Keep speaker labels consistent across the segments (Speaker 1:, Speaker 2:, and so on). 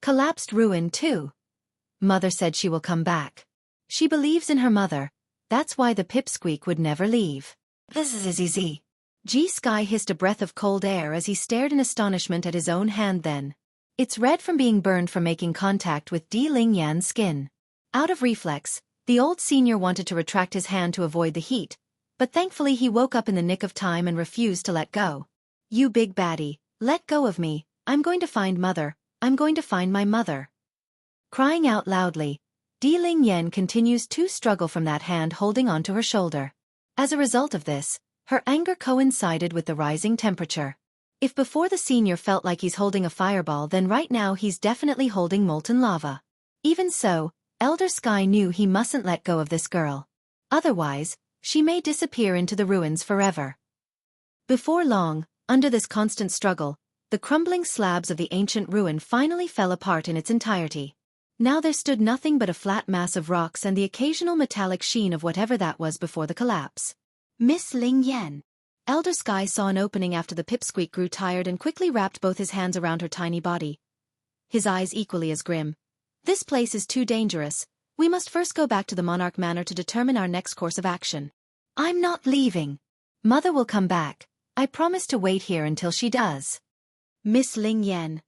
Speaker 1: Collapsed ruin too. Mother said she will come back. She believes in her mother. That's why the pipsqueak would never leave. This is easy. Xueqi hissed a breath of cold air as he stared in astonishment at his own hand then. It's red from being burned from making contact with Di Lingyan's skin. Out of reflex, the old senior wanted to retract his hand to avoid the heat, but thankfully he woke up in the nick of time and refused to let go. You big baddie, let go of me, I'm going to find mother, I'm going to find my mother. Crying out loudly, Di Lingyan continues to struggle from that hand holding onto her shoulder. As a result of this, her anger coincided with the rising temperature. If before the senior felt like he's holding a fireball, then right now he's definitely holding molten lava. Even so, Elder Sky knew he mustn't let go of this girl. Otherwise, she may disappear into the ruins forever. Before long, under this constant struggle, the crumbling slabs of the ancient ruin finally fell apart in its entirety. Now there stood nothing but a flat mass of rocks and the occasional metallic sheen of whatever that was before the collapse. Miss Lingyan. Elder Sky saw an opening after the pipsqueak grew tired and quickly wrapped both his hands around her tiny body. His eyes equally as grim. This place is too dangerous. We must first go back to the Monarch Manor to determine our next course of action. I'm not leaving. Mother will come back. I promise to wait here until she does. Miss Lingyan.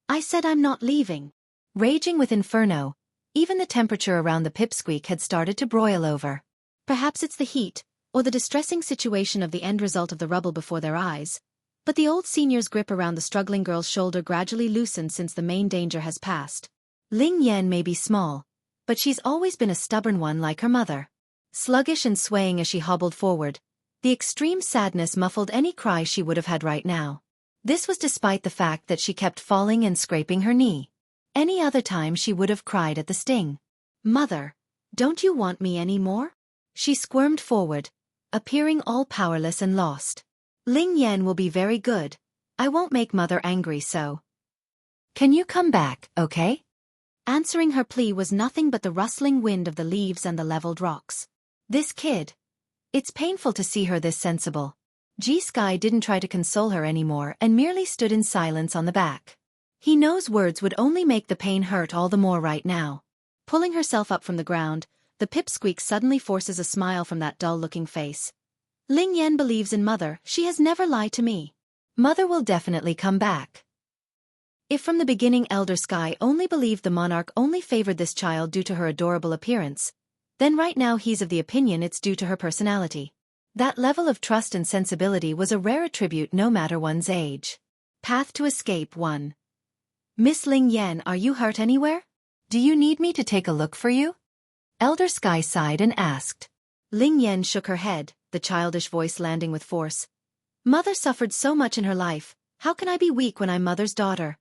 Speaker 1: I said I'm not leaving. Raging with inferno, even the temperature around the pipsqueak had started to broil over. Perhaps it's the heat, or the distressing situation of the end result of the rubble before their eyes, but the old senior's grip around the struggling girl's shoulder gradually loosened since the main danger has passed. Lingyan may be small, but she's always been a stubborn one like her mother. Sluggish and swaying as she hobbled forward, the extreme sadness muffled any cry she would have had right now. This was despite the fact that she kept falling and scraping her knee. Any other time she would have cried at the sting. Mother, don't you want me any more? She squirmed forward, appearing all powerless and lost. Lingyan will be very good. I won't make mother angry so. Can you come back, okay? Answering her plea was nothing but the rustling wind of the leaves and the leveled rocks. This kid. It's painful to see her this sensible. Xueqi didn't try to console her anymore and merely stood in silence on the back. He knows words would only make the pain hurt all the more right now. Pulling herself up from the ground, the pipsqueak suddenly forces a smile from that dull-looking face. Lingyan believes in mother, she has never lied to me. Mother will definitely come back. If from the beginning Elder Sky only believed the monarch only favored this child due to her adorable appearance, then right now he's of the opinion it's due to her personality. That level of trust and sensibility was a rare attribute no matter one's age. Path to escape 1. Miss Lingyan, are you hurt anywhere? Do you need me to take a look for you? Elder Sky sighed and asked. Lingyan shook her head, the childish voice landing with force. Mother suffered so much in her life, how can I be weak when I'm mother's daughter?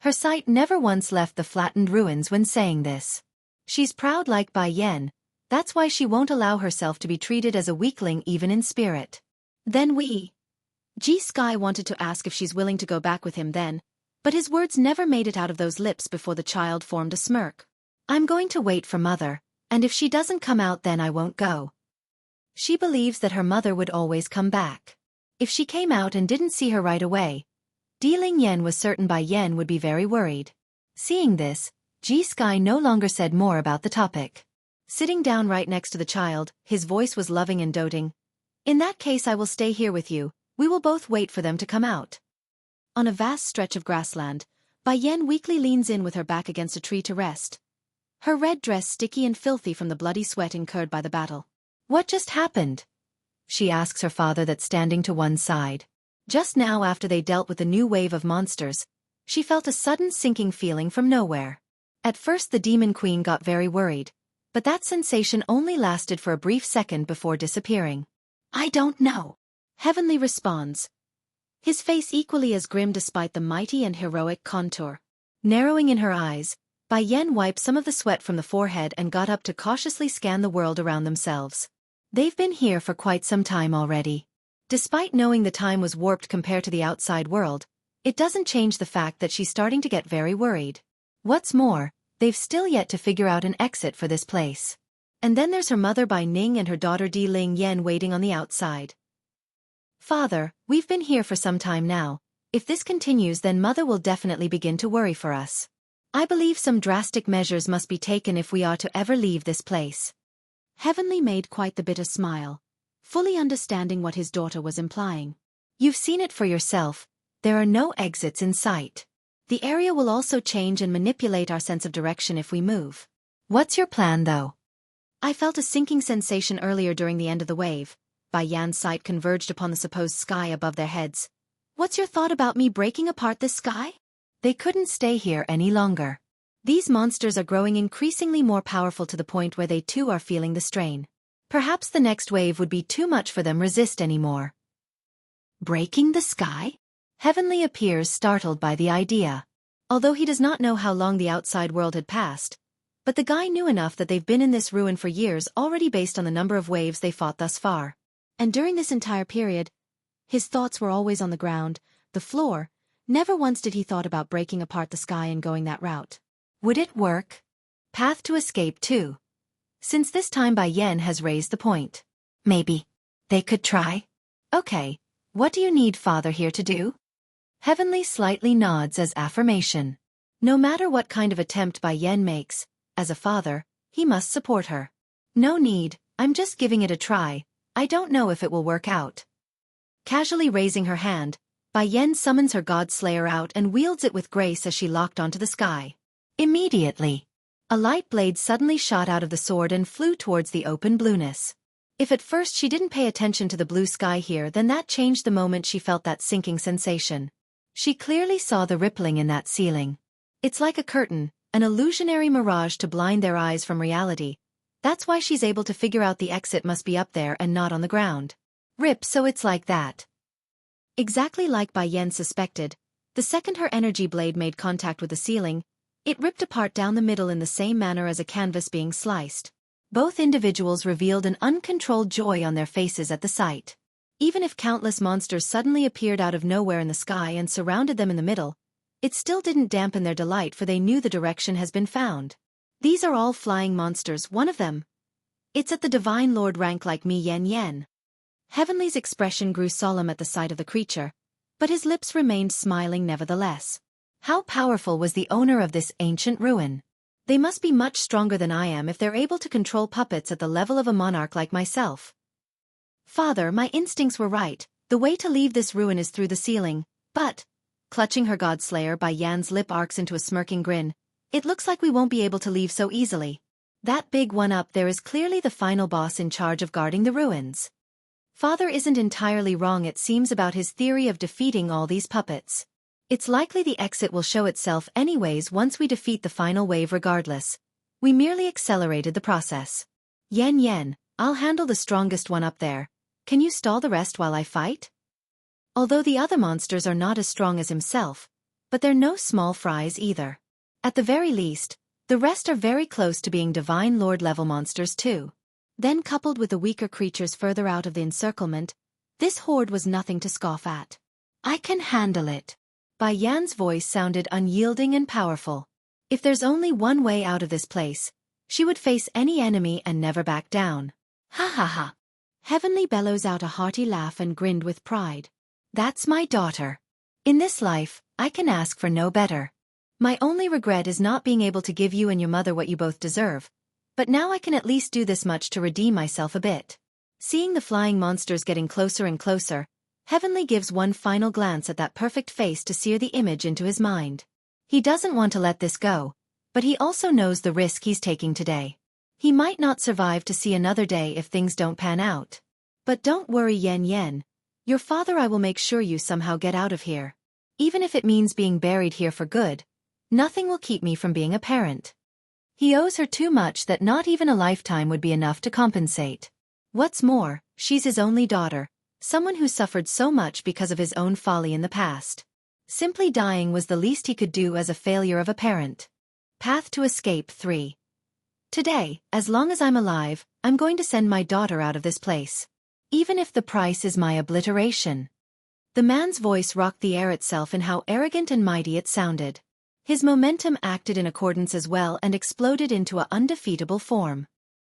Speaker 1: Her sight never once left the flattened ruins when saying this. She's proud like Bai Yen, that's why she won't allow herself to be treated as a weakling even in spirit. Then Xueqi wanted to ask if she's willing to go back with him then, but his words never made it out of those lips before the child formed a smirk. I'm going to wait for mother, and if she doesn't come out then I won't go. She believes that her mother would always come back. If she came out and didn't see her right away, Di Lingyan was certain Bai Yen would be very worried. Seeing this, Xueqi no longer said more about the topic. Sitting down right next to the child, his voice was loving and doting. In that case I will stay here with you, we will both wait for them to come out. On a vast stretch of grassland, Bai Yen weakly leans in with her back against a tree to rest. Her red dress sticky and filthy from the bloody sweat incurred by the battle. What just happened? She asks her father that's standing to one side. Just now after they dealt with the new wave of monsters, she felt a sudden sinking feeling from nowhere. At first the demon queen got very worried, but that sensation only lasted for a brief second before disappearing. I don't know. Heavenly responds. His face equally as grim despite the mighty and heroic contour. Narrowing in her eyes, Bai Yen wiped some of the sweat from the forehead and got up to cautiously scan the world around themselves. They've been here for quite some time already. Despite knowing the time was warped compared to the outside world, it doesn't change the fact that she's starting to get very worried. What's more, they've still yet to figure out an exit for this place. And then there's her mother Bai Ning and her daughter Di Lingyan waiting on the outside. Father, we've been here for some time now. If this continues then mother will definitely begin to worry for us. I believe some drastic measures must be taken if we are to ever leave this place.
Speaker 2: Heavenly made quite the bitter smile, fully understanding what his daughter was implying.
Speaker 1: You've seen it for yourself, there are no exits in sight. The area will also change and manipulate our sense of direction if we move. What's your plan though?
Speaker 2: I felt a sinking sensation earlier during the end of the wave. Bai Yan's sight converged upon the supposed sky above their heads. What's your thought about me breaking apart this sky?
Speaker 1: They couldn't stay here any longer. These monsters are growing increasingly more powerful to the point where they too are feeling the strain. Perhaps the next wave would be too much for them resist anymore.
Speaker 2: Breaking the sky?
Speaker 1: Heavenly appears startled by the idea. Although he does not know how long the outside world had passed, but the guy knew enough that they've been in this ruin for years already based on the number of waves they fought thus far.
Speaker 2: And during this entire period, his thoughts were always on the ground, the floor. Never once did he thought about breaking apart the sky and going that route.
Speaker 1: Would it work? Path to escape too. Since this time Bai Yan has raised the point. Maybe. They could try. Okay, what do you need father here to do? Heavenly slightly nods as affirmation. No matter what kind of attempt Bai Yan makes, as a father, he must support her. No need, I'm just giving it a try, I don't know if it will work out. Casually raising her hand, Bai Yan summons her God Slayer out and wields it with grace as she locked onto the sky. Immediately, a light blade suddenly shot out of the sword and flew towards the open blueness. If at first she didn't pay attention to the blue sky here, then that changed the moment she felt that sinking sensation. She clearly saw the rippling in that ceiling. It's like a curtain, an illusionary mirage to blind their eyes from reality. That's why she's able to figure out the exit must be up there and not on the ground. Rip, so it's like that. Exactly like Bai Yan suspected, the second her energy blade made contact with the ceiling, it ripped apart down the middle in the same manner as a canvas being sliced. Both individuals revealed an uncontrolled joy on their faces at the sight. Even if countless monsters suddenly appeared out of nowhere in the sky and surrounded them in the middle, it still didn't dampen their delight, for they knew the direction has been found. These are all flying monsters, one of them. It's at the Divine Lord rank like me, Yen Yen. Heavenly's expression grew solemn at the sight of the creature, but his lips remained smiling nevertheless. How powerful was the owner of this ancient ruin? They must be much stronger than I am if they're able to control puppets at the level of a monarch like myself. Father, my instincts were right, the way to leave this ruin is through the ceiling, but, clutching her Godslayer, Bai Yan's lip arcs into a smirking grin, it looks like we won't be able to leave so easily. That big one up there is clearly the final boss in charge of guarding the ruins. Father isn't entirely wrong, it seems, about his theory of defeating all these puppets. It's likely the exit will show itself anyways once we defeat the final wave regardless. We merely accelerated the process. Yen Yen, I'll handle the strongest one up there. Can you stall the rest while I fight? Although the other monsters are not as strong as himself, but they're no small fries either. At the very least, the rest are very close to being Divine Lord level monsters too. Then coupled with the weaker creatures further out of the encirclement, this horde was nothing to scoff at. I can handle it. Bai Yan's voice sounded unyielding and powerful. If there's only one way out of this place, she would face any enemy and never back down. Ha ha ha. Heavenly bellows out a hearty laugh and grinned with pride. That's my daughter. In this life, I can ask for no better. My only regret is not being able to give you and your mother what you both deserve, but now I can at least do this much to redeem myself a bit. Seeing the flying monsters getting closer and closer, Heavenly gives one final glance at that perfect face to sear the image into his mind. He doesn't want to let this go, but he also knows the risk he's taking today. He might not survive to see another day if things don't pan out. But don't worry, Yen Yen. Your father, I will make sure you somehow get out of here. Even if it means being buried here for good, nothing will keep me from being a parent. He owes her too much that not even a lifetime would be enough to compensate. What's more, she's his only daughter, someone who suffered so much because of his own folly in the past. Simply dying was the least he could do as a failure of a parent. Path to Escape 3. Today, as long as I'm alive, I'm going to send my daughter out of this place. Even if the price is my obliteration. The man's voice rocked the air itself in how arrogant and mighty it sounded. His momentum acted in accordance as well and exploded into an undefeatable form.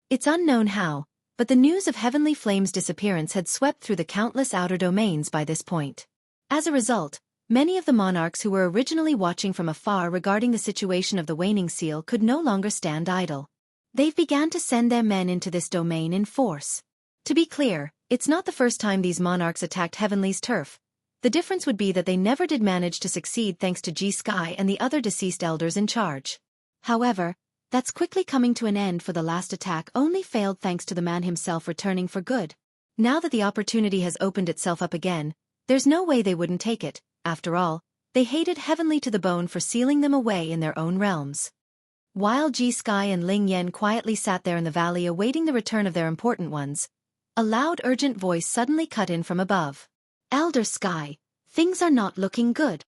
Speaker 1: It's unknown how, but the news of Heavenly Flame's disappearance had swept through the countless outer domains by this point. As a result,
Speaker 2: Many of the monarchs who were originally watching from afar regarding the situation of the waning seal could no longer stand idle. They've began to send their men into this domain in force. To be clear, it's not the first time these monarchs attacked Heavenly's turf. The difference would be that they never did manage to succeed thanks to Xueqi and the other deceased elders in charge. However, that's quickly coming to an end, for the last attack only failed thanks to the man himself returning for good. Now that the opportunity has opened itself up again, there's no way they wouldn't take it. After all, they hated Heavenly to the bone for sealing them away in their own realms. While Xueqi and Ling Yan quietly sat there in the valley awaiting the return of their important ones, a loud urgent voice suddenly cut in from above. Elder Sky, things are not looking good.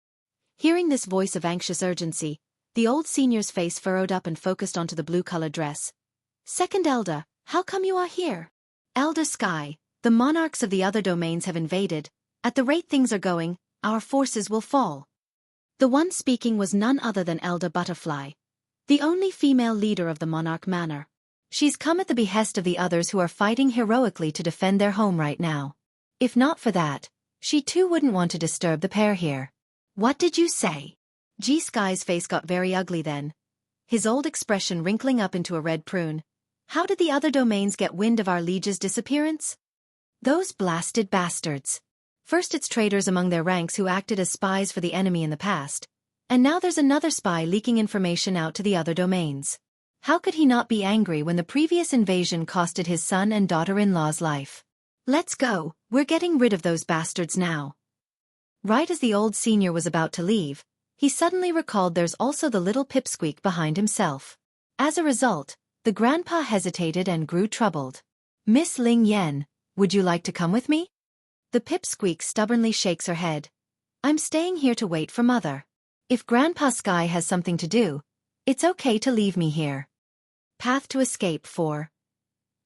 Speaker 2: Hearing this voice of anxious urgency, the old senior's face furrowed up and focused onto the blue-colored dress. Second Elder, how come you are here? Elder Sky, the monarchs of the other domains have invaded. At the rate things are going, our forces will fall. The one speaking was none other than Elder Butterfly, the only female leader of the monarch manor. She's come at the behest of the others who are fighting heroically to defend their home right now. If not for that, she too wouldn't want to disturb the pair here. What did you say? Xueqi's face got very ugly then, his old expression wrinkling up into a red prune. How did the other domains get wind of our liege's disappearance? Those blasted bastards. First it's traitors among their ranks who acted as spies for the enemy in the past, and now there's another spy leaking information out to the other domains. How could he not be angry when the previous invasion costed his son and daughter-in-law's life? Let's go, we're getting rid of those bastards now. Right as the old senior was about to leave, he suddenly recalled there's also the little pipsqueak behind himself. As a result, the grandpa hesitated and grew troubled. Miss Ling Yan, would you like to come with me? The pipsqueak stubbornly shakes her head. I'm staying here to wait for Mother. If Grandpa Sky has something to do, it's okay to leave me here. Path to escape 4.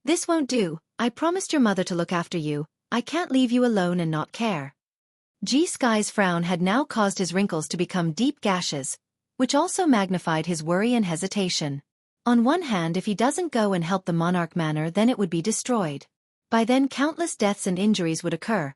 Speaker 2: This won't do, I promised your mother to look after you, I can't leave you alone and not care. Xueqi's frown had now caused his wrinkles to become deep gashes, which also magnified his worry and hesitation. On one hand, if he doesn't go and help the monarch manor, then it would be destroyed. By then countless deaths and injuries would occur.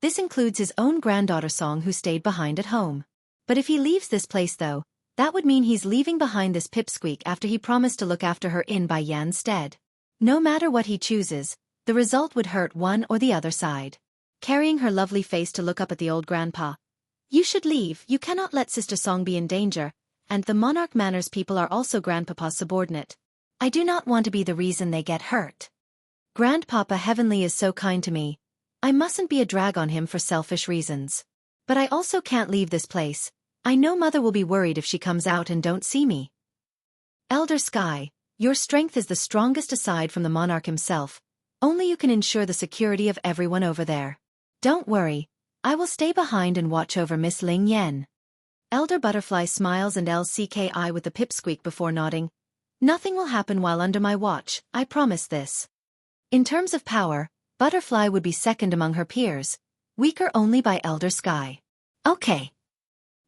Speaker 2: This includes his own granddaughter Song, who stayed behind at home. But if he leaves this place though, that would mean he's leaving behind this pipsqueak after he promised to look after her in Bai Yan's stead. No matter what he chooses, the result would hurt one or the other side. Carrying her lovely face to look up at the old grandpa. You should leave, you cannot let Sister Song be in danger, and the monarch manor's people are also grandpapa's subordinate. I do not want to be the reason they get hurt. Grandpapa Heavenly is so kind to me. I mustn't be a drag on him for selfish reasons. But I also can't leave this place. I know Mother will be worried if she comes out and don't see me. Elder Sky, your strength is the strongest aside from the monarch himself. Only you can ensure the security of everyone over there. Don't worry, I will stay behind and watch over Miss Ling Yan. Elder Butterfly smiles and LCKI with the pipsqueak before nodding. Nothing will happen while under my watch, I promise this. In terms of power, Butterfly would be second among her peers, weaker only by Elder Sky. Okay.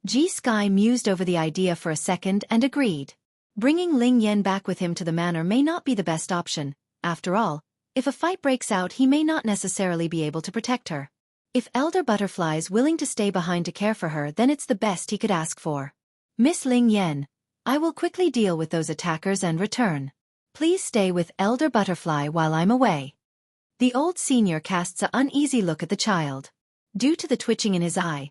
Speaker 2: Xueqi mused over the idea for a second and agreed. Bringing Ling Yan back with him to the manor may not be the best option. After all, if a fight breaks out, he may not necessarily be able to protect her. If Elder Butterfly is willing to stay behind to care for her, then it's the best he could ask for. Miss Ling Yan, I will quickly deal with those attackers and return. Please stay with Elder Butterfly while I'm away. The old senior casts an uneasy look at the child. Due to the twitching in his eye,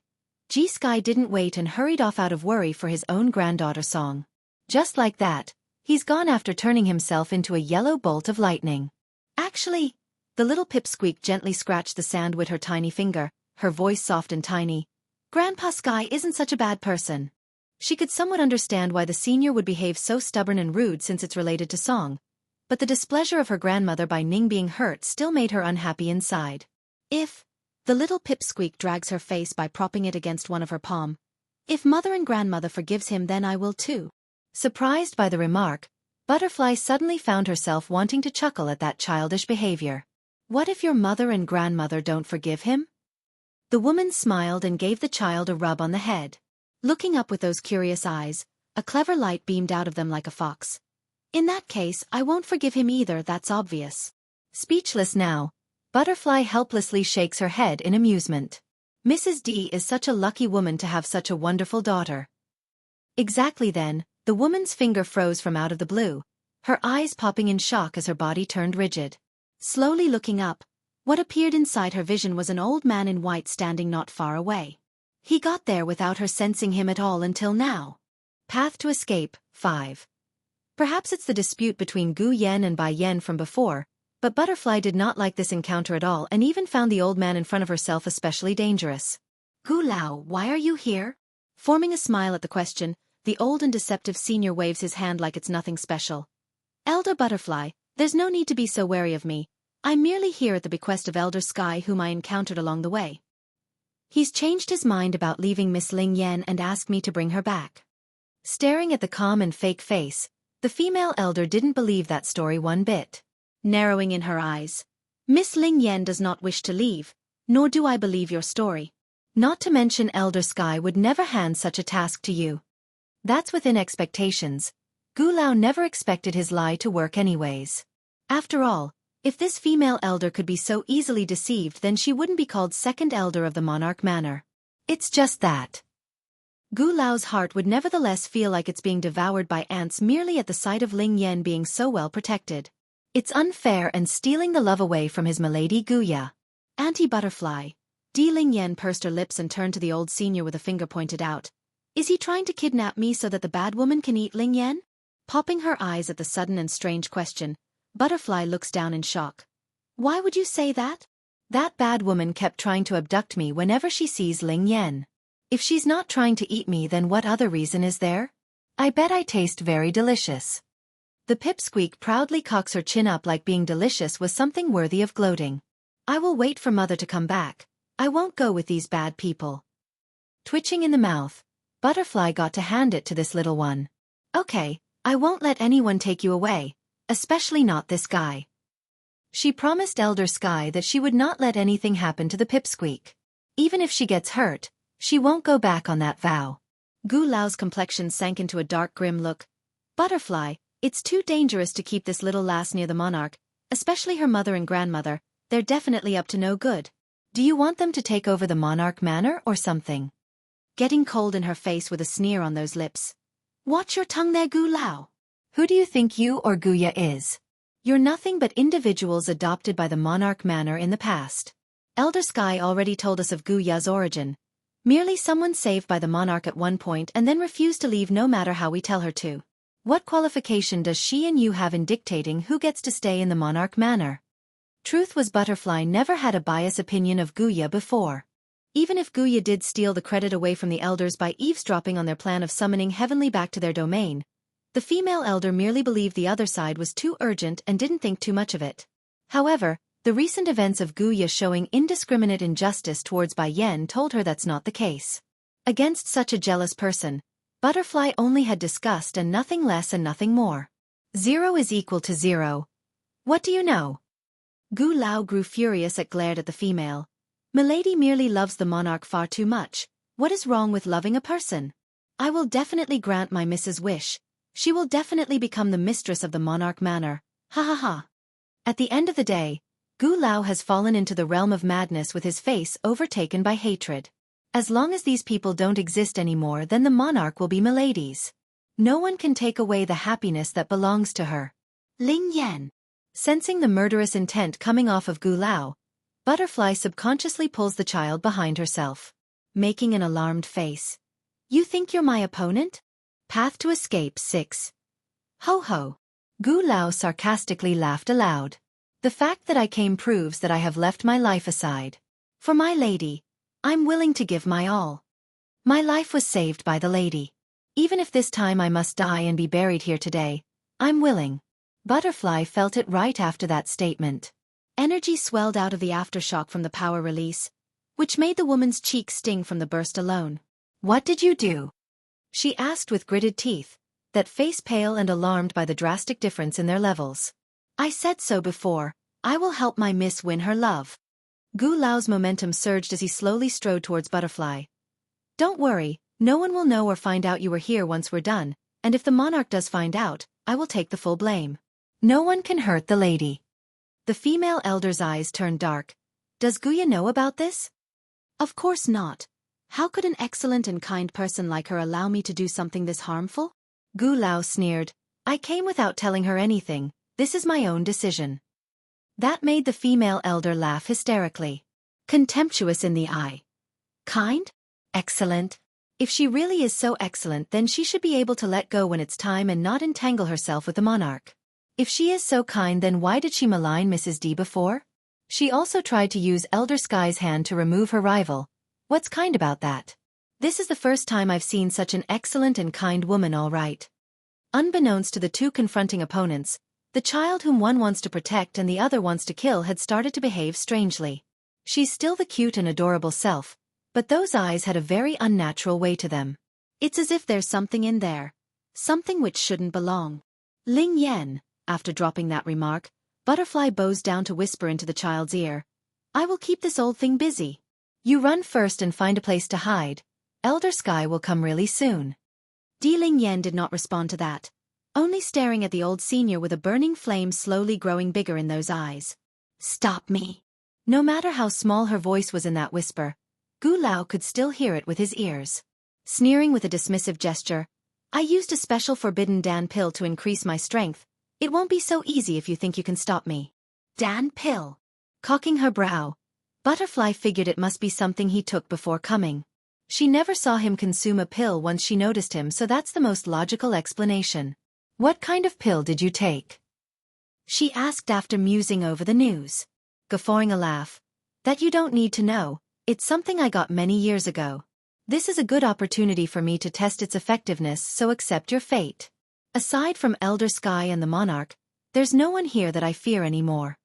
Speaker 2: Xueqi didn't wait and hurried off out of worry for his own granddaughter Song. Just like that, he's gone after turning himself into a yellow bolt of lightning. Actually, the little pipsqueak gently scratched the sand with her tiny finger, her voice soft and tiny. Grandpa Sky isn't such a bad person. She could somewhat understand why the senior would behave so stubborn and rude since it's related to Song, but the displeasure of her grandmother by Ning being hurt still made her unhappy inside. If the little pipsqueak drags her face by propping it against one of her palm. If Mother and Grandmother forgives him, then I will too. Surprised by the remark, Butterfly suddenly found herself wanting to chuckle at that childish behavior. What if your mother and grandmother don't forgive him? The woman smiled and gave the child a rub on the head. Looking up with those curious eyes, a clever light beamed out of them like a fox. In that case, I won't forgive him either, that's obvious. Speechless now, Butterfly helplessly shakes her head in amusement. Mrs. D is such a lucky woman to have such a wonderful daughter. Exactly then, the woman's finger froze from out of the blue, her eyes popping in shock as her body turned rigid. Slowly looking up, what appeared inside her vision was an old man in white standing not far away. He got there without her sensing him at all until now. Path to escape, 5. Perhaps it's the dispute between Gu Yan and Bai Yan from before, but Butterfly did not like this encounter at all and even found the old man in front of herself especially dangerous. Gu Lao, why are you here? Forming a smile at the question, the old and deceptive senior waves his hand like it's nothing special. Elder Butterfly, there's no need to be so wary of me. I'm merely here at the bequest of Elder Sky whom I encountered along the way. He's changed his mind about leaving Miss Ling Yan and asked me to bring her back. Staring at the calm and fake face, the female elder didn't believe that story one bit. Narrowing in her eyes. Miss Ling Yan does not wish to leave, nor do I believe your story. Not to mention Elder Sky would never hand such a task to you. That's within expectations. Gu Lao never expected his lie to work anyways. After all, if this female elder could be so easily deceived, then she wouldn't be called second elder of the Monarch Manor. It's just that. Gu Lao's heart would nevertheless feel like it's being devoured by ants merely at the sight of Ling Yan being so well protected. It's unfair and stealing the love away from his milady Guya. Auntie Butterfly. Ling Yan pursed her lips and turned to the old senior with a finger pointed out. Is he trying to kidnap me so that the bad woman can eat Ling Yan? Popping her eyes at the sudden and strange question, Butterfly looks down in shock. Why would you say that? That bad woman kept trying to abduct me whenever she sees Ling Yan. If she's not trying to eat me, then what other reason is there? I bet I taste very delicious. The pipsqueak proudly cocks her chin up like being delicious was something worthy of gloating. I will wait for Mother to come back. I won't go with these bad people. Twitching in the mouth, Butterfly got to hand it to this little one. Okay, I won't let anyone take you away, especially not this guy. She promised Elder Sky that she would not let anything happen to the pipsqueak. Even if she gets hurt, she won't go back on that vow. Gu Lao's complexion sank into a dark grim look. Butterfly, it's too dangerous to keep this little lass near the monarch, especially her mother and grandmother. They're definitely up to no good. Do you want them to take over the Monarch Manor or something? Getting cold in her face with a sneer on those lips. Watch your tongue there, Gu Lao. Who do you think you or Guya is? You're nothing but individuals adopted by the Monarch Manor in the past. Elder Sky already told us of Guya's origin. Merely someone saved by the monarch at one point and then refused to leave no matter how we tell her to. What qualification does she and you have in dictating who gets to stay in the Monarch Manor? Truth was Butterfly never had a biased opinion of Guya before. Even if Guya did steal the credit away from the elders by eavesdropping on their plan of summoning Heavenly back to their domain, the female elder merely believed the other side was too urgent and didn't think too much of it. However, the recent events of Guya showing indiscriminate injustice towards Bai Yan told her that's not the case. Against such a jealous person, Butterfly only had disgust and nothing less and nothing more. 0 is equal to 0. What do you know? Gu Lao grew furious and glared at the female. Milady merely loves the monarch far too much. What is wrong with loving a person? I will definitely grant my Mrs. wish. She will definitely become the mistress of the Monarch Manor. Ha ha ha. At the end of the day, Gu Lao has fallen into the realm of madness with his face overtaken by hatred. As long as these people don't exist anymore, then the monarch will be Milady's. No one can take away the happiness that belongs to her. Ling Yan. Sensing the murderous intent coming off of Gu Lao, Butterfly subconsciously pulls the child behind herself, making an alarmed face. You think you're my opponent? Path to escape 6. Ho ho. Gu Lao sarcastically laughed aloud. The fact that I came proves that I have left my life aside. For my lady, I'm willing to give my all. My life was saved by the lady. Even if this time I must die and be buried here today, I'm willing. Butterfly felt it right after that statement. Energy swelled out of the aftershock from the power release, which made the woman's cheeks sting from the burst alone. What did you do? She asked with gritted teeth, that face pale and alarmed by the drastic difference in their levels. I said so before, I will help my miss win her love. Gu Lao's momentum surged as he slowly strode towards Butterfly. Don't worry, no one will know or find out you were here once we're done, and if the monarch does find out, I will take the full blame. No one can hurt the lady. The female elder's eyes turned dark. Does Guya know about this? Of course not. How could an excellent and kind person like her allow me to do something this harmful?
Speaker 1: Gu Lao sneered. I came without telling her anything. This is my own decision. That made the female elder laugh hysterically. Contemptuous in the eye. Kind? Excellent. If she really is so excellent, then she should be able to let go when it's time and not entangle herself with the monarch. If she is so kind, then why did she malign Mrs. D before? She also tried to use Elder Sky's hand to remove her rival. What's kind about that? This is the first time I've seen such an excellent and kind woman, all right. Unbeknownst to the two confronting opponents, the child whom one wants to protect and the other wants to kill had started to behave strangely. She's still the cute and adorable self, but those eyes had a very unnatural way to them.
Speaker 2: It's as if there's something in there. Something which shouldn't belong.
Speaker 1: Ling Yan, after dropping that remark, Butterfly bows down to whisper into the child's ear. I will keep this old thing busy. You run first and find a place to hide. Elder Sky will come really soon.
Speaker 2: Ling Yan did not respond to that, only staring at the old senior with a burning flame slowly growing bigger in those eyes.
Speaker 1: Stop me. No matter how small her voice was in that whisper, Gu Lao could still hear it with his ears. Sneering with a dismissive gesture, I used a special forbidden Dan pill to increase my strength. It won't be so easy if you think you can stop me. Dan pill. Cocking her brow, Butterfly figured it must be something he took before coming. She never saw him consume a pill once she noticed him, so that's the most logical explanation. What kind of pill did you take? She asked after musing over the news. Guffawing a laugh. That you don't need to know, it's something I got many years ago. This is a good opportunity for me to test its effectiveness, so accept your fate. Aside from Elder Sky and the Monarch, there's no one here that I fear anymore.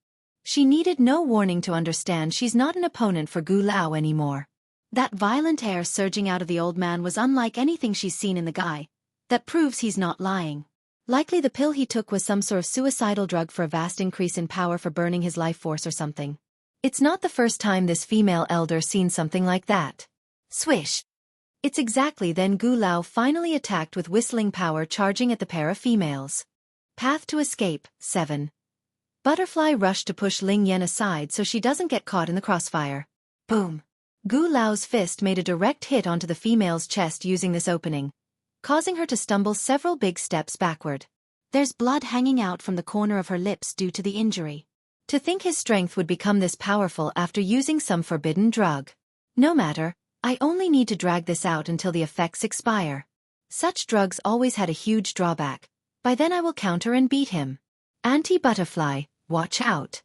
Speaker 1: She needed no warning to understand she's not an opponent for Gu Lao anymore. That violent air surging out of the old man was unlike anything she's seen in the guy. That proves he's not lying. Likely the pill he took was some sort of suicidal drug for a vast increase in power for burning his life force or something. It's not the first time this female elder seen something like that. Swish. It's exactly then Gu Lao finally attacked with whistling power, charging at the pair of females. Path to escape, 7. Butterfly rushed to push Ling Yan aside so she doesn't get caught in the crossfire. Boom. Gu Lao's fist made a direct hit onto the female's chest using this opening, causing her to stumble several big steps backward.
Speaker 2: There's blood hanging out from the corner of her lips due to the injury.
Speaker 1: To think his strength would become this powerful after using some forbidden drug. No matter, I only need to drag this out until the effects expire. Such drugs always had a huge drawback. By then I will counter and beat him. Anti-Butterfly, watch out.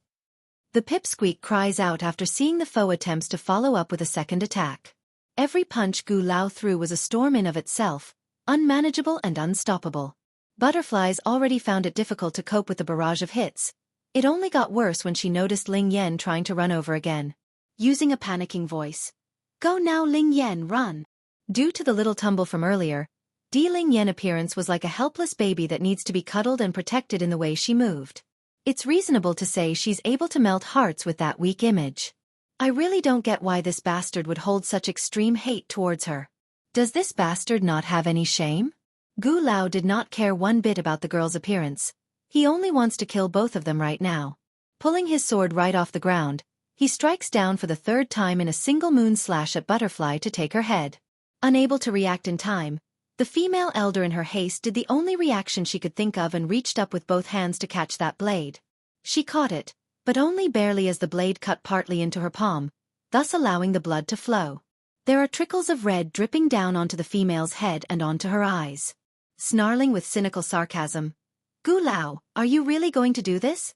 Speaker 1: The pipsqueak cries out after seeing the foe attempts to follow up with a second attack. Every punch Gu Lao threw was a storm in of itself, unmanageable and unstoppable. Butterfly's already found it difficult to cope with the barrage of hits. It only got worse when she noticed Ling Yan trying to run over again.
Speaker 2: Using a panicking voice. Go now, Ling Yan, run.
Speaker 1: Due to the little tumble from earlier, Ling Yan's appearance was like a helpless baby that needs to be cuddled and protected in the way she moved. It's reasonable to say she's able to melt hearts with that weak image. I really don't get why this bastard would hold such extreme hate towards her. Does this bastard not have any shame? Gu Lao did not care one bit about the girl's appearance. He only wants to kill both of them right now. Pulling his sword right off the ground, he strikes down for the third time in a single moon slash at Butterfly to take her head. Unable to react in time, the female elder in her haste did the only reaction she could think of and reached up with both hands to catch that blade. She caught it, but only barely as the blade cut partly into her palm, thus allowing the blood to flow. There are trickles of red dripping down onto the female's head and onto her eyes. Snarling with cynical sarcasm, Gu Lao, are you really going to do this?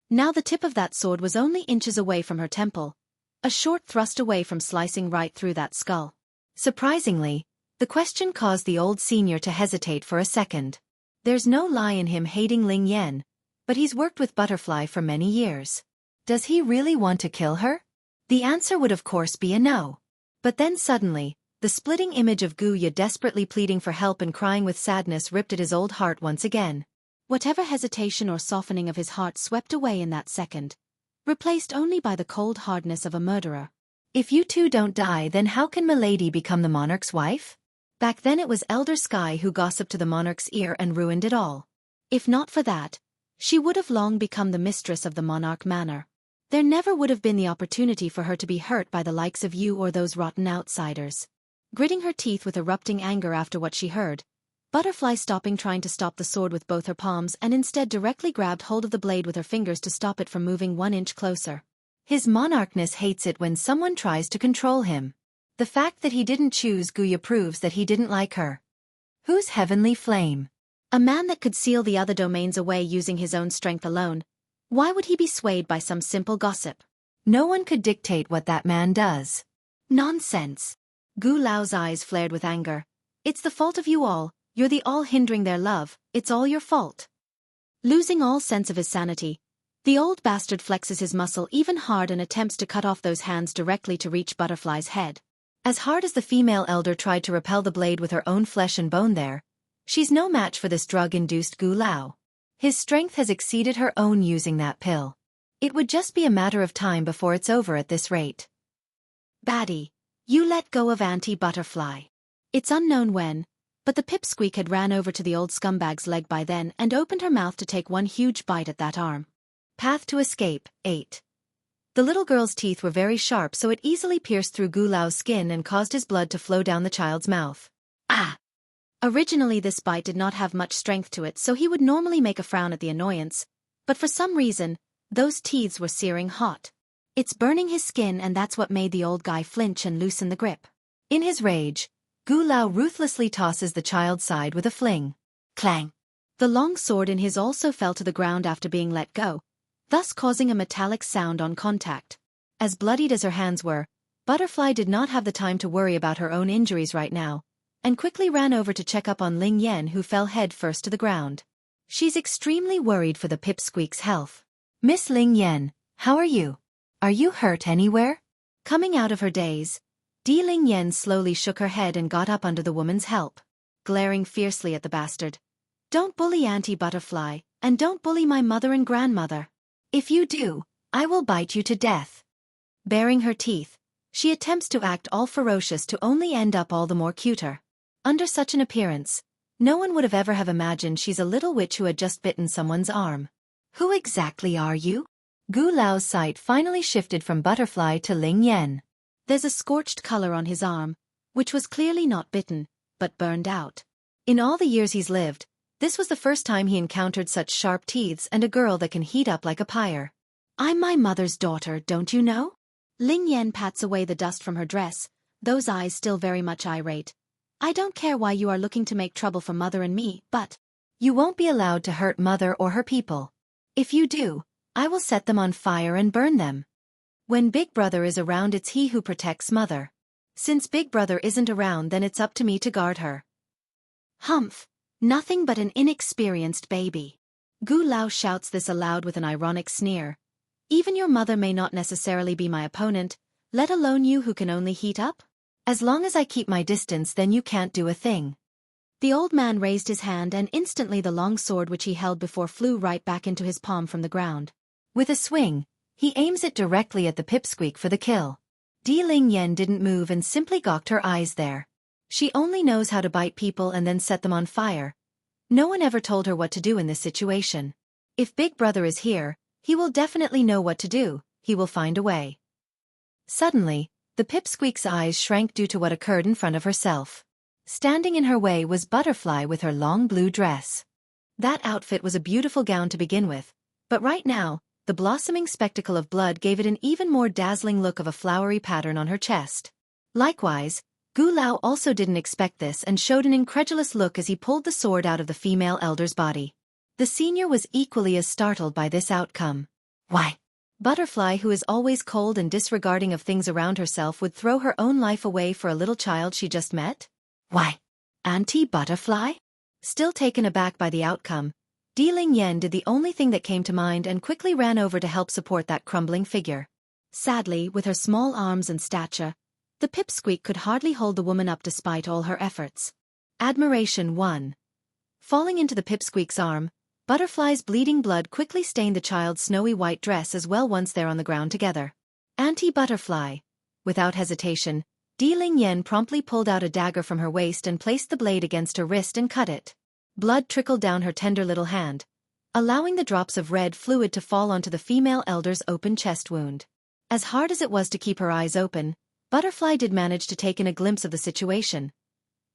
Speaker 1: Now the tip of that sword was only inches away from her temple, a short thrust away from slicing right through that skull. Surprisingly, the question caused the old senior to hesitate for a second. There's no lie in him hating Ling Yan, but he's worked with Butterfly for many years. Does he really want to kill her? The answer would of course be a no. But then suddenly, the splitting image of Guya desperately pleading for help and crying with sadness ripped at his old heart once again.
Speaker 2: Whatever hesitation or softening of his heart swept away in that second, replaced only by the cold hardness of a murderer.
Speaker 1: If you two don't die, then how can Milady become the monarch's wife? Back then it was Elder Sky who gossiped to the monarch's ear and ruined it all.
Speaker 2: If not for that, she would have long become the mistress of the monarch manor. There never would have been the opportunity for her to be hurt by the likes of you or those rotten outsiders. Gritting her teeth with erupting anger after what she heard, Butterfly stopping trying to stop the sword with both her palms and instead directly grabbed hold of the blade with her fingers to stop it from moving 1 inch closer.
Speaker 1: His monarchness hates it when someone tries to control him. The fact that he didn't choose Guya proves that he didn't like her. Whose heavenly flame?
Speaker 2: A man that could seal the other domains away using his own strength alone. Why would he be swayed by some simple gossip?
Speaker 1: No one could dictate what that man does.
Speaker 2: Nonsense. Gu Lao's eyes flared with anger. It's the fault of you all, you're the all hindering their love, it's all your fault. Losing all sense of his sanity, the old bastard flexes his muscle even hard and attempts to cut off those hands directly to reach Butterfly's head.
Speaker 1: As hard as the female elder tried to repel the blade with her own flesh and bone there, she's no match for this drug-induced Gu Lao. His strength has exceeded her own using that pill. It would just be a matter of time before it's over at this rate.
Speaker 2: Baddie, you let go of Auntie Butterfly. It's unknown when, but the pipsqueak had ran over to the old scumbag's leg by then and opened her mouth to take one huge bite at that arm.
Speaker 1: Path to escape, 8. The little girl's teeth were very sharp, so it easily pierced through Gu Lao's skin and caused his blood to flow down the child's mouth.
Speaker 2: Ah! Originally this bite did not have much strength to it, so he would normally make a frown at the annoyance, but for some reason, those teeth were searing hot. It's burning his skin, and that's what made the old guy flinch and loosen the grip.
Speaker 1: In his rage, Gu Lao ruthlessly tosses the child's side with a fling.
Speaker 2: Clang! The long sword in his also fell to the ground after being let go, thus causing a metallic sound on contact.
Speaker 1: As bloodied as her hands were, Butterfly did not have the time to worry about her own injuries right now, and quickly ran over to check up on Ling Yan, who fell head first to the ground. She's extremely worried for the pipsqueak's health. Miss Ling Yan, how are you? Are you hurt anywhere? Coming out of her daze, Ling Yan slowly shook her head and got up under the woman's help, glaring fiercely at the bastard. Don't bully Auntie Butterfly, and don't bully my mother and grandmother. If you do, I will bite you to death. Baring her teeth, she attempts to act all ferocious to only end up all the more cuter. Under such an appearance, no one would have ever imagined she's a little witch who had just bitten someone's arm. Who exactly are you? Gu Lao's sight finally shifted from Butterfly to Ling Yan.
Speaker 2: There's a scorched color on his arm, which was clearly not bitten, but burned out.
Speaker 1: In all the years he's lived, this was the first time he encountered such sharp teeth and a girl that can heat up like a pyre.
Speaker 2: I'm my mother's daughter, don't you know? Ling Yan pats away the dust from her dress, those eyes still very much irate. I don't care why you are looking to make trouble for Mother and me, but
Speaker 1: you won't be allowed to hurt Mother or her people. If you do, I will set them on fire and burn them. When Big Brother is around, it's he who protects Mother. Since Big Brother isn't around, then it's up to me to guard her.
Speaker 2: Humph, nothing but an inexperienced baby. Gu Lao shouts this aloud with an ironic sneer. Even your mother may not necessarily be my opponent, let alone you who can only heat up?
Speaker 1: As long as I keep my distance, then you can't do a thing.
Speaker 2: The old man raised his hand, and instantly the long sword which he held before flew right back into his palm from the ground.
Speaker 1: With a swing, he aims it directly at the pipsqueak for the kill. Ling Yan didn't move and simply gawked her eyes there. She only knows how to bite people and then set them on fire. No one ever told her what to do in this situation. If Big Brother is here, he will definitely know what to do, he will find a way. Suddenly, the pipsqueak's eyes shrank due to what occurred in front of herself. Standing in her way was Butterfly with her long blue dress. That outfit was a beautiful gown to begin with, but right now, the blossoming spectacle of blood gave it an even more dazzling look of a flowery pattern on her chest. Likewise, Gu Lao also didn't expect this and showed an incredulous look as he pulled the sword out of the female elder's body. The senior was equally as startled by this outcome. Why? Butterfly, who is always cold and disregarding of things around herself, would throw her own life away for a little child she just met? Why? Auntie Butterfly? Still taken aback by the outcome, Ling Yan did the only thing that came to mind and quickly ran over to help support that crumbling figure. Sadly, with her small arms and stature, the pipsqueak could hardly hold the woman up despite all her efforts. Admiration 1. Falling into the pipsqueak's arm, Butterfly's bleeding blood quickly stained the child's snowy white dress as well once they're on the ground together. Auntie Butterfly. Without hesitation, Ling Yan promptly pulled out a dagger from her waist and placed the blade against her wrist and cut it. Blood trickled down her tender little hand.
Speaker 2: allowing the drops of red fluid to fall onto the female elder's open chest wound. As hard as it was to keep her eyes open, Butterfly did manage to take in a glimpse of the situation.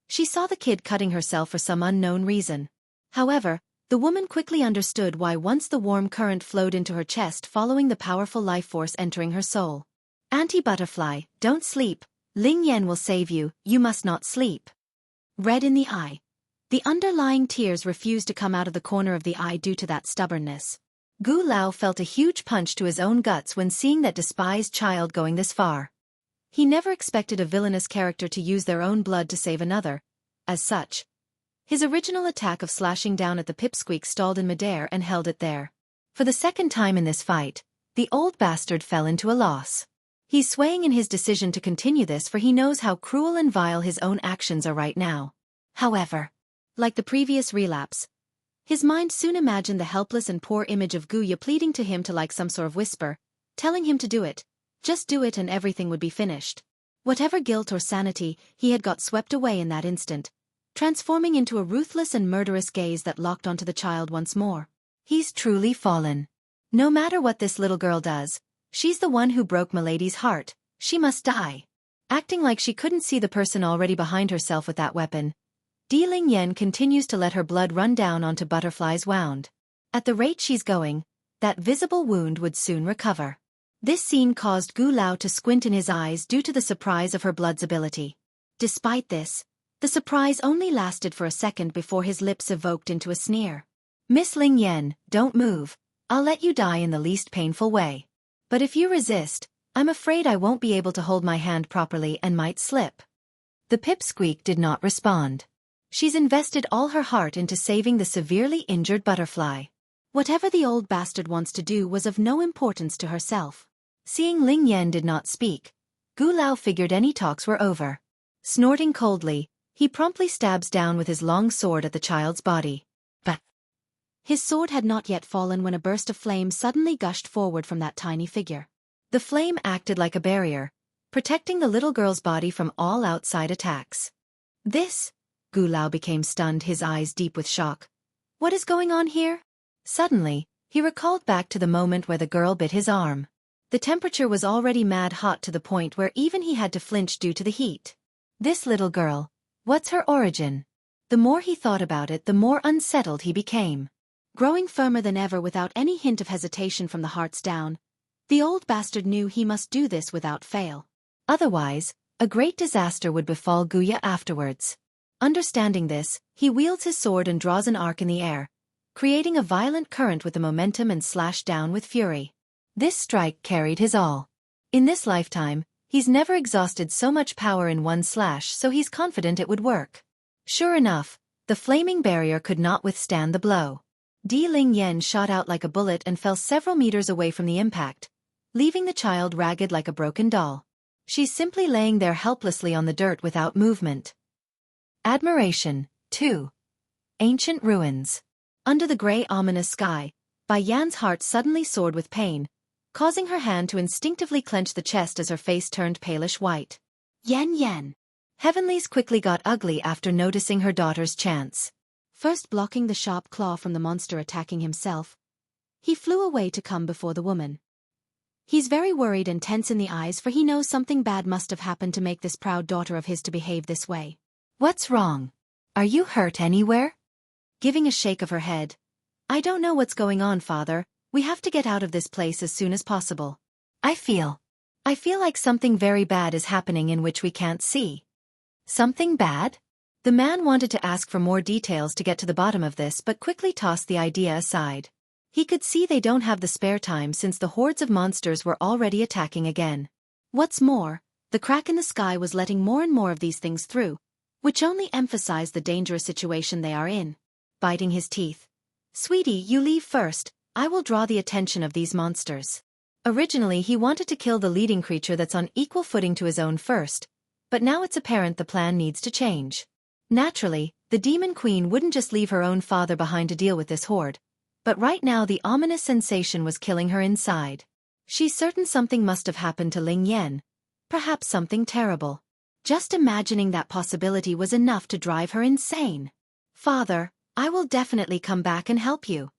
Speaker 2: She saw the kid cutting herself for some unknown reason. However, the woman quickly understood why once the warm current flowed into her chest following the powerful life force entering her soul. Auntie Butterfly, don't sleep. Ling Yan will save you, you must not sleep. Red in the eye. The underlying tears refused to come out of the corner of the eye due to that stubbornness. Gu Lao felt a huge punch to his own guts when seeing that despised child going this far. He never expected a villainous character to use their own blood to save another. As such, his original attack of slashing down at the pipsqueak stalled in midair and held it there. For the second time in this fight, the old bastard fell into a loss. He's swaying in his decision to continue this, for he knows how cruel and vile his own actions are right now. However, like the previous relapse, his mind soon imagined the helpless and poor image of Guya pleading to him to like some sort of whisper, telling him to do it, just do it and everything would be finished. Whatever guilt or sanity he had got swept away in that instant, transforming into a ruthless and murderous gaze that locked onto the child once more. He's truly fallen. No matter what this little girl does, she's the one who broke Milady's heart, she must die. Acting like she couldn't see the person already behind herself with that weapon, Di Ling Yen continues to let her blood run down onto Butterfly's wound. At the rate she's going, that visible wound would soon recover. This scene caused Gu Lao to squint in his eyes due to the surprise of her blood's ability. Despite this, the surprise only lasted for a second before his lips evoked into a sneer. Miss Ling Yen, don't move, I'll let you die in the least painful way. But if you resist, I'm afraid I won't be able to hold my hand properly and might slip. The pipsqueak did not respond. She's invested all her heart into saving the severely injured Butterfly. Whatever the old bastard wants to do was of no importance to herself. Seeing Ling Yan did not speak, Gu Lao figured any talks were over. Snorting coldly, he promptly stabs down with his long sword at the child's body. But his sword had not yet fallen when a burst of flame suddenly gushed forward from that tiny figure. The flame acted like a barrier, protecting the little girl's body from all outside attacks. This? Gu Lao became stunned, his eyes deep with shock. What is going on here? Suddenly, he recalled back to the moment where the girl bit his arm. The temperature was already mad hot to the point where even he had to flinch due to the heat. This little girl, what's her origin? The more he thought about it, the more unsettled he became. Growing firmer than ever without any hint of hesitation from the hearts down, the old bastard knew he must do this without fail. Otherwise, a great disaster would befall Guya afterwards. Understanding this, he wields his sword and draws an arc in the air, creating a violent current with the momentum and slashed down with fury. This strike carried his all. In this lifetime, he's never exhausted so much power in one slash, so he's confident it would work. Sure enough, the flaming barrier could not withstand the blow. Di Ling Yen shot out like a bullet and fell several meters away from the impact, leaving the child ragged like a broken doll. She's simply laying there helplessly on the dirt without movement. Admiration. 2. Ancient ruins. Under the gray ominous sky, Bai Yan's heart suddenly soared with pain, causing her hand to instinctively clench the chest as her face turned palish white. Yen. Heavenlies quickly got ugly after noticing her daughter's chance. First blocking the sharp claw from the monster attacking himself, he flew away to come before the woman. He's very worried and tense in the eyes, for he knows something bad must have happened to make this proud daughter of his to behave this way. What's wrong? Are you hurt anywhere? Giving a shake of her head. I don't know what's going on, father. We have to get out of this place as soon as possible. I feel like something very bad is happening in which we can't see. Something bad? The man wanted to ask for more details to get to the bottom of this, but quickly tossed the idea aside. He could see they don't have the spare time since the hordes of monsters were already attacking again. What's more, the crack in the sky was letting more and more of these things through, which only emphasized the dangerous situation they are in. Biting his teeth. Sweetie, you leave first, I will draw the attention of these monsters. Originally he wanted to kill the leading creature that's on equal footing to his own first, but now it's apparent the plan needs to change. Naturally, the Demon Queen wouldn't just leave her own father behind to deal with this horde, but right now the ominous sensation was killing her inside. She's certain something must have happened to Ling Yan. Perhaps something terrible. Just imagining that possibility was enough to drive her insane. Father, I will definitely come back and help you.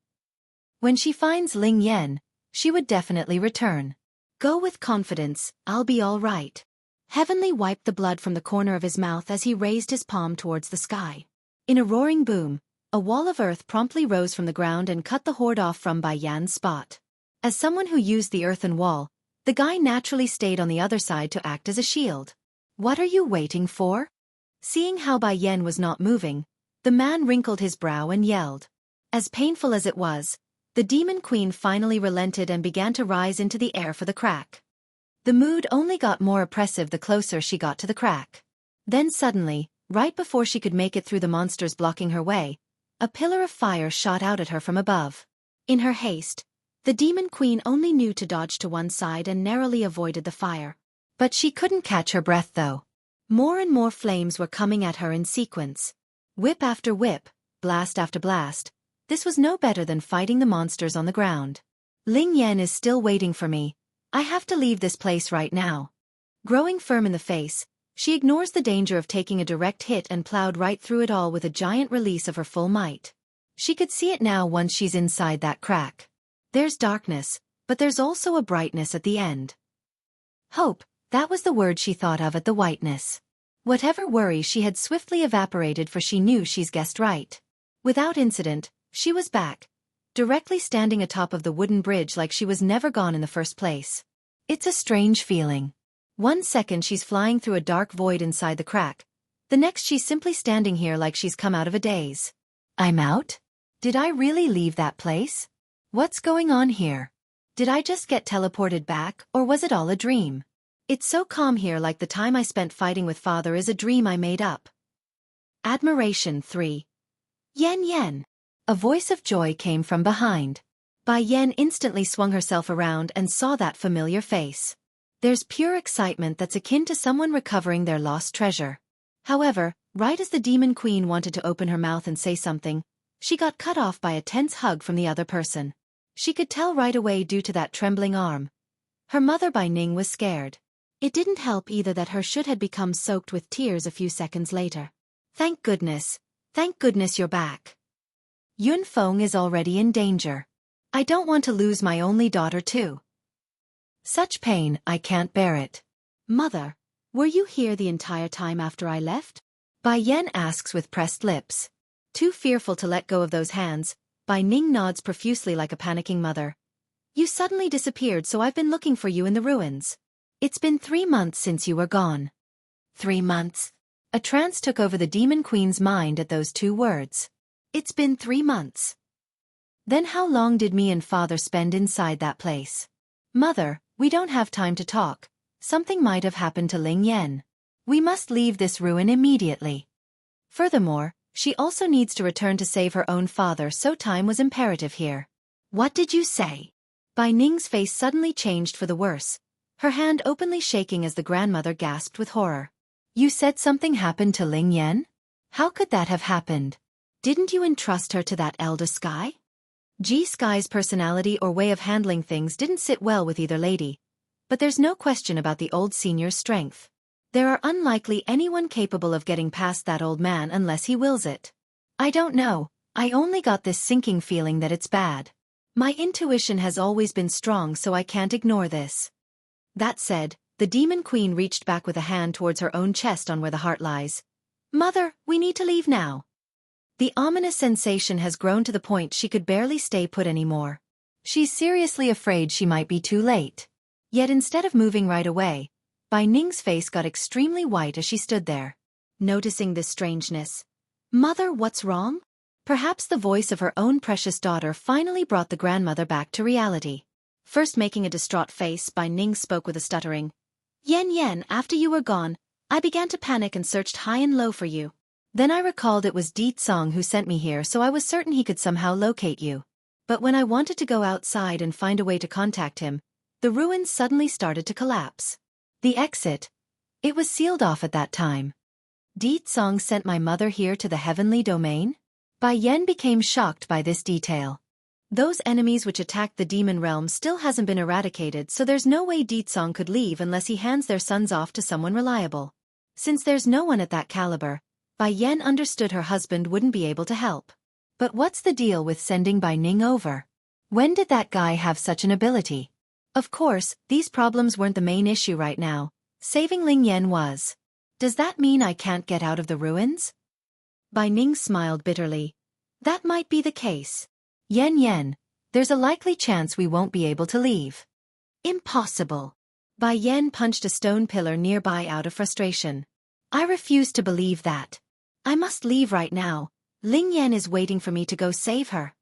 Speaker 2: When she finds Ling Yan, she would definitely return. Go with confidence, I'll be all right. Heavenly wiped the blood from the corner of his mouth as he raised his palm towards the sky. In a roaring boom, a wall of earth promptly rose from the ground and cut the horde off from Bai Yan's spot. As someone who used the earthen wall, the guy naturally stayed on the other side to act as a shield. What are you waiting for? Seeing how Bai Yan was not moving, the man wrinkled his brow and yelled. As painful as it was, the demon queen finally relented and began to rise into the air for the crack. The mood only got more oppressive the closer she got to the crack. Then suddenly, right before she could make it through the monsters blocking her way, a pillar of fire shot out at her from above. In her haste, the demon queen only knew to dodge to one side and narrowly avoided the fire. But she couldn't catch her breath though. More and more flames were coming at her in sequence. Whip after whip, blast after blast. This was no better than fighting the monsters on the ground. Ling Yan is still waiting for me. I have to leave this place right now. Growing firm in the face, she ignores the danger of taking a direct hit and plowed right through it all with a giant release of her full might. She could see it now once she's inside that crack. There's darkness, but there's also a brightness at the end. Hope, that was the word she thought of at the whiteness. Whatever worry she had swiftly evaporated, for she knew she's guessed right. Without incident, she was back, directly standing atop of the wooden bridge like she was never gone in the first place. It's a strange feeling. One second she's flying through a dark void inside the crack, the next she's simply standing here like she's come out of a daze. I'm out? Did I really leave that place? What's going on here? Did I just get teleported back, or was it all a dream? It's so calm here, like the time I spent fighting with father is a dream I made up. Admiration 3. Yen Yen. A voice of joy came from behind. Bai Yan instantly swung herself around and saw that familiar face. There's pure excitement that's akin to someone recovering their lost treasure. However, right as the demon queen wanted to open her mouth and say something, she got cut off by a tense hug from the other person. She could tell right away due to that trembling arm. Her mother Bai Ning was scared. It didn't help either that her should had become soaked with tears a few seconds later. Thank goodness you're back. Yun Feng is already in danger. I don't want to lose my only daughter too. Such pain, I can't bear it. Mother, were you here the entire time after I left? Bai Yan asks with pressed lips. Too fearful to let go of those hands, Bai Ning nods profusely like a panicking mother. You suddenly disappeared, so I've been looking for you in the ruins. It's been 3 months since you were gone. 3 months? A trance took over the demon queen's mind at those 2 words. It's been 3 months. Then how long did me and father spend inside that place? Mother, we don't have time to talk. Something might have happened to Ling Yan. We must leave this ruin immediately. Furthermore, she also needs to return to save her own father, so time was imperative here. What did you say? Bai Ning's face suddenly changed for the worse, her hand openly shaking as the grandmother gasped with horror. You said something happened to Ling Yan? How could that have happened? Didn't you entrust her to that elder Sky? Sky's personality or way of handling things didn't sit well with either lady, but there's no question about the old senior's strength. There are unlikely anyone capable of getting past that old man unless he wills it. I don't know, I only got this sinking feeling that it's bad. My intuition has always been strong, so I can't ignore this. That said, the demon queen reached back with a hand towards her own chest on where the heart lies. Mother, we need to leave now. The ominous sensation has grown to the point she could barely stay put anymore. She's seriously afraid she might be too late. Yet instead of moving right away, Bai Ning's face got extremely white as she stood there. Noticing this strangeness. Mother, what's wrong? Perhaps the voice of her own precious daughter finally brought the grandmother back to reality. First making a distraught face, Bai Ning spoke with a stuttering. Yen Yen, after you were gone, I began to panic and searched high and low for you. Then I recalled it was Di Song who sent me here, so I was certain he could somehow locate you. But when I wanted to go outside and find a way to contact him, the ruins suddenly started to collapse. The exit. It was sealed off at that time. Di Song sent my mother here to the heavenly domain? Bai Yan became shocked by this detail. Those enemies which attacked the demon realm still hasn't been eradicated, so there's no way Di Song could leave unless he hands their sons off to someone reliable. Since there's no one at that caliber, Bai Yan understood her husband wouldn't be able to help. But what's the deal with sending Bai Ning over?
Speaker 1: When did that guy have such an ability? Of course, these problems weren't the main issue right now. Saving Ling Yan was. Does that mean I can't get out of the ruins? Bai Ning smiled bitterly. That might be the case. Yan, there's a likely chance we won't be able to leave. Impossible. Bai Yan punched a stone pillar nearby out of frustration. I refuse to believe that. I must leave right now. Ling Yan is waiting for me to go save her.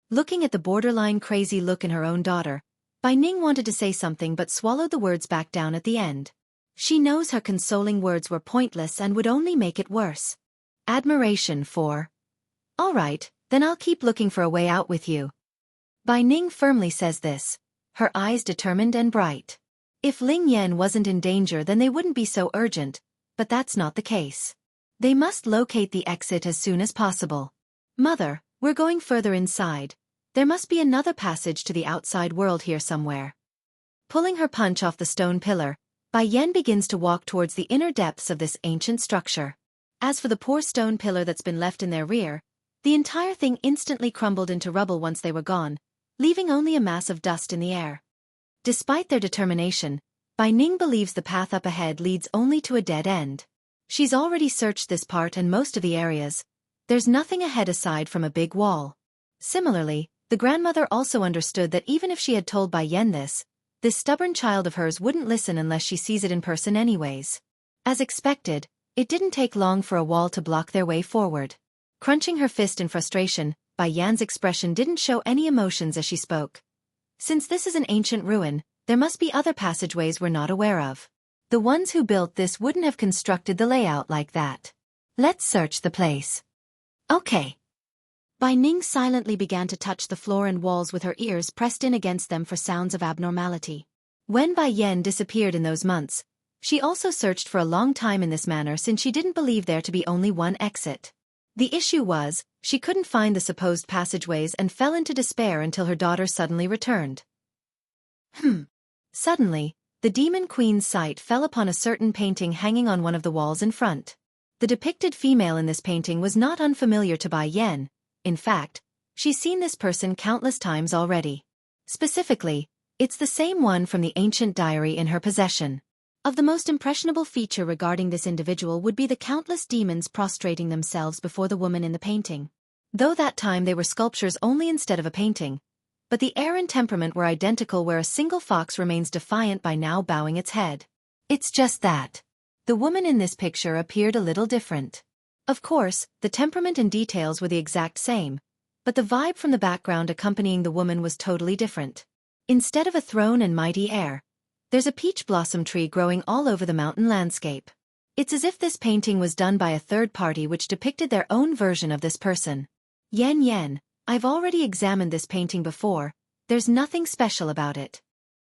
Speaker 1: Looking at the borderline crazy look in her own daughter, Bai Ning wanted to say something but swallowed the words back down at the end. She knows her consoling words were pointless and would only make it worse. Admiration for. All right, then I'll keep looking for a way out with you. Bai Ning firmly says this, her eyes determined and bright. If Ling Yan wasn't in danger then they wouldn't be so urgent, but that's not the case. They must locate the exit as soon as possible. Mother, we're going further inside. There must be another passage to the outside world here somewhere. Pulling her punch off the stone pillar, Bai Yan begins to walk towards the inner depths of this ancient structure. As for the poor stone pillar that's been left in their rear, the entire thing instantly crumbled into rubble once they were gone, leaving only a mass of dust in the air. Despite their determination, Bai Ning believes the path up ahead leads only to a dead end. She's already searched this part and most of the areas. There's nothing ahead aside from a big wall. Similarly, the grandmother also understood that even if she had told Bai Yan this stubborn child of hers wouldn't listen unless she sees it in person anyways. As expected, it didn't take long for a wall to block their way forward. Crunching her fist in frustration, Bai Yan's expression didn't show any emotions as she spoke. Since this is an ancient ruin, there must be other passageways we're not aware of. The ones who built this wouldn't have constructed the layout like that. Let's search the place. Okay. Bai Ning silently began to touch the floor and walls with her ears pressed in against them for sounds of abnormality. When Bai Yan disappeared in those months, she also searched for a long time in this manner since she didn't believe there to be only one exit. The issue was, she couldn't find the supposed passageways and fell into despair until her daughter suddenly returned. Suddenly, the Demon Queen's sight fell upon a certain painting hanging on one of the walls in front. The depicted female in this painting was not unfamiliar to Bai Yan. In fact, she's seen this person countless times already. Specifically, it's the same one from the ancient diary in her possession. Of the most impressionable feature regarding this individual would be the countless demons prostrating themselves before the woman in the painting. Though that time they were sculptures only instead of a painting, but the air and temperament were identical where a single fox remains defiant by now bowing its head. It's just that. The woman in this picture appeared a little different. Of course, the temperament and details were the exact same, but the vibe from the background accompanying the woman was totally different. Instead of a throne and mighty air, there's a peach blossom tree growing all over the mountain landscape. It's as if this painting was done by a third party which depicted their own version of this person. Yan, I've already examined this painting before, there's nothing special about it.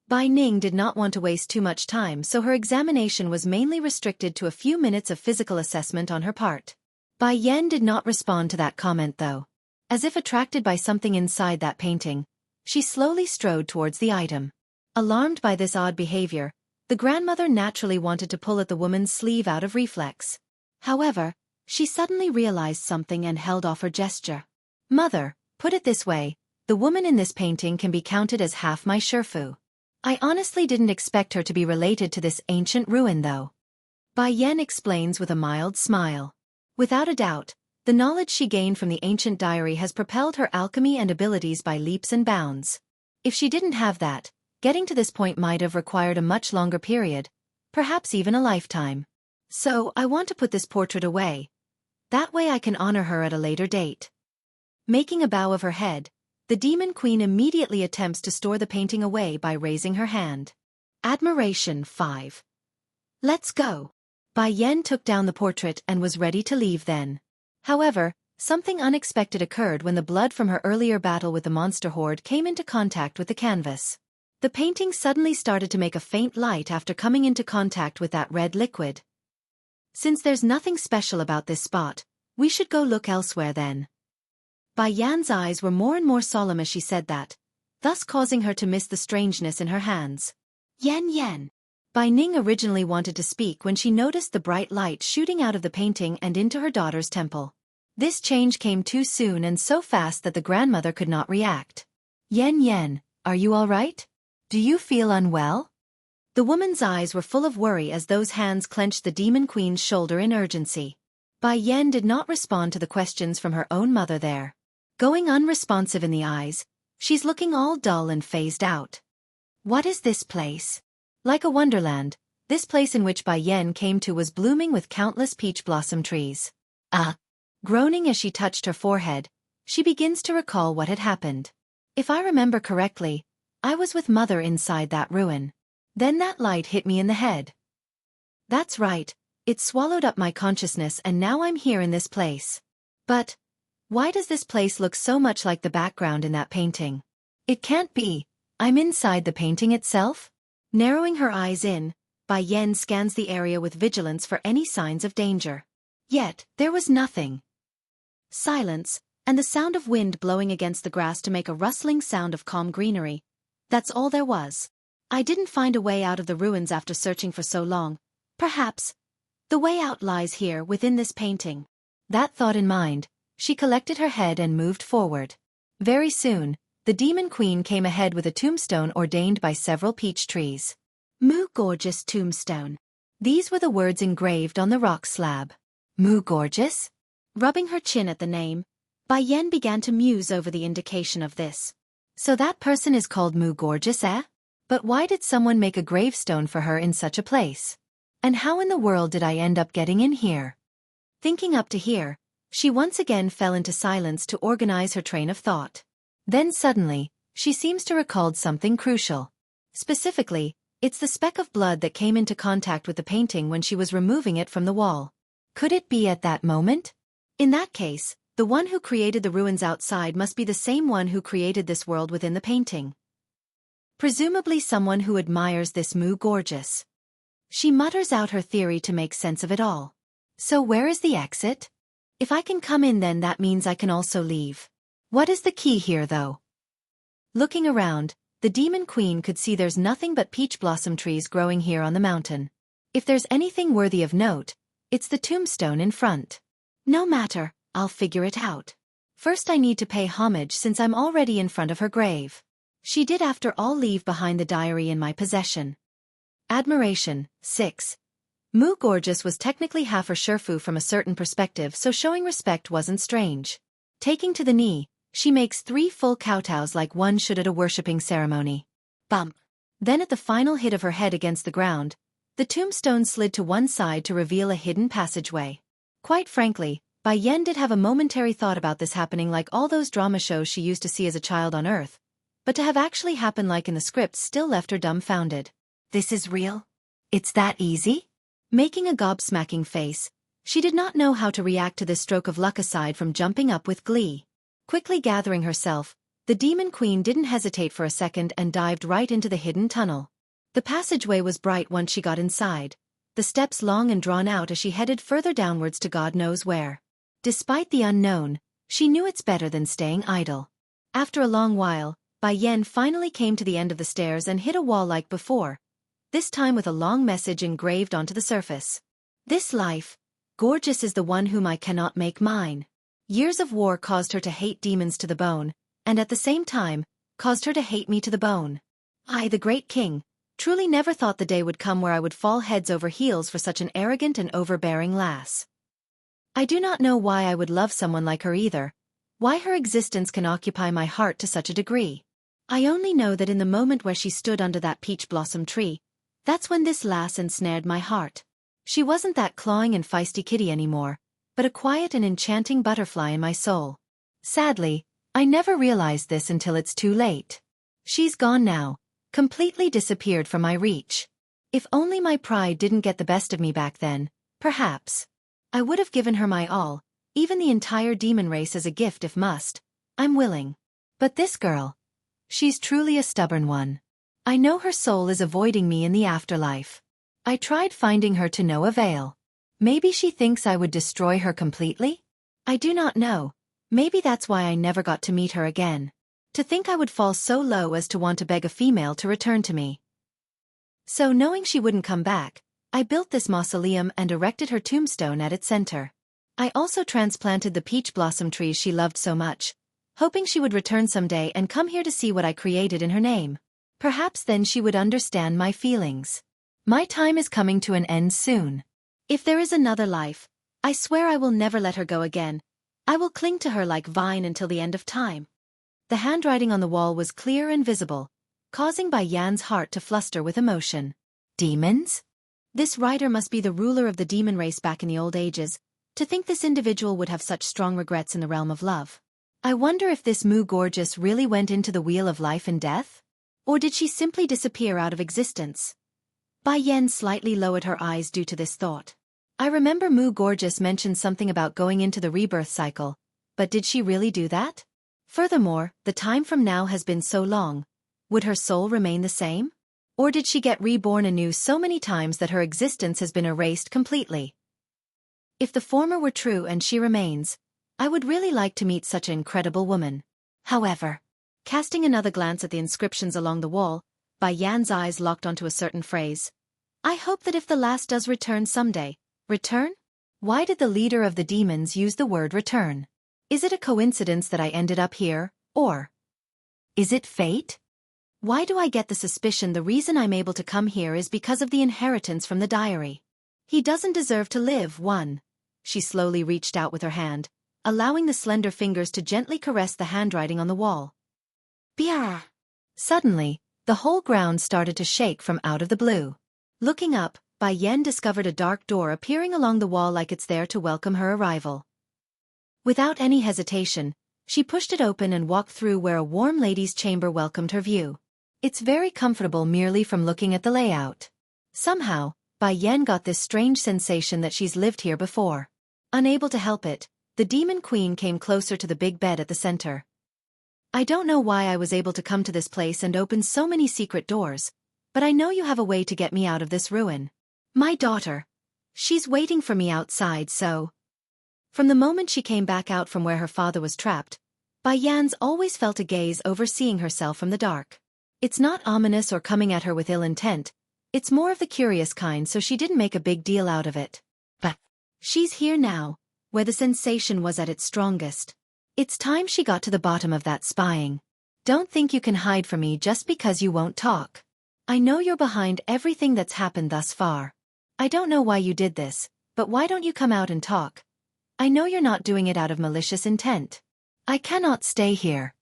Speaker 1: Bai Ning did not want to waste too much time, so her examination was mainly restricted to a few minutes of physical assessment on her part. Bai Yan did not respond to that comment though. As if attracted by something inside that painting, she slowly strode towards the item. Alarmed by this odd behavior, the grandmother naturally wanted to pull at the woman's sleeve out of reflex. However, she suddenly realized something and held off her gesture. Mother, put it this way, the woman in this painting can be counted as half my Xueqi. I honestly didn't expect her to be related to this ancient ruin though. Bai Yan explains with a mild smile. Without a doubt, the knowledge she gained from the ancient diary has propelled her alchemy and abilities by leaps and bounds. If she didn't have that, getting to this point might have required a much longer period, perhaps even a lifetime. So, I want to put this portrait away. That way I can honor her at a later date. Making a bow of her head, the Demon Queen immediately attempts to store the painting away by raising her hand. Admiration 5. Let's go. Bai Yan took down the portrait and was ready to leave then. However, something unexpected occurred when the blood from her earlier battle with the monster horde came into contact with the canvas. The painting suddenly started to make a faint light after coming into contact with that red liquid. Since there's nothing special about this spot, we should go look elsewhere then. Bai Yan's eyes were more and more solemn as she said that, thus causing her to miss the strangeness in her hands. Yan. Bai Ning originally wanted to speak when she noticed the bright light shooting out of the painting and into her daughter's temple. This change came too soon and so fast that the grandmother could not react. Yen, are you all right? Do you feel unwell? The woman's eyes were full of worry as those hands clenched the demon queen's shoulder in urgency. Bai Yen did not respond to the questions from her own mother there. Going unresponsive in the eyes, she's looking all dull and phased out. What is this place? Like a wonderland, this place in which Bai Yen came to was blooming with countless peach blossom trees. Groaning as she touched her forehead, she begins to recall what had happened. If I remember correctly, I was with mother inside that ruin. Then that light hit me in the head. That's right, it swallowed up my consciousness and now I'm here in this place. But why does this place look so much like the background in that painting? It can't be. I'm inside the painting itself? Narrowing her eyes in, Bai Yen scans the area with vigilance for any signs of danger. Yet, there was nothing. Silence, and the sound of wind blowing against the grass to make a rustling sound of calm greenery. That's all there was. I didn't find a way out of the ruins after searching for so long. Perhaps the way out lies here within this painting. That thought in mind, she collected her head and moved forward. Very soon, the demon queen came ahead with a tombstone ordained by several peach trees. Mu gorgeous tombstone. These were the words engraved on the rock slab. Mu gorgeous? Rubbing her chin at the name, Bai Yen began to muse over the indication of this. So that person is called Mu gorgeous, eh? But why did someone make a gravestone for her in such a place? And how in the world did I end up getting in here? Thinking up to here, she once again fell into silence to organize her train of thought. Then suddenly, she seems to recall something crucial. Specifically, it's the speck of blood that came into contact with the painting when she was removing it from the wall. Could it be at that moment? In that case, the one who created the ruins outside must be the same one who created this world within the painting. Presumably someone who admires this Mu gorgeous. She mutters out her theory to make sense of it all. So where is the exit? If I can come in then that means I can also leave. What is the key here though? Looking around, the demon queen could see there's nothing but peach blossom trees growing here on the mountain. If there's anything worthy of note, it's the tombstone in front. No matter, I'll figure it out. First I need to pay homage since I'm already in front of her grave. She did after all leave behind the diary in my possession. Admiration, 6. Mu gorgeous was technically half her Xueqi from a certain perspective, so showing respect wasn't strange. Taking to the knee, she makes 3 full kowtows like one should at a worshipping ceremony. Bump. Then at the final hit of her head against the ground, the tombstone slid to one side to reveal a hidden passageway. Quite frankly, Bai Yen did have a momentary thought about this happening like all those drama shows she used to see as a child on Earth. But to have actually happened like in the script still left her dumbfounded. This is real? It's that easy? Making a gobsmacking face, she did not know how to react to this stroke of luck aside from jumping up with glee. Quickly gathering herself, the demon queen didn't hesitate for a second and dived right into the hidden tunnel. The passageway was bright once she got inside, the steps long and drawn out as she headed further downwards to God knows where. Despite the unknown, she knew it's better than staying idle. After a long while, Bai Yen finally came to the end of the stairs and hit a wall like before, this time with a long message engraved onto the surface. This life, gorgeous is the one whom I cannot make mine. Years of war caused her to hate demons to the bone, and at the same time, caused her to hate me to the bone. I, the great king, truly never thought the day would come where I would fall heads over heels for such an arrogant and overbearing lass. I do not know why I would love someone like her either, why her existence can occupy my heart to such a degree. I only know that in the moment where she stood under that peach blossom tree, that's when this lass ensnared my heart. She wasn't that clawing and feisty kitty anymore, but a quiet and enchanting butterfly in my soul. Sadly, I never realized this until it's too late. She's gone now, completely disappeared from my reach. If only my pride didn't get the best of me back then, perhaps I would have given her my all, even the entire demon race as a gift if must. I'm willing. But this girl, she's truly a stubborn one. I know her soul is avoiding me in the afterlife. I tried finding her to no avail. Maybe she thinks I would destroy her completely? I do not know. Maybe that's why I never got to meet her again. To think I would fall so low as to want to beg a female to return to me. So knowing she wouldn't come back, I built this mausoleum and erected her tombstone at its center. I also transplanted the peach blossom trees she loved so much,
Speaker 2: hoping she would return someday and come here to see what I created in her name. Perhaps then she would understand my feelings. My time is coming to an end soon. If there is another life, I swear I will never let her go again. I will cling to her like vine until the end of time. The handwriting on the wall was clear and visible, causing Bai Yan's heart to fluster with emotion. Demons? This writer must be the ruler of the demon race back in the old ages. To think this individual would have such strong regrets in the realm of love. I wonder if this Mu Gorgeous really went into the wheel of life and death? Or did she simply disappear out of existence? Bai Yan slightly lowered her eyes due to this thought. I remember Mu Gorgeous mentioned something about going into the rebirth cycle, but did she really do that? Furthermore, the time from now has been so long. Would her soul remain the same? Or did she get reborn anew so many times that her existence has been erased completely? If the former were true and she remains, I would really like to meet such an incredible woman. However, casting another glance at the inscriptions along the wall, Bai Yan's eyes locked onto a certain phrase. I hope that if the last does return someday. Return? Why did the leader of the demons use the word return? Is it a coincidence that I ended up here, or is it fate? Why do I get the suspicion the reason I'm able to come here is because of the inheritance from the diary? He doesn't deserve to live, one. She slowly reached out with her hand, allowing the slender fingers to gently caress the handwriting on the wall. Biar! Suddenly, the whole ground started to shake from out of the blue. Looking up, Bai Yan discovered a dark door appearing along the wall like it's there to welcome her arrival. Without any hesitation, she pushed it open and walked through where a warm lady's chamber welcomed her view. It's very comfortable merely from looking at the layout. Somehow, Bai Yan got this strange sensation that she's lived here before. Unable to help it, the demon queen came closer to the big bed at the center. I don't know why I was able to come to this place and open so many secret doors, but I know you have a way to get me out of this ruin. My daughter. She's waiting for me outside, so. From the moment she came back out from where her father was trapped, Bai Yan's always felt a gaze overseeing herself from the dark. It's not ominous or coming at her with ill intent, it's more of the curious kind, so she didn't make a big deal out of it. But she's here now, where the sensation was at its strongest. It's time she got to the bottom of that spying. Don't think you can hide from me just because you won't talk. I know you're behind everything that's happened thus far. I don't know why you did this, but why don't you come out and talk? I know you're not doing it out of malicious intent. I cannot stay here.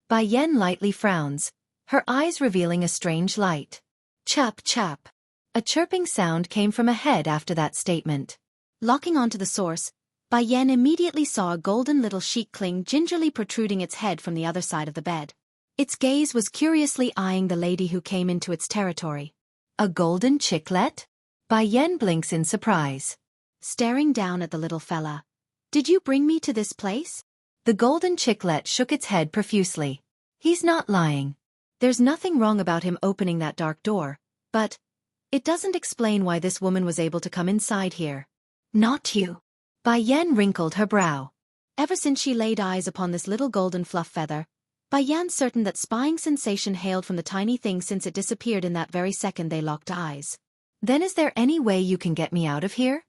Speaker 2: Bai Yan lightly frowns, her eyes revealing a strange light. Chap chap. A chirping sound came from ahead after that statement. Locking onto the source, Bai Yan immediately saw a golden little Xueqi gingerly protruding its head from the other side of the bed. Its gaze was curiously eyeing the lady who came into its territory. A golden chiclet? Bai Yan blinks in surprise. Staring down at the little fella. Did you bring me to this place? The golden chiclet shook its head profusely. He's not lying. There's nothing wrong about him opening that dark door, but it doesn't explain why this woman was able to come inside here. Not you. Bai Yan wrinkled her brow. Ever since she laid eyes upon this little golden fluff feather, Bai Yan's certain that spying sensation hailed from the tiny thing since it disappeared in that very second they locked eyes. Then is there any way you can get me out of here?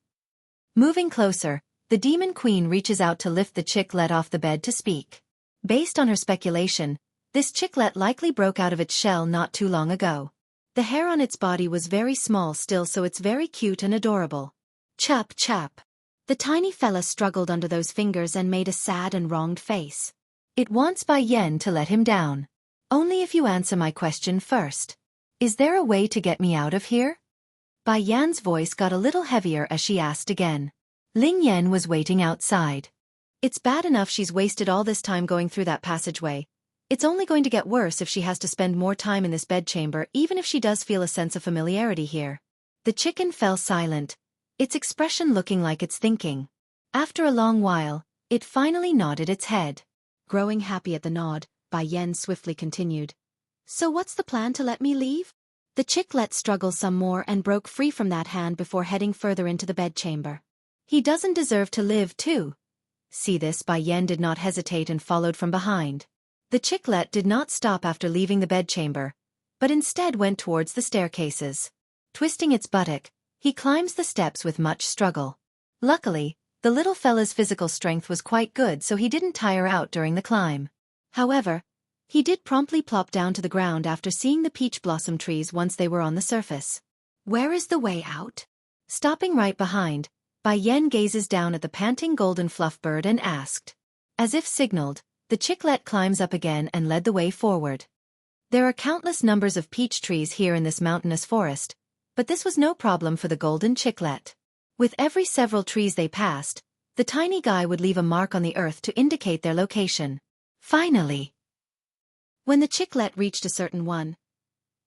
Speaker 2: Moving closer, the demon queen reaches out to lift the chiclet off the bed to speak. Based on her speculation, this chiclet likely broke out of its shell not too long ago. The hair on its body was very small still, so it's very cute and adorable. Chap chap. The tiny fella struggled under those fingers and made a sad and wronged face. It wants Bai Yan to let him down. Only if you answer my question first. Is there a way to get me out of here? Bai Yan's voice got a little heavier as she asked again. Ling Yan was waiting outside. It's bad enough she's wasted all this time going through that passageway. It's only going to get worse if she has to spend more time in this bedchamber, even if she does feel a sense of familiarity here. The chicken fell silent, its expression looking like it's thinking. After a long while, it finally nodded its head. Growing happy at the nod, Bai Yan swiftly continued. So what's the plan to let me leave? The chick let struggle some more and broke free from that hand before heading further into the bedchamber. He doesn't deserve to live too. See this, Bai Yan did not hesitate and followed from behind. The chicklet did not stop after leaving the bedchamber, but instead went towards the staircases. Twisting its buttock, he climbs the steps with much struggle. Luckily, the little fella's physical strength was quite good, so he didn't tire out during the climb. However, he did promptly plop down to the ground after seeing the peach blossom trees once they were on the surface. Where is the way out? Stopping right behind, Bai Yan gazes down at the panting golden fluff bird and asked. As if signaled, the chicklet climbs up again and led the way forward. There are countless numbers of peach trees here in this mountainous forest, but this was no problem for the golden chicklet. With every several trees they passed, the tiny guy would leave a mark on the earth to indicate their location. Finally, when the chicklet reached a certain one,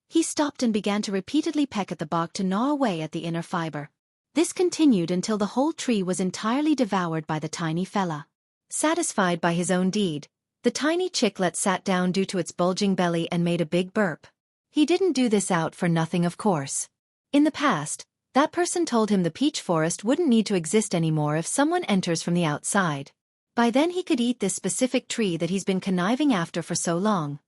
Speaker 2: he stopped and began to repeatedly peck at the bark to gnaw away at the inner fiber. This continued until the whole tree was entirely devoured by the tiny fella. Satisfied by his own deed, the tiny chicklet sat down due to its bulging belly and made a big burp. He didn't do this out for nothing, of course. In the past, that person told him the peach forest wouldn't need to exist anymore if someone enters from the outside. By then he could eat this specific tree that he's been conniving after for so long.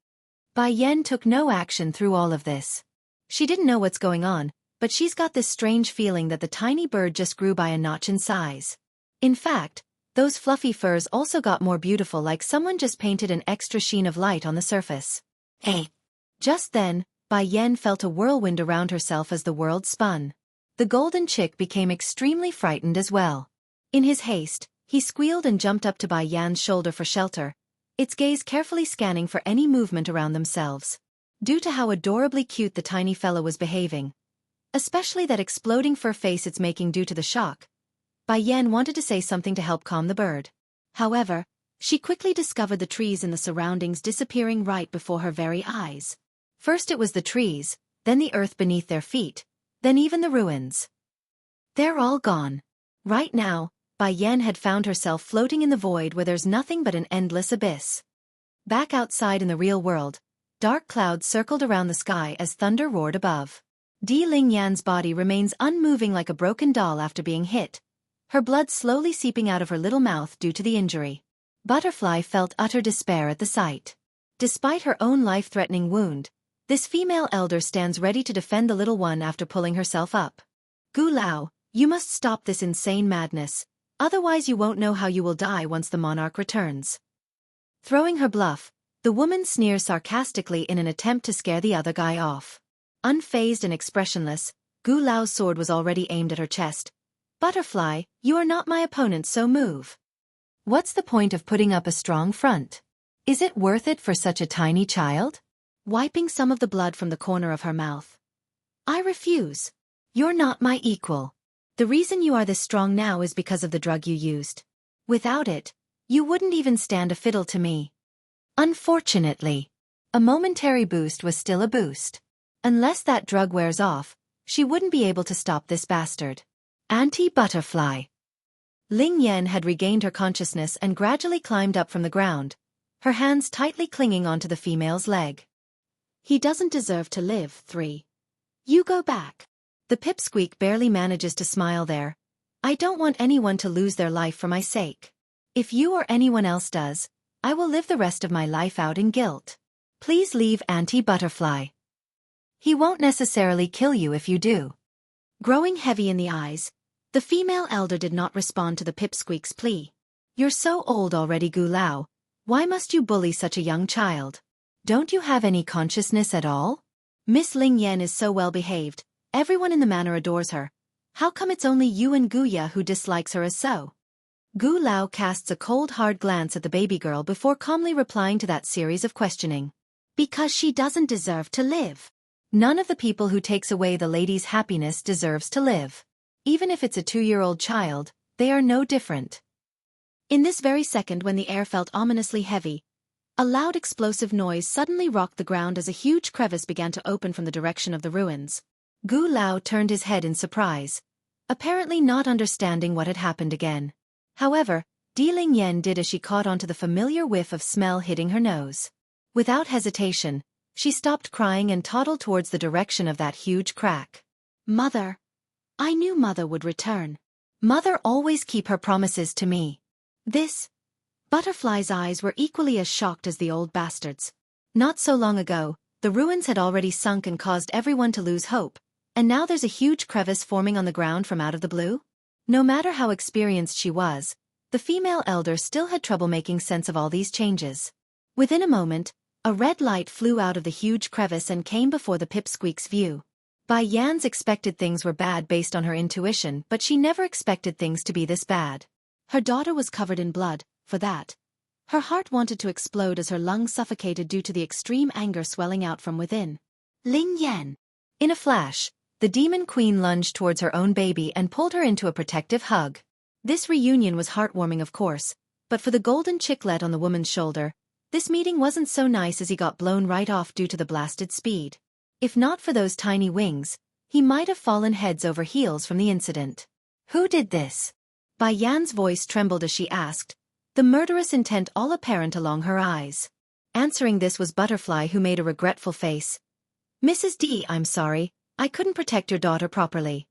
Speaker 2: Bai Yan took no action through all of this. She didn't know what's going on, but she's got this strange feeling that the tiny bird just grew by a notch in size. In fact, those fluffy furs also got more beautiful, like someone just painted an extra sheen of light on the surface. Hey! Just then, Bai Yan felt a whirlwind around herself as the world spun. The golden chick became extremely frightened as well. In his haste, he squealed and jumped up to Bai Yan's shoulder for shelter, its gaze carefully scanning for any movement around themselves. Due to how adorably cute the tiny fellow was behaving, especially that exploding fur face it's making due to the shock, Bai Yan wanted to say something to help calm the bird. However, she quickly discovered the trees in the surroundings disappearing right before her very eyes. First it was the trees, then the earth beneath their feet, then even the ruins. They're all gone. Right now, Bai Yan had found herself floating in the void where there's nothing but an endless abyss. Back outside in the real world, dark clouds circled around the sky as thunder roared above. Di Lingyan's body remains unmoving like a broken doll after being hit, her blood slowly seeping out of her little mouth due to the injury. Butterfly felt utter despair at the sight. Despite her own life-threatening wound, this female elder stands ready to defend the little one after pulling herself up. Gu Lao, you must stop this insane madness, otherwise you won't know how you will die once the monarch returns. Throwing her bluff, the woman sneers sarcastically in an attempt to scare the other guy off. Unfazed and expressionless, Gu Lao's sword was already aimed at her chest. Butterfly, you are not my opponent, so move. What's the point of putting up a strong front? Is it worth it for such a tiny child? Wiping some of the blood from the corner of her mouth. I refuse. You're not my equal. The reason you are this strong now is because of the drug you used. Without it, you wouldn't even stand a fiddle to me. Unfortunately, a momentary boost was still a boost. Unless that drug wears off, she wouldn't be able to stop this bastard. Anti-butterfly. Ling Yan had regained her consciousness and gradually climbed up from the ground, her hands tightly clinging onto the female's leg. He doesn't deserve to live. 3. You go back. The pipsqueak barely manages to smile there. I don't want anyone to lose their life for my sake. If you or anyone else does, I will live the rest of my life out in guilt. Please leave Anti-Butterfly. He won't necessarily kill you if you do. Growing heavy in the eyes, the female elder did not respond to the pipsqueak's plea. You're so old already, Gu Lao. Why must you bully such a young child? Don't you have any consciousness at all? Miss Ling Yan is so well behaved, everyone in the manor adores her. How come it's only you and Guya who dislikes her as so? Gu Lao casts a cold hard glance at the baby girl before calmly replying to that series of questioning. Because she doesn't deserve to live. None of the people who takes away the lady's happiness deserves to live. Even if it's a 2-year-old child, they are no different. In this very second, when the air felt ominously heavy, a loud explosive noise suddenly rocked the ground as a huge crevice began to open from the direction of the ruins. Gu Lao turned his head in surprise, apparently not understanding what had happened again. However, Di Ling Yan did as she caught onto the familiar whiff of smell hitting her nose. Without hesitation, she stopped crying and toddled towards the direction of that huge crack. Mother. I knew Mother would return. Mother always keep her promises to me. This. Butterfly's eyes were equally as shocked as the old bastard's. Not so long ago, the ruins had already sunk and caused everyone to lose hope, and now there's a huge crevice forming on the ground from out of the blue? No matter how experienced she was, the female elder still had trouble making sense of all these changes. Within a moment, a red light flew out of the huge crevice and came before the pipsqueak's view. Bai Yan's expected things were bad based on her intuition, but she never expected things to be this bad. Her daughter was covered in blood, for that. Her heart wanted to explode as her lungs suffocated due to the extreme anger swelling out from within. Ling Yan. In a flash, the demon queen lunged towards her own baby and pulled her into a protective hug. This reunion was heartwarming, of course, but for the golden chiclet on the woman's shoulder, this meeting wasn't so nice as he got blown right off due to the blasted speed. If not for those tiny wings, he might have fallen heads over heels from the incident. Who did this? Bai Yan's voice trembled as she asked, the murderous intent all apparent along her eyes. Answering this was Butterfly, who made a regretful face. Mrs. D, I'm sorry, I couldn't protect your daughter properly.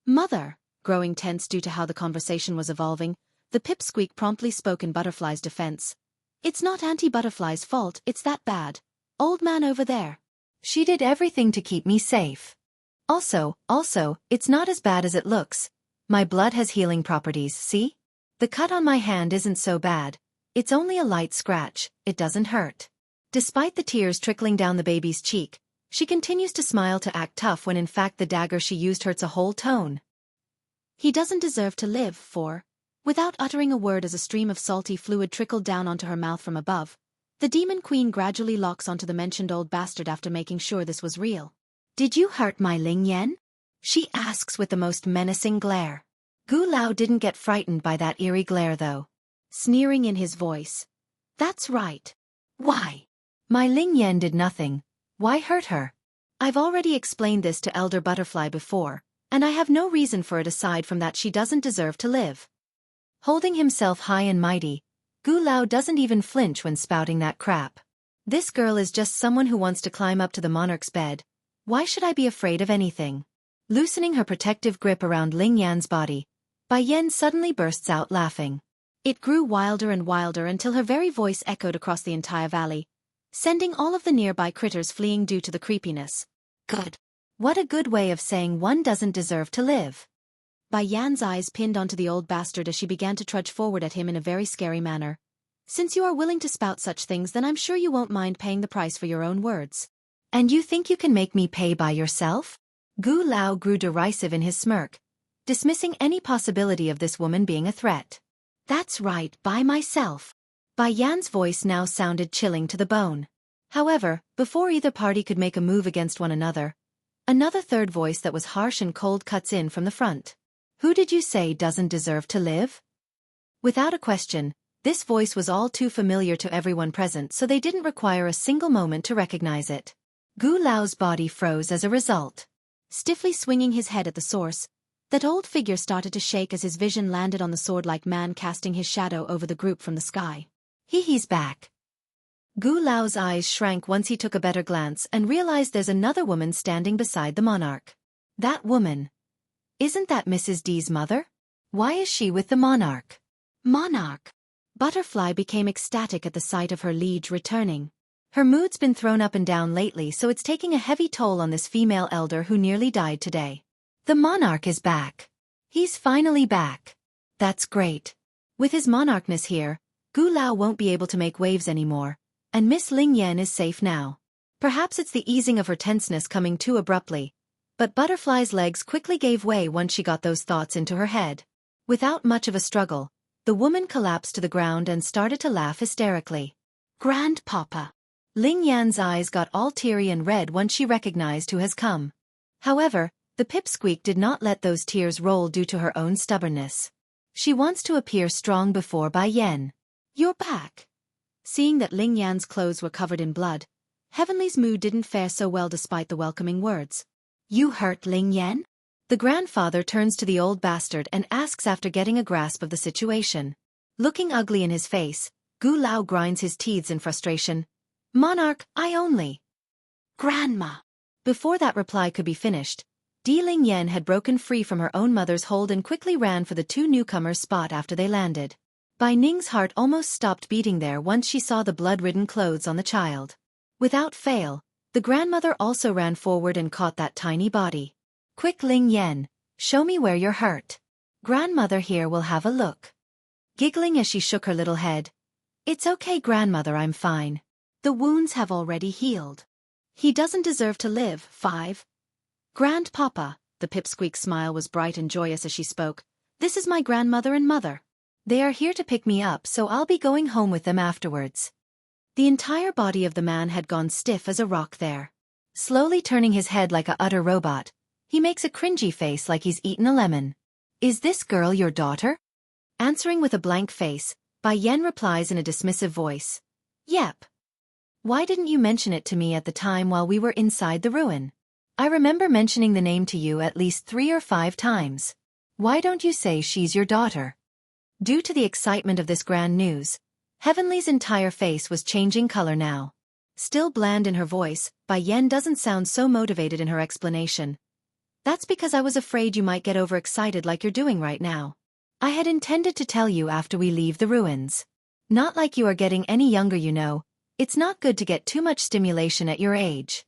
Speaker 2: Mother, growing tense due to how the conversation was evolving, the pipsqueak promptly spoke in Butterfly's defense. It's not Auntie Butterfly's fault, it's that bad old man over there.
Speaker 1: She did everything to keep me safe. Also, it's not as bad as it looks. My blood has healing properties, see? The cut on my hand isn't so bad. It's only a light scratch, it doesn't hurt. Despite the tears trickling down the baby's cheek, she continues to smile to act tough when in fact the dagger she used hurts a whole tone.
Speaker 2: He doesn't deserve to live, for... Without uttering a word as a stream of salty fluid trickled down onto her mouth from above, the demon queen gradually locks onto the mentioned old bastard after making sure this was real.
Speaker 1: Did you hurt my Ling Yan? She asks with the most menacing glare. Gu Lao didn't get frightened by that eerie glare though.
Speaker 2: Sneering in his voice. That's right.
Speaker 1: Why? My Ling Yan did nothing. Why hurt her?
Speaker 2: I've already explained this to Elder Butterfly before, and I have no reason for it aside from that she doesn't deserve to live.
Speaker 1: Holding himself high and mighty, Gu Lao doesn't even flinch when spouting that crap. This girl is just someone who wants to climb up to the monarch's bed. Why should I be afraid of anything? Loosening her protective grip around Ling Yan's body, Bai Yan suddenly bursts out laughing.
Speaker 2: It grew wilder and wilder until her very voice echoed across the entire valley, sending all of the nearby critters fleeing due to the creepiness.
Speaker 1: Good. What a good way of saying one doesn't deserve to live.
Speaker 2: Bai Yan's eyes pinned onto the old bastard as she began to trudge forward at him in a very scary manner. Since you are willing to spout such things, then I'm sure you won't mind paying the price for your own words.
Speaker 1: And you think you can make me pay by yourself? Gu Lao grew derisive in his smirk, dismissing any possibility of this woman being a threat.
Speaker 2: That's right, by myself.
Speaker 1: Bai Yan's voice now sounded chilling to the bone. However, before either party could make a move against one another, another third voice that was harsh and cold cuts in from the front. Who did you say doesn't deserve to live? Without a question, this voice was all too familiar to everyone present, so they didn't require a single moment to recognize it. Gu Lao's body froze as a result.
Speaker 2: Stiffly swinging his head at the source, that old figure started to shake as his vision landed on the sword-like man casting his shadow over the group from the sky.
Speaker 1: He's back. Gu Lao's eyes shrank once he took a better glance and realized there's another woman standing beside the monarch. That woman. Isn't that Mrs. D's mother? Why is she with the monarch?
Speaker 2: Monarch. Butterfly became ecstatic at the sight of her liege returning.
Speaker 1: Her mood's been thrown up and down lately, so it's taking a heavy toll on this female elder who nearly died today. The monarch is back. He's finally back. That's great. With his monarchness here, Gu Lao won't be able to make waves anymore, and Miss Ling Yan is safe now. Perhaps it's the easing of her tenseness coming too abruptly, but Butterfly's legs quickly gave way once she got those thoughts into her head. Without much of a struggle, the woman collapsed to the ground and started to laugh hysterically.
Speaker 2: Grandpapa.
Speaker 1: Ling Yan's eyes got all teary and red once she recognized who has come. However, the pipsqueak did not let those tears roll due to her own stubbornness. She wants to appear strong before Bai Yan.
Speaker 2: You're back. Seeing that Ling Yan's clothes were covered in blood, Heavenly's mood didn't fare so well despite the welcoming words.
Speaker 1: You hurt Ling Yan? The grandfather turns to the old bastard and asks after getting a grasp of the situation. Looking ugly in his face, Gu Lao grinds his teeth in frustration. Monarch, I only.
Speaker 2: Grandma.
Speaker 1: Before that reply could be finished, Di Ling Yan had broken free from her own mother's hold and quickly ran for the two newcomers' spot after they landed. Bai Ning's heart almost stopped beating there once she saw the blood-ridden clothes on the child. Without fail, the grandmother also ran forward and caught that tiny body. Quick Ling Yan, show me where you're hurt. Grandmother here will have a look. Giggling as she shook her little head,
Speaker 2: It's okay, grandmother, I'm fine. The wounds have already healed. He doesn't deserve to live. 5. Grandpapa, the pipsqueak's smile was bright and joyous as she spoke. This is my grandmother and mother. They are here to pick me up, so I'll be going home with them afterwards. The entire body of the man had gone stiff as a rock there. Slowly turning his head like a utter robot, he makes a cringy face like he's eaten a lemon. Is this girl your daughter? Answering with a blank face, Bai Yan replies in a dismissive voice. Yep. Why didn't you mention it to me at the time while we were inside the ruin? I remember mentioning the name to you at least 3 or 5 times. Why don't you say she's your daughter? Due to the excitement of this grand news, Heavenly's entire face was changing color now. Still bland in her voice, Bai Yan doesn't sound so motivated in her explanation. That's because I was afraid you might get overexcited like you're doing right now. I had intended to tell you after we leave the ruins. Not like you are getting any younger, you know. It's not good to get too much stimulation at your age.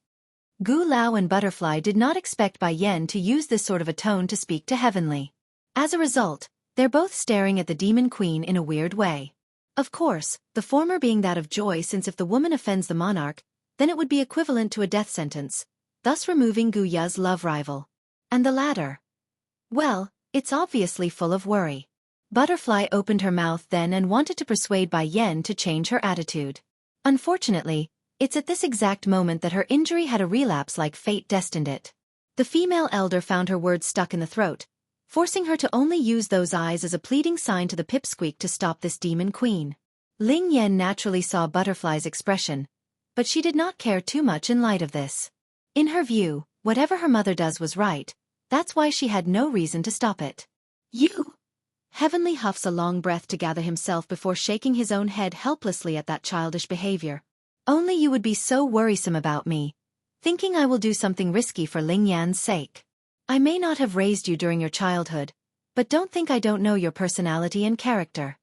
Speaker 2: Gu Lao and Butterfly did not expect Bai Yan to use this sort of a tone to speak to Heavenly. As a result, they're both staring at the Demon Queen in a weird way. Of course, the former being that of joy, since if the woman offends the monarch, then it would be equivalent to a death sentence, thus removing Gu Ya's love rival. And the latter? Well, it's obviously full of worry. Butterfly opened her mouth then and wanted to persuade Bai Yan to change her attitude. Unfortunately, it's at this exact moment that her injury had a relapse like fate destined it. The female elder found her words stuck in the throat, forcing her to only use those eyes as a pleading sign to the pipsqueak to stop this demon queen. Ling Yan naturally saw Butterfly's expression, but she did not care too much in light of this. In her view, whatever her mother does was right, that's why she had no reason to stop it. You! Heavenly huffs a long breath to gather himself before shaking his own head helplessly at that childish behavior. Only you would be so worrisome about me, thinking I will do something risky for Ling Yan's sake. I may not have raised you during your childhood, but don't think I don't know your personality and character.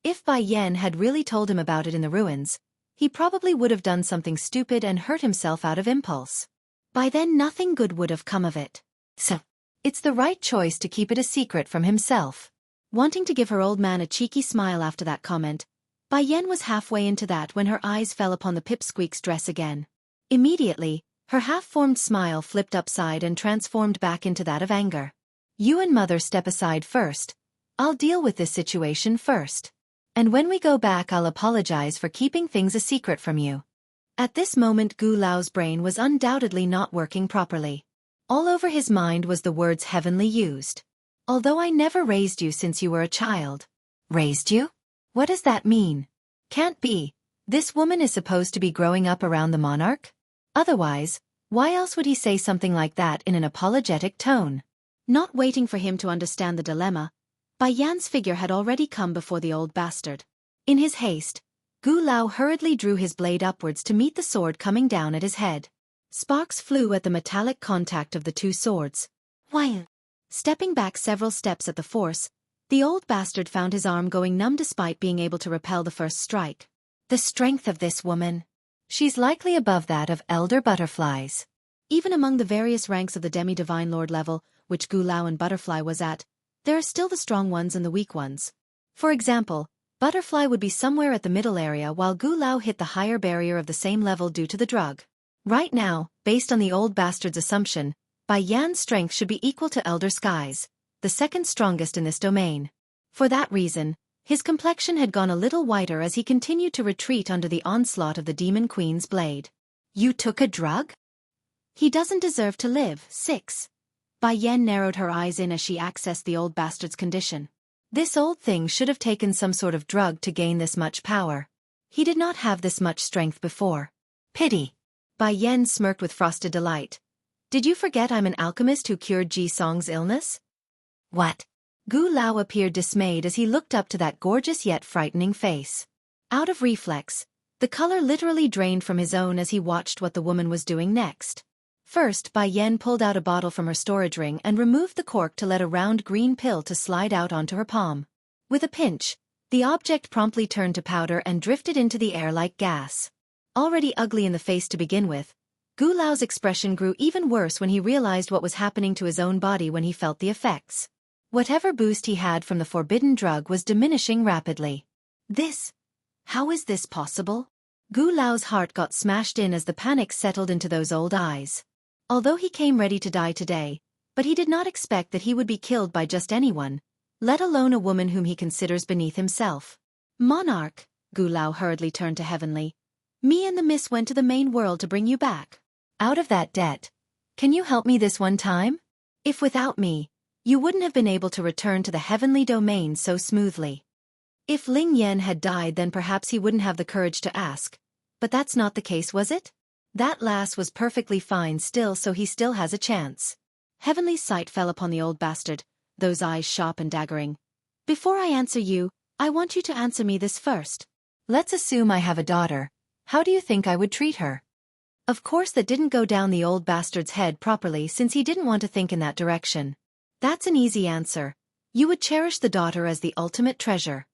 Speaker 2: If Bai Yan had really told him about it in the ruins, he probably would have done something stupid and hurt himself out of impulse. By then nothing good would have come of it. So, it's the right choice to keep it a secret from himself. Wanting to give her old man a cheeky smile after that comment, Bai Yan was halfway into that when her eyes fell upon the pipsqueak's dress again. Immediately, her half-formed smile flipped upside and transformed back into that of anger. You and mother step aside first. I'll deal with this situation first. And when we go back I'll apologize for keeping things a secret from you. At this moment Gu Lao's brain was undoubtedly not working properly. All over his mind was the words Heavenly used. Although I never raised you since you were a child. Raised you? What does that mean? Can't be. This woman is supposed to be growing up around the monarch? Otherwise, why else would he say something like that in an apologetic tone? Not waiting for him to understand the dilemma, Bai Yan's figure had already come before the old bastard. In his haste, Gu Lao hurriedly drew his blade upwards to meet the sword coming down at his head. Sparks flew at the metallic contact of the two swords. Why? Stepping back several steps at the force, the old bastard found his arm going numb despite being able to repel the first strike. The strength of this woman. She's likely above that of elder butterflies. Even among the various ranks of the demi-divine lord level, which Gu Lao and Butterfly was at, there are still the strong ones and the weak ones. For example, Butterfly would be somewhere at the middle area while Gu Lao hit the higher barrier of the same level due to the drug. Right now, based on the old bastard's assumption, Bai Yan's strength should be equal to Elder Sky's, the second strongest in this domain. For that reason, his complexion had gone a little whiter as he continued to retreat under the onslaught of the Demon Queen's blade. You took a drug? He doesn't deserve to live. 6. Bai Yan narrowed her eyes in as she accessed the old bastard's condition. This old thing should have taken some sort of drug to gain this much power. He did not have this much strength before. Pity. Bai Yan smirked with frosted delight. Did you forget I'm an alchemist who cured Ji Song's illness? What? Gu Lao appeared dismayed as he looked up to that gorgeous yet frightening face. Out of reflex, the color literally drained from his own as he watched what the woman was doing next. First, Bai Yan pulled out a bottle from her storage ring and removed the cork to let a round green pill to slide out onto her palm. With a pinch, the object promptly turned to powder and drifted into the air like gas. Already ugly in the face to begin with, Gu Lao's expression grew even worse when he realized what was happening to his own body when he felt the effects. Whatever boost he had from the forbidden drug was diminishing rapidly. This How is this possible? Gu Lao's heart got smashed in as the panic settled into those old eyes. Although he came ready to die today, but he did not expect that he would be killed by just anyone, let alone a woman whom he considers beneath himself. Monarch, Gu Lao hurriedly turned to Heavenly. Me and the miss went to the main world to bring you back. Out of that debt. Can you help me this one time? If without me, you wouldn't have been able to return to the heavenly domain so smoothly. If Ling Yan had died, then perhaps he wouldn't have the courage to ask. But that's not the case, was it? That lass was perfectly fine still, so he still has a chance. Heavenly's sight fell upon the old bastard, those eyes sharp and daggering. Before I answer you, I want you to answer me this first. Let's assume I have a daughter. How do you think I would treat her? Of course that didn't go down the old bastard's head properly, since he didn't want to think in that direction. That's an easy answer. You would cherish the daughter as the ultimate treasure.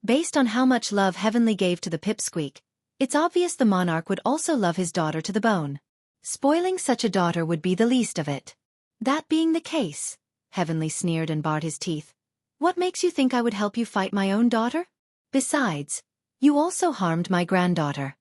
Speaker 2: Based on how much love Heavenly gave to the pipsqueak, it's obvious the monarch would also love his daughter to the bone. Spoiling such a daughter would be the least of it. That being the case, Heavenly sneered and bared his teeth. What makes you think I would help you fight my own daughter? Besides, you also harmed my granddaughter.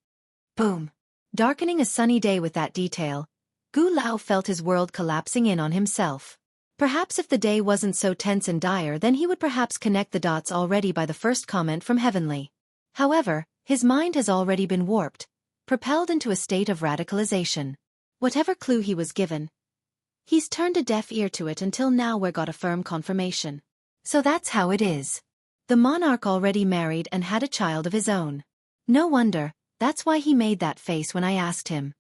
Speaker 2: Boom. Darkening a sunny day with that detail, Gu Lao felt his world collapsing in on himself. Perhaps if the day wasn't so tense and dire, then he would perhaps connect the dots already by the first comment from Heavenly. However, his mind has already been warped, propelled into a state of radicalization. Whatever clue he was given, he's turned a deaf ear to it until now we're got a firm confirmation. So that's how it is. The monarch already married and had a child of his own. No wonder, that's why he made that face when I asked him.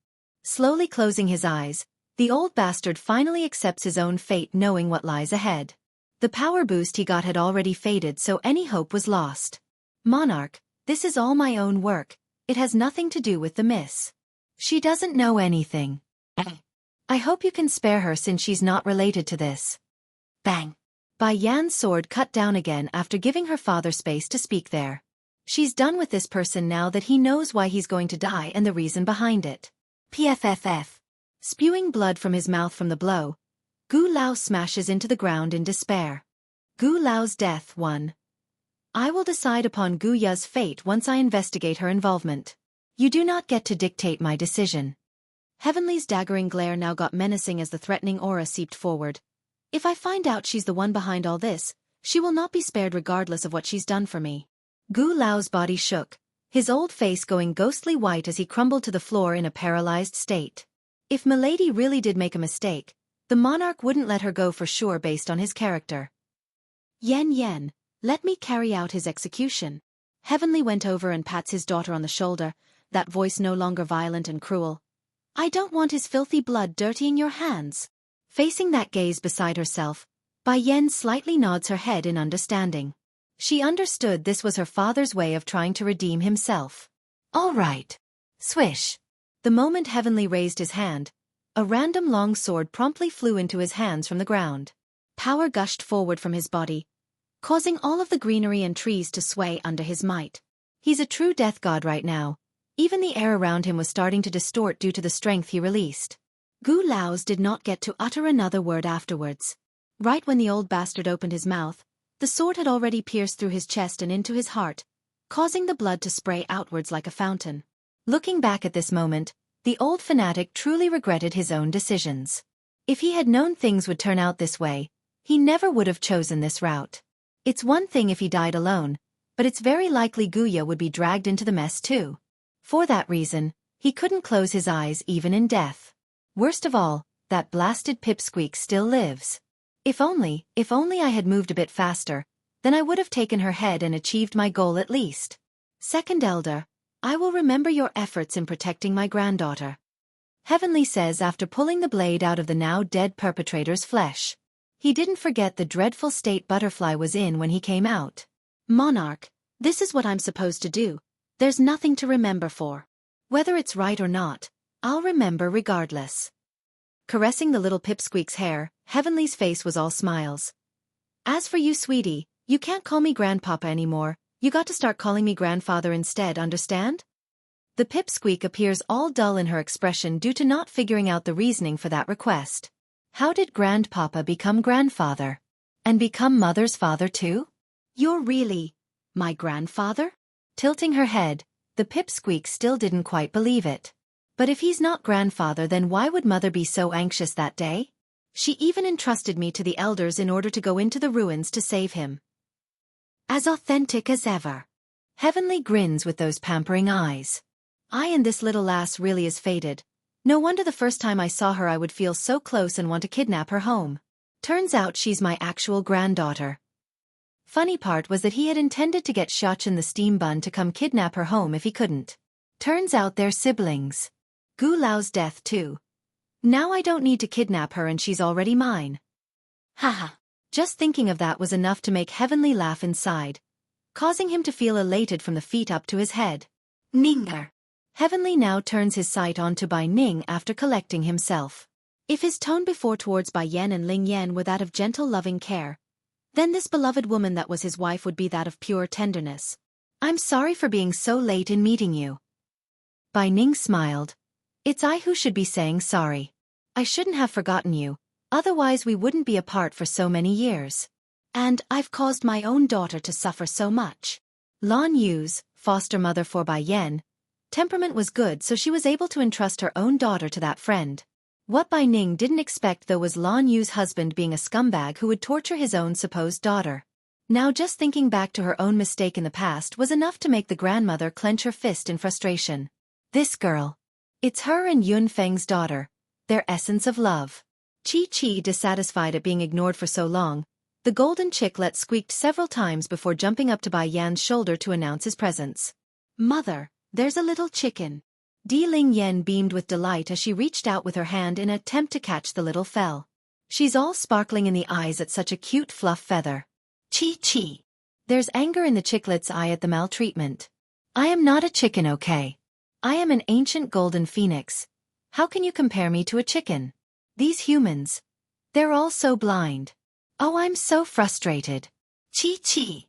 Speaker 2: Slowly closing his eyes, the old bastard finally accepts his own fate, knowing what lies ahead. The power boost he got had already faded, so any hope was lost. Monarch, this is all my own work. It has nothing to do with the miss. She doesn't know anything. I hope you can spare her since she's not related to this. Bang. Bai Yan's sword cut down again after giving her father space to speak there. She's done with this person now that he knows why he's going to die and the reason behind it. PFFF. Spewing blood from his mouth from the blow, Gu Lao smashes into the ground in despair. Gu Lao's death. 1. I will decide upon Gu Ya's fate once I investigate her involvement. You do not get to dictate my decision. Heavenly's daggering glare now got menacing as the threatening aura seeped forward. If I find out she's the one behind all this, she will not be spared regardless of what she's done for me. Gu Lao's body shook, his old face going ghostly white as he crumbled to the floor in a paralyzed state. If Milady really did make a mistake, the monarch wouldn't let her go for sure based on his character. Yen, let me carry out his execution. Heavenly went over and pats his daughter on the shoulder, that voice no longer violent and cruel. I don't want his filthy blood dirtying your hands. Facing that gaze beside herself, Bai Yan slightly nods her head in understanding. She understood this was her father's way of trying to redeem himself. All right. Swish. The moment Heavenly raised his hand, a random long sword promptly flew into his hands from the ground. Power gushed forward from his body, causing all of the greenery and trees to sway under his might. He's a true death god right now. Even the air around him was starting to distort due to the strength he released. Gu Lao's did not get to utter another word afterwards. Right when the old bastard opened his mouth, the sword had already pierced through his chest and into his heart, causing the blood to spray outwards like a fountain. Looking back at this moment, the old fanatic truly regretted his own decisions. If he had known things would turn out this way, he never would have chosen this route. It's one thing if he died alone, but it's very likely Guya would be dragged into the mess too. For that reason, he couldn't close his eyes even in death. Worst of all, that blasted pipsqueak still lives. If only I had moved a bit faster, then I would have taken her head and achieved my goal at least. Second Elder, I will remember your efforts in protecting my granddaughter. Heavenly says after pulling the blade out of the now dead perpetrator's flesh. He didn't forget the dreadful state Butterfly was in when he came out. Monarch, this is what I'm supposed to do. There's nothing to remember for. Whether it's right or not, I'll remember regardless. Caressing the little pipsqueak's hair, Heavenly's face was all smiles. As for you, sweetie, you can't call me grandpapa anymore. You got to start calling me grandfather instead, understand? The pipsqueak appears all dull in her expression due to not figuring out the reasoning for that request. How did grandpapa become grandfather? And become mother's father too? You're really my grandfather?
Speaker 1: Tilting her head, the pipsqueak still didn't quite believe it. But if he's not grandfather, then why would mother be so anxious that day? She even entrusted me to the elders in order to go into the ruins to save him. As authentic as ever. Heavenly grins with those pampering eyes. And this little lass really is fated. No wonder the first time I saw her I would feel so close and want to kidnap her home. Turns out she's my actual granddaughter. Funny part was that he had intended to get Xianxia the steam bun to come kidnap her home if he couldn't. Turns out they're siblings. Gu Lao's death too. Now I don't need to kidnap her and she's already mine. Haha. Just thinking of that was enough to make Heavenly laugh inside, causing him to feel elated from the feet up to his head. Ninger. Heavenly now turns his sight onto Bai Ning after collecting himself. If his tone before towards Bai Yan and Ling Yan were that of gentle loving care, then this beloved woman that was his wife would be that of pure tenderness. I'm sorry for being so late in meeting you. Bai Ning smiled. It's I who should be saying sorry. I shouldn't have forgotten you. Otherwise we wouldn't be apart for so many years. And I've caused my own daughter to suffer so much. Lan Yu's, foster mother for Bai Yan, temperament was good, so she was able to entrust her own daughter to that friend. What Bai Ning didn't expect though was Lan Yu's husband being a scumbag who would torture his own supposed daughter. Now just thinking back to her own mistake in the past was enough to make the grandmother clench her fist in frustration. This girl. It's her and Yun Feng's daughter, their essence of love. Chi, dissatisfied at being ignored for so long, the golden chicklet squeaked several times before jumping up to Bai Yan's shoulder to announce his presence. Mother, there's a little chicken. Di Ling Yan beamed with delight as she reached out with her hand in an attempt to catch the little fell. She's all sparkling in the eyes at such a cute fluff feather. Chi. There's anger in the chicklet's eye at the maltreatment. I am not a chicken, okay? I am an ancient golden phoenix. How can you compare me to a chicken? These humans. They're all so blind. Oh, I'm so frustrated. Chi.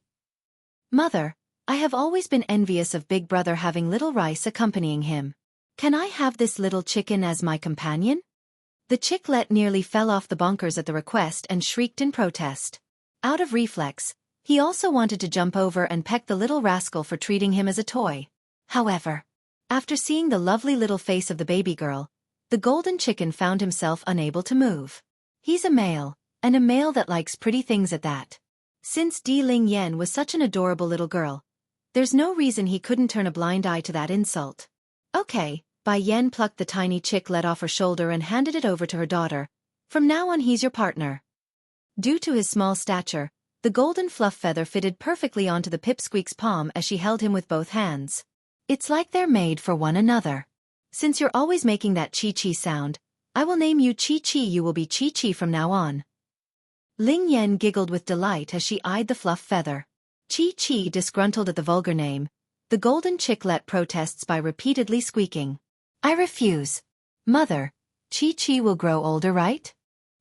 Speaker 1: Mother, I have always been envious of Big Brother having little Rice accompanying him. Can I have this little chicken as my companion? The chicklet nearly fell off the bonkers at the request and shrieked in protest. Out of reflex, he also wanted to jump over and peck the little rascal for treating him as a toy. However, after seeing the lovely little face of the baby girl, the golden chicken found himself unable to move. He's a male, and a male that likes pretty things at that. Since Di Ling Yan was such an adorable little girl, there's no reason he couldn't turn a blind eye to that insult. Okay, Bai Yan plucked the tiny chicklet off her shoulder and handed it over to her daughter. From now on he's your partner. Due to his small stature, the golden fluff feather fitted perfectly onto the pipsqueak's palm as she held him with both hands. It's like they're made for one another. Since you're always making that chi sound, I will name you Chi. You will be Chi from now on. Ling Yan giggled with delight as she eyed the fluff feather. Chi, disgruntled at the vulgar name, the golden chicklet protests by repeatedly squeaking. I refuse. Mother, Chi will grow older, right?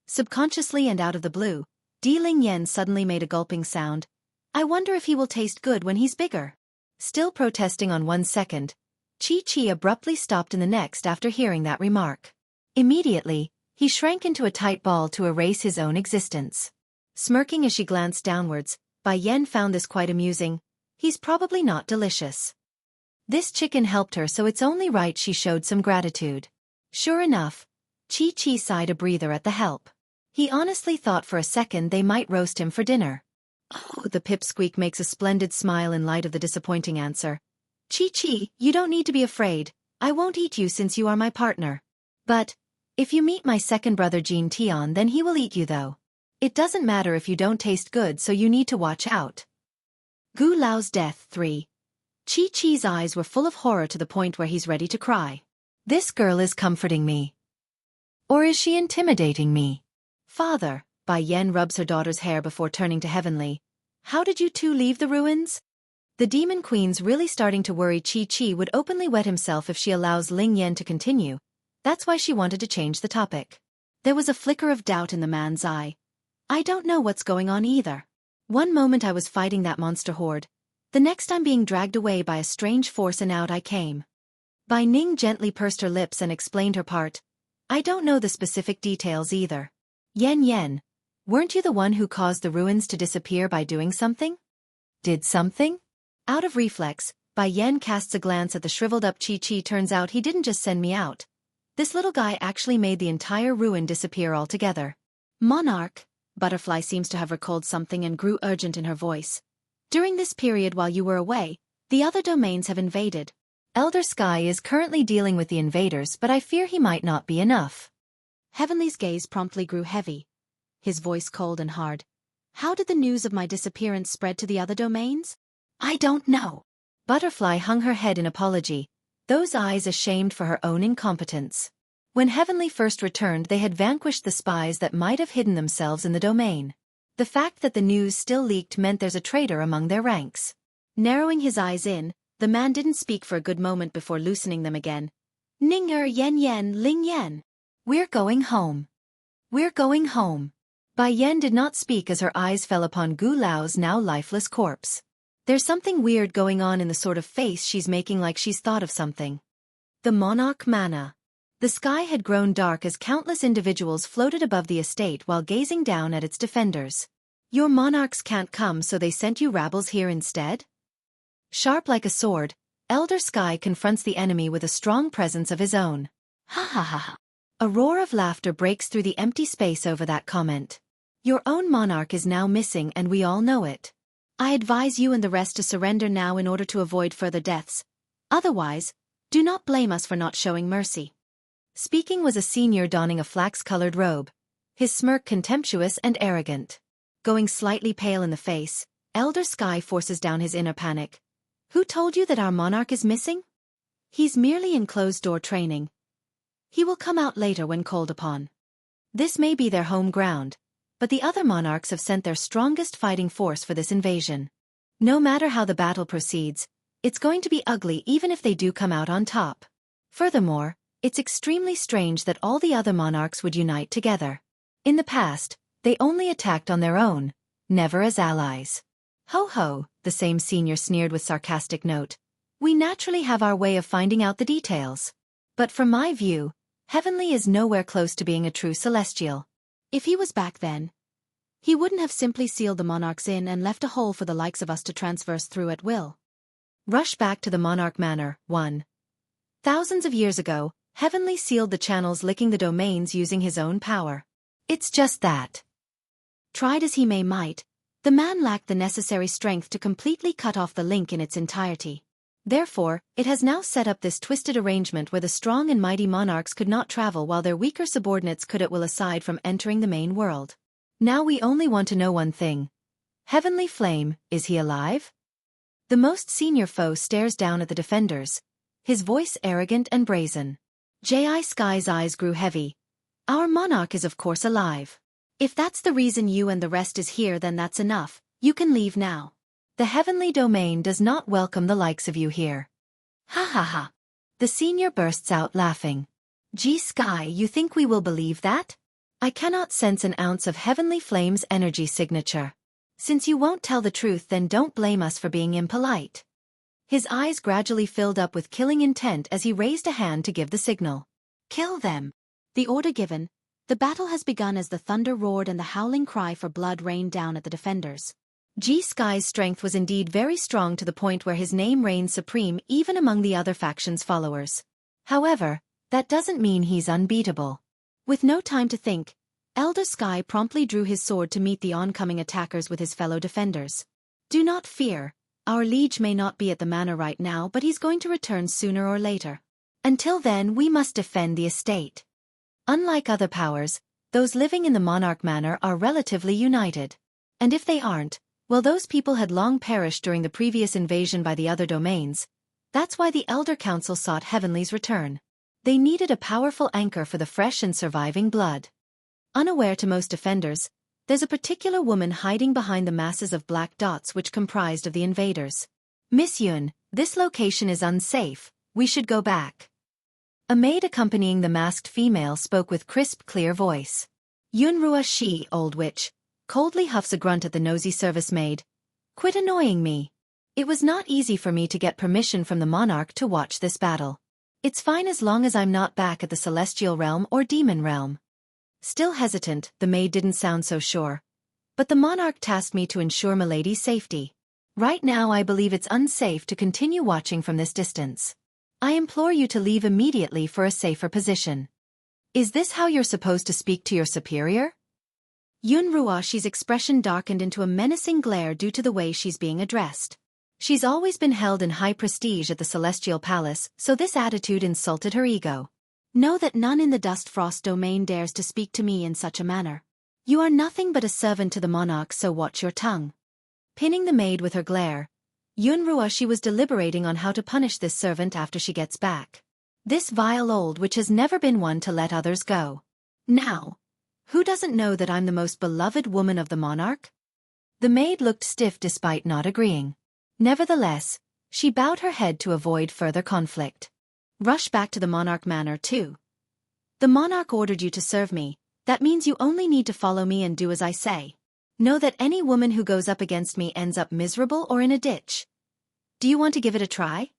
Speaker 1: Subconsciously and out of the blue, Di Ling Yan suddenly made a gulping sound. I wonder if he will taste good when he's bigger. Still protesting on one second, Chi abruptly stopped in the next after hearing that remark. Immediately, he shrank into a tight ball to erase his own existence. Smirking as she glanced downwards, Bai Yan found this quite amusing. He's probably not delicious. This chicken helped her, so it's only right she showed some gratitude. Sure enough, Chi sighed a breather at the help. He honestly thought for a second they might roast him for dinner. Oh, the pipsqueak makes a splendid smile in light of the disappointing answer. Chi, you don't need to be afraid. I won't eat you since you are my partner. But, if you meet my second brother Jean Tian, then he will eat you though. It doesn't matter if you don't taste good, so you need to watch out. Gu Lao's death 3. Chi's eyes were full of horror to the point where he's ready to cry. This girl is comforting me. Or is she intimidating me? Father, Bai Yan rubs her daughter's hair before turning to Heavenly. How did you two leave the ruins? The Demon Queen's really starting to worry Chi would openly wet himself if she allows Ling Yan to continue. That's why she wanted to change the topic. There was a flicker of doubt in the man's eye. I don't know what's going on either. One moment I was fighting that monster horde. The next I'm being dragged away by a strange force and out I came. Bai Ning gently pursed her lips and explained her part. I don't know the specific details either. Yen, weren't you the one who caused the ruins to disappear by doing something? Did something? Out of reflex,
Speaker 2: Bai Yan casts a glance at the shriveled-up Chi-Chi. Turns out he didn't just send me out. This little guy actually made the entire ruin disappear altogether. Monarch, Butterfly seems to have recalled something and grew urgent in her voice. During this period while you were away, the other domains have invaded.
Speaker 1: Elder Sky is currently dealing with the invaders, but I fear he might not be enough.
Speaker 2: Heavenly's gaze promptly grew heavy, his voice cold and hard. How did the news of my disappearance spread to the other domains?
Speaker 1: I don't know. Butterfly hung her head in apology, those eyes ashamed for her own incompetence. When Heavenly first returned, they had vanquished the spies that might have hidden themselves in the domain. The fact that the news still leaked meant there's a traitor among their ranks.
Speaker 2: Narrowing his eyes in, the man didn't speak for a good moment before loosening them again. Ning yen yen ling yen.
Speaker 1: We're going home. We're going home. Bai Yan did not speak as her eyes fell upon Gu Lao's now lifeless corpse. There's something weird going on in the sort of face she's making, like she's thought of something. The monarch mana. The sky had grown dark as countless individuals floated above the estate while gazing down at its defenders. Your monarchs can't come, so they sent you rabbles here instead? Sharp like a sword, Elder Sky confronts the enemy with a strong presence of his own. Ha ha ha ha. A roar of laughter breaks through the empty space over that comment. Your own monarch is now missing, and we all know it.
Speaker 2: I advise you and the rest to surrender now in order to avoid further deaths. Otherwise, do not blame us for not showing mercy.
Speaker 1: Speaking was a senior donning a flax-colored robe, his smirk contemptuous and arrogant. Going slightly pale in the face, Elder Sky forces down his inner panic. Who told you that our monarch is missing? He's merely in closed-door training. He will come out later when called upon. This may be their home ground, but the other monarchs have sent their strongest fighting force for this invasion. No matter how the battle proceeds, it's going to be ugly even if they do come out on top. Furthermore, it's extremely strange that all the other monarchs would unite together. In the past, they only attacked on their own, never as allies. Ho ho, the same senior sneered with sarcastic note. We naturally have our way of finding out the details. But from my view, Heavenly is nowhere close to being a true celestial.
Speaker 2: If he was back then, he wouldn't have simply sealed the monarchs in and left a hole for the likes of us to transverse through at will.
Speaker 1: Rush back to the Monarch Manor, 1. Thousands of years ago, Heavenly sealed the channels, licking the domains using his own power. It's just that.
Speaker 2: Tried as he might, the man lacked the necessary strength to completely cut off the link in its entirety.
Speaker 1: Therefore, it has now set up this twisted arrangement where the strong and mighty monarchs could not travel while their weaker subordinates could at will aside from entering the main world. Now we only want to know one thing. Heavenly Flame, is he alive? The most senior foe stares down at the defenders, his voice arrogant and brazen. J.I. Sky's eyes grew heavy. Our monarch is of course alive.
Speaker 2: If that's the reason you and the rest is here, then that's enough. You can leave now.
Speaker 1: The heavenly domain does not welcome the likes of you here. Ha ha ha. The senior bursts out laughing. Gee Sky, you think we will believe that? I cannot sense an ounce of Heavenly Flame's energy signature. Since you won't tell the truth, then don't blame us for being impolite. His eyes gradually filled up with killing intent as he raised a hand to give the signal.
Speaker 2: Kill them. The order given, the battle has begun as the thunder roared and the howling cry for blood rained down at the defenders.
Speaker 1: G Sky's strength was indeed very strong, to the point where his name reigned supreme even among the other faction's followers. However, that doesn't mean he's unbeatable.
Speaker 2: With no time to think, Elder Sky promptly drew his sword to meet the oncoming attackers with his fellow defenders. Do not fear, our liege may not be at the manor right now, but he's going to return sooner or later.
Speaker 1: Until then, we must defend the estate. Unlike other powers, those living in the Monarch Manor are relatively united. And if they aren't, well, those people had long perished during the previous invasion by the other domains. That's why the Elder Council sought Heavenly's return. They needed a powerful anchor for the fresh and surviving blood. Unaware to most defenders, there's a particular woman hiding behind the masses of black dots which comprised of the invaders. Miss Yun, this location is unsafe, we should go back. A maid accompanying the masked female spoke with crisp, clear voice. Yunrua Shi, old witch, coldly huffs a grunt at the nosy service maid. Quit annoying me. It was not easy for me to get permission from the monarch to watch this battle. It's fine as long as I'm not back at the celestial realm or demon realm. Still hesitant, the maid didn't sound so sure. But the monarch tasked me to ensure Milady's safety. Right now I believe it's unsafe to continue watching from this distance. I implore you to leave immediately for a safer position. Is this how you're supposed to speak to your superior?
Speaker 2: Yun Ruoxi's expression darkened into a menacing glare due to the way she's being addressed. She's always been held in high prestige at the Celestial Palace, so this attitude insulted her ego. Know that none in the Dust Frost domain dares to speak to me in such a manner. You are nothing but a servant to the monarch, so watch your tongue. Pinning the maid with her glare, Yun Ruoxi was deliberating on how to punish this servant after she gets back. This vile old witch has never been one to let others go. Now, who doesn't know that I'm the most beloved woman of the monarch? The maid looked stiff despite not agreeing. Nevertheless, she bowed her head to avoid further conflict. Rush back to the monarch manor too. The monarch ordered you to serve me, that means you only need to follow me and do as I say. Know that any woman who goes up against me ends up miserable or in a ditch. Do you want to give it a try?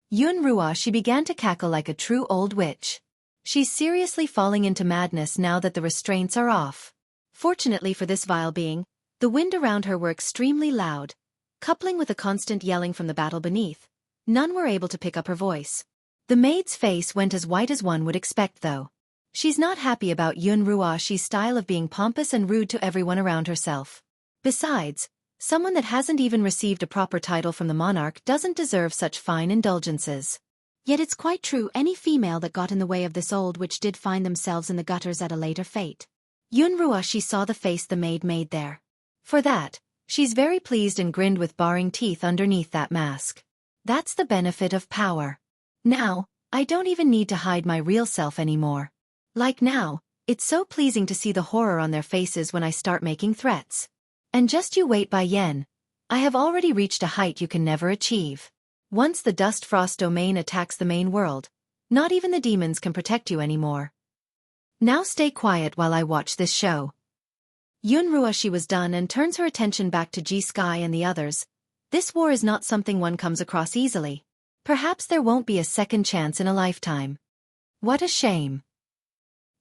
Speaker 2: Yun Ruoxi began to cackle like a true old witch. She's seriously falling into madness now that the restraints are off. Fortunately for this vile being, the wind around her were extremely loud. Coupling with the constant yelling from the battle beneath, none were able to pick up her voice. The maid's face went as white as one would expect though. She's not happy about Yun Ruoxi's style of being pompous and rude to everyone around herself. Besides, someone that hasn't even received a proper title from the monarch doesn't deserve such fine indulgences. Yet it's quite true, any female that got in the way of this old witch did find themselves in the gutters at a later fate. Yun Ruoxi saw the face the maid made there. For that, she's very pleased and grinned with baring teeth underneath that mask. That's the benefit of power. Now, I don't even need to hide my real self anymore. Like now, it's so pleasing to see the horror on their faces when I start making threats. And just you wait, Bai Yen. I have already reached a height you can never achieve. Once the Dust Frost domain attacks the main world, not even the demons can protect you anymore. Now stay quiet while I watch this show. Yun Ruoxi was done and turns her attention back to Xueqi and the others. This war is not something one comes across easily. Perhaps there won't be a second chance in a lifetime. What a shame.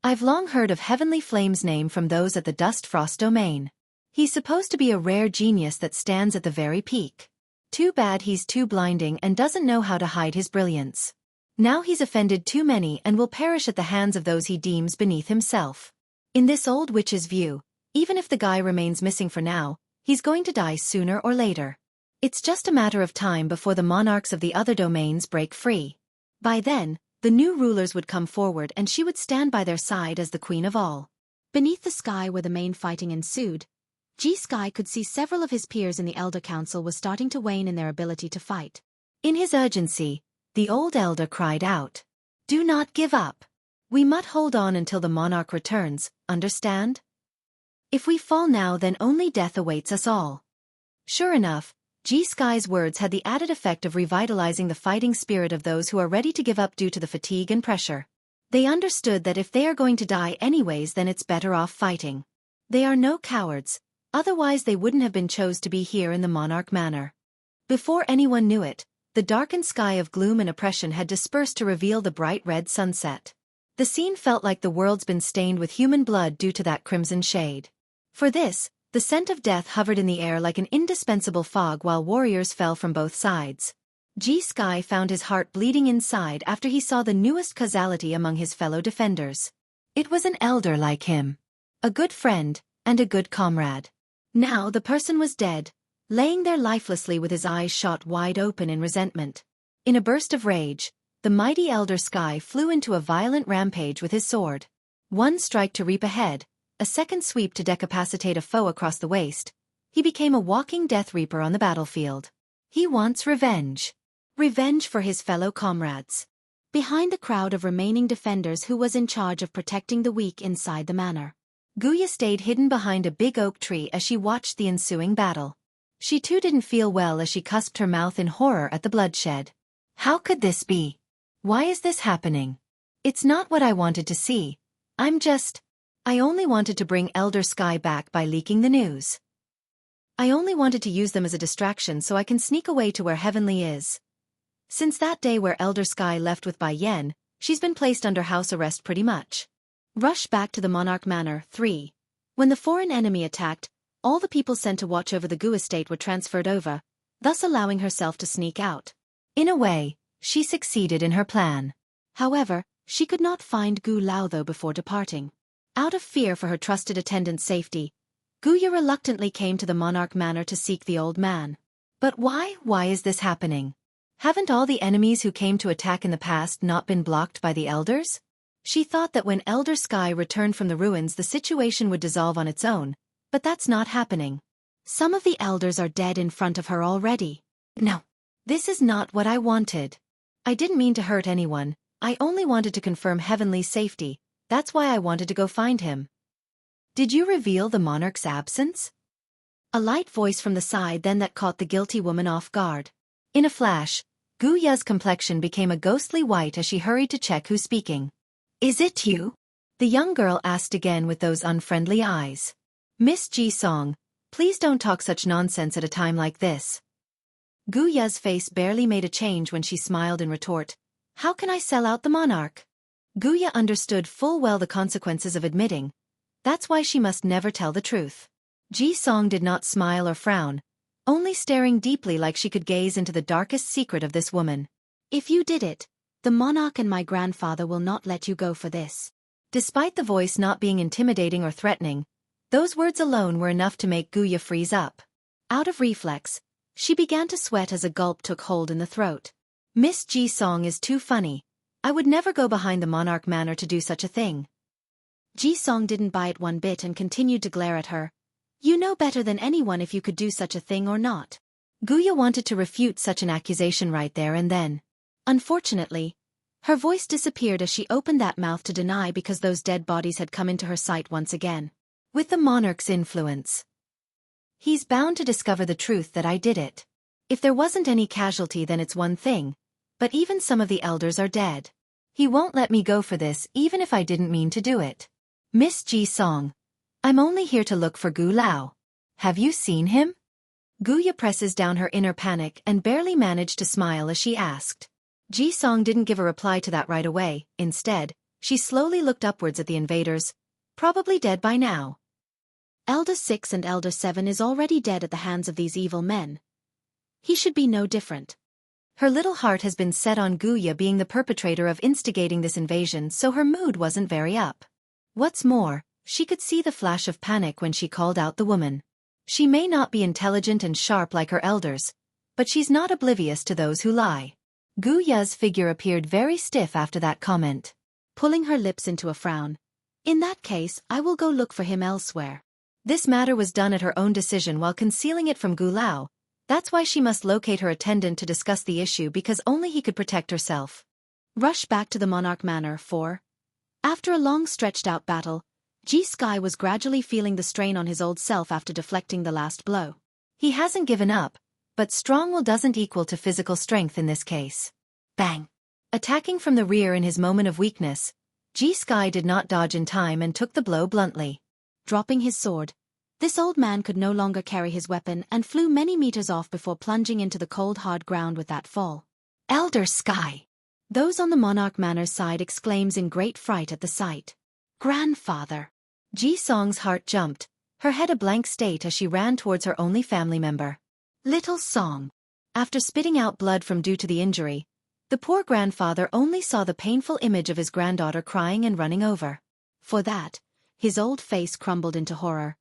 Speaker 2: I've long heard of Heavenly Flame's name from those at the Dust Frost domain. He's supposed to be a rare genius that stands at the very peak. Too bad he's too blinding and doesn't know how to hide his brilliance. Now he's offended too many and will perish at the hands of those he deems beneath himself. In this old witch's view, even if the guy remains missing for now, he's going to die sooner or later. It's just a matter of time before the monarchs of the other domains break free. By then, the new rulers would come forward and she would stand by their side as the queen of all. Beneath the sky where the main fighting ensued, Xueqi could see several of his peers in the Elder Council were starting to wane in their ability to fight. In his urgency, the old elder cried out, "Do not give up. We must hold on until the monarch returns, understand? If we fall now, then only death awaits us all." Sure enough, Xueqi's words had the added effect of revitalizing the fighting spirit of those who are ready to give up due to the fatigue and pressure. They understood that if they are going to die anyways, then it's better off fighting. They are no cowards, otherwise they wouldn't have been chose to be here in the monarch manor. Before anyone knew it, the darkened sky of gloom and oppression had dispersed to reveal the bright red sunset. The scene felt like the world's been stained with human blood due to that crimson shade. For this, the scent of death hovered in the air like an indispensable fog while warriors fell from both sides. Xueqi found his heart bleeding inside after he saw the newest causality among his fellow defenders. It was an elder like him. A good friend, and a good comrade. Now the person was dead, laying there lifelessly with his eyes shot wide open in resentment. In a burst of rage, the mighty Elder Sky flew into a violent rampage with his sword. One strike to reap ahead, a second sweep to decapacitate a foe across the waist. He became a walking Death Reaper on the battlefield. He wants revenge. Revenge for his fellow comrades. Behind the crowd of remaining defenders who was in charge of protecting the weak inside the manor, Guya stayed hidden behind a big oak tree as she watched the ensuing battle. She too didn't feel well as she cusped her mouth in horror at the bloodshed. How could this be? Why is this happening? It's not what I wanted to see. I only wanted to bring Elder Sky back by leaking the news. I only wanted to use them as a distraction so I can sneak away to where Heavenly is. Since that day where Elder Sky left with Bai Yen, she's been placed under house arrest pretty much. Rush back to the Monarch Manor 3. When the foreign enemy attacked, all the people sent to watch over the Gu estate were transferred over. thus allowing herself to sneak out.
Speaker 1: In a way, she succeeded in her plan.
Speaker 2: However, she could not find Gu Lao though before departing. Out of fear for her trusted attendant's safety, Guya reluctantly came to the monarch manor to seek the old man.
Speaker 1: But why is this happening? Haven't all the enemies who came to attack in the past not been blocked by the elders? She thought that when Elder Sky returned from the ruins the situation would dissolve on its own, but that's not happening.
Speaker 2: Some of the elders are dead in front of her already.
Speaker 1: No. This is not what I wanted. I didn't mean to hurt anyone, I only wanted to confirm Heavenly's safety, that's why I wanted to go find him. Did you reveal the monarch's absence?
Speaker 2: A light voice from the side then that caught the guilty woman off guard.
Speaker 1: In a flash, Guya's complexion became a ghostly white as she hurried to check who's speaking. Is it you? The young girl asked again with those unfriendly eyes. Miss Ji-song, please don't talk such nonsense at a time like this. Guya's face barely made a change when she smiled in retort. How can I sell out the monarch? Guya understood full well the consequences of admitting. That's why she must never tell the truth. Ji-song did not smile or frown, only staring deeply like she could gaze into the darkest secret of this woman.
Speaker 2: If you did it, the monarch and my grandfather will not let you go for this.
Speaker 1: Despite the voice not being intimidating or threatening, those words alone were enough to make Guya freeze up.
Speaker 2: Out of reflex, she began to sweat as a gulp took hold in the throat.
Speaker 1: Miss Ji-song is too funny. I would never go behind the monarch manor to do such a thing.
Speaker 2: Ji-song didn't buy it one bit and continued to glare at her. You know better than anyone if you could do such a thing or not.
Speaker 1: Guya wanted to refute such an accusation right there and then.
Speaker 2: Unfortunately, her voice disappeared as she opened that mouth to deny because those dead bodies had come into her sight once again.
Speaker 1: With the monarch's influence. He's bound to discover the truth that I did it. If there wasn't any casualty then it's one thing, but even some of the elders are dead. He won't let me go for this even if I didn't mean to do it. Miss Ji-song, I'm only here to look for Gu Lao. Have you seen him? Guya presses down her inner panic and barely managed to smile as she asked. Ji-song didn't give a reply to that right away, instead, she slowly looked upwards at the invaders, probably dead by now.
Speaker 2: Elder 6 and Elder 7 is already dead at the hands of these evil men. He should be no different.
Speaker 1: Her little heart has been set on Guya being the perpetrator of instigating this invasion, so her mood wasn't very up. What's more, she could see the flash of panic when she called out the woman. She may not be intelligent and sharp like her elders, but she's not oblivious to those who lie. Guya's figure appeared very stiff after that comment.
Speaker 2: Pulling her lips into a frown. In that case, I will go look for him elsewhere.
Speaker 1: This matter was done at her own decision while concealing it from Gu Lao. That's why she must locate her attendant to discuss the issue because only he could protect herself.
Speaker 2: Rush back to the Monarch Manor for. After a long stretched-out battle, Ji-sky was gradually feeling the strain on his old self after deflecting the last blow.
Speaker 1: He hasn't given up, but strong will doesn't equal to physical strength in this case. Bang! Attacking from the rear in his moment of weakness, Ji-sky did not dodge in time and took the blow bluntly.
Speaker 2: Dropping his sword, this old man could no longer carry his weapon and flew many meters off before plunging into the cold hard ground with that fall.
Speaker 1: Elder Sky!
Speaker 2: Those on the Monarch Manor's side exclaims in great fright at the sight. Grandfather!
Speaker 1: Ji-song's heart jumped, her head a blank state as she ran towards her only family member. Little Song. After spitting out blood from due to the injury, the poor grandfather only saw the painful image of his granddaughter crying and running over.
Speaker 2: For that, his old face crumbled into horror.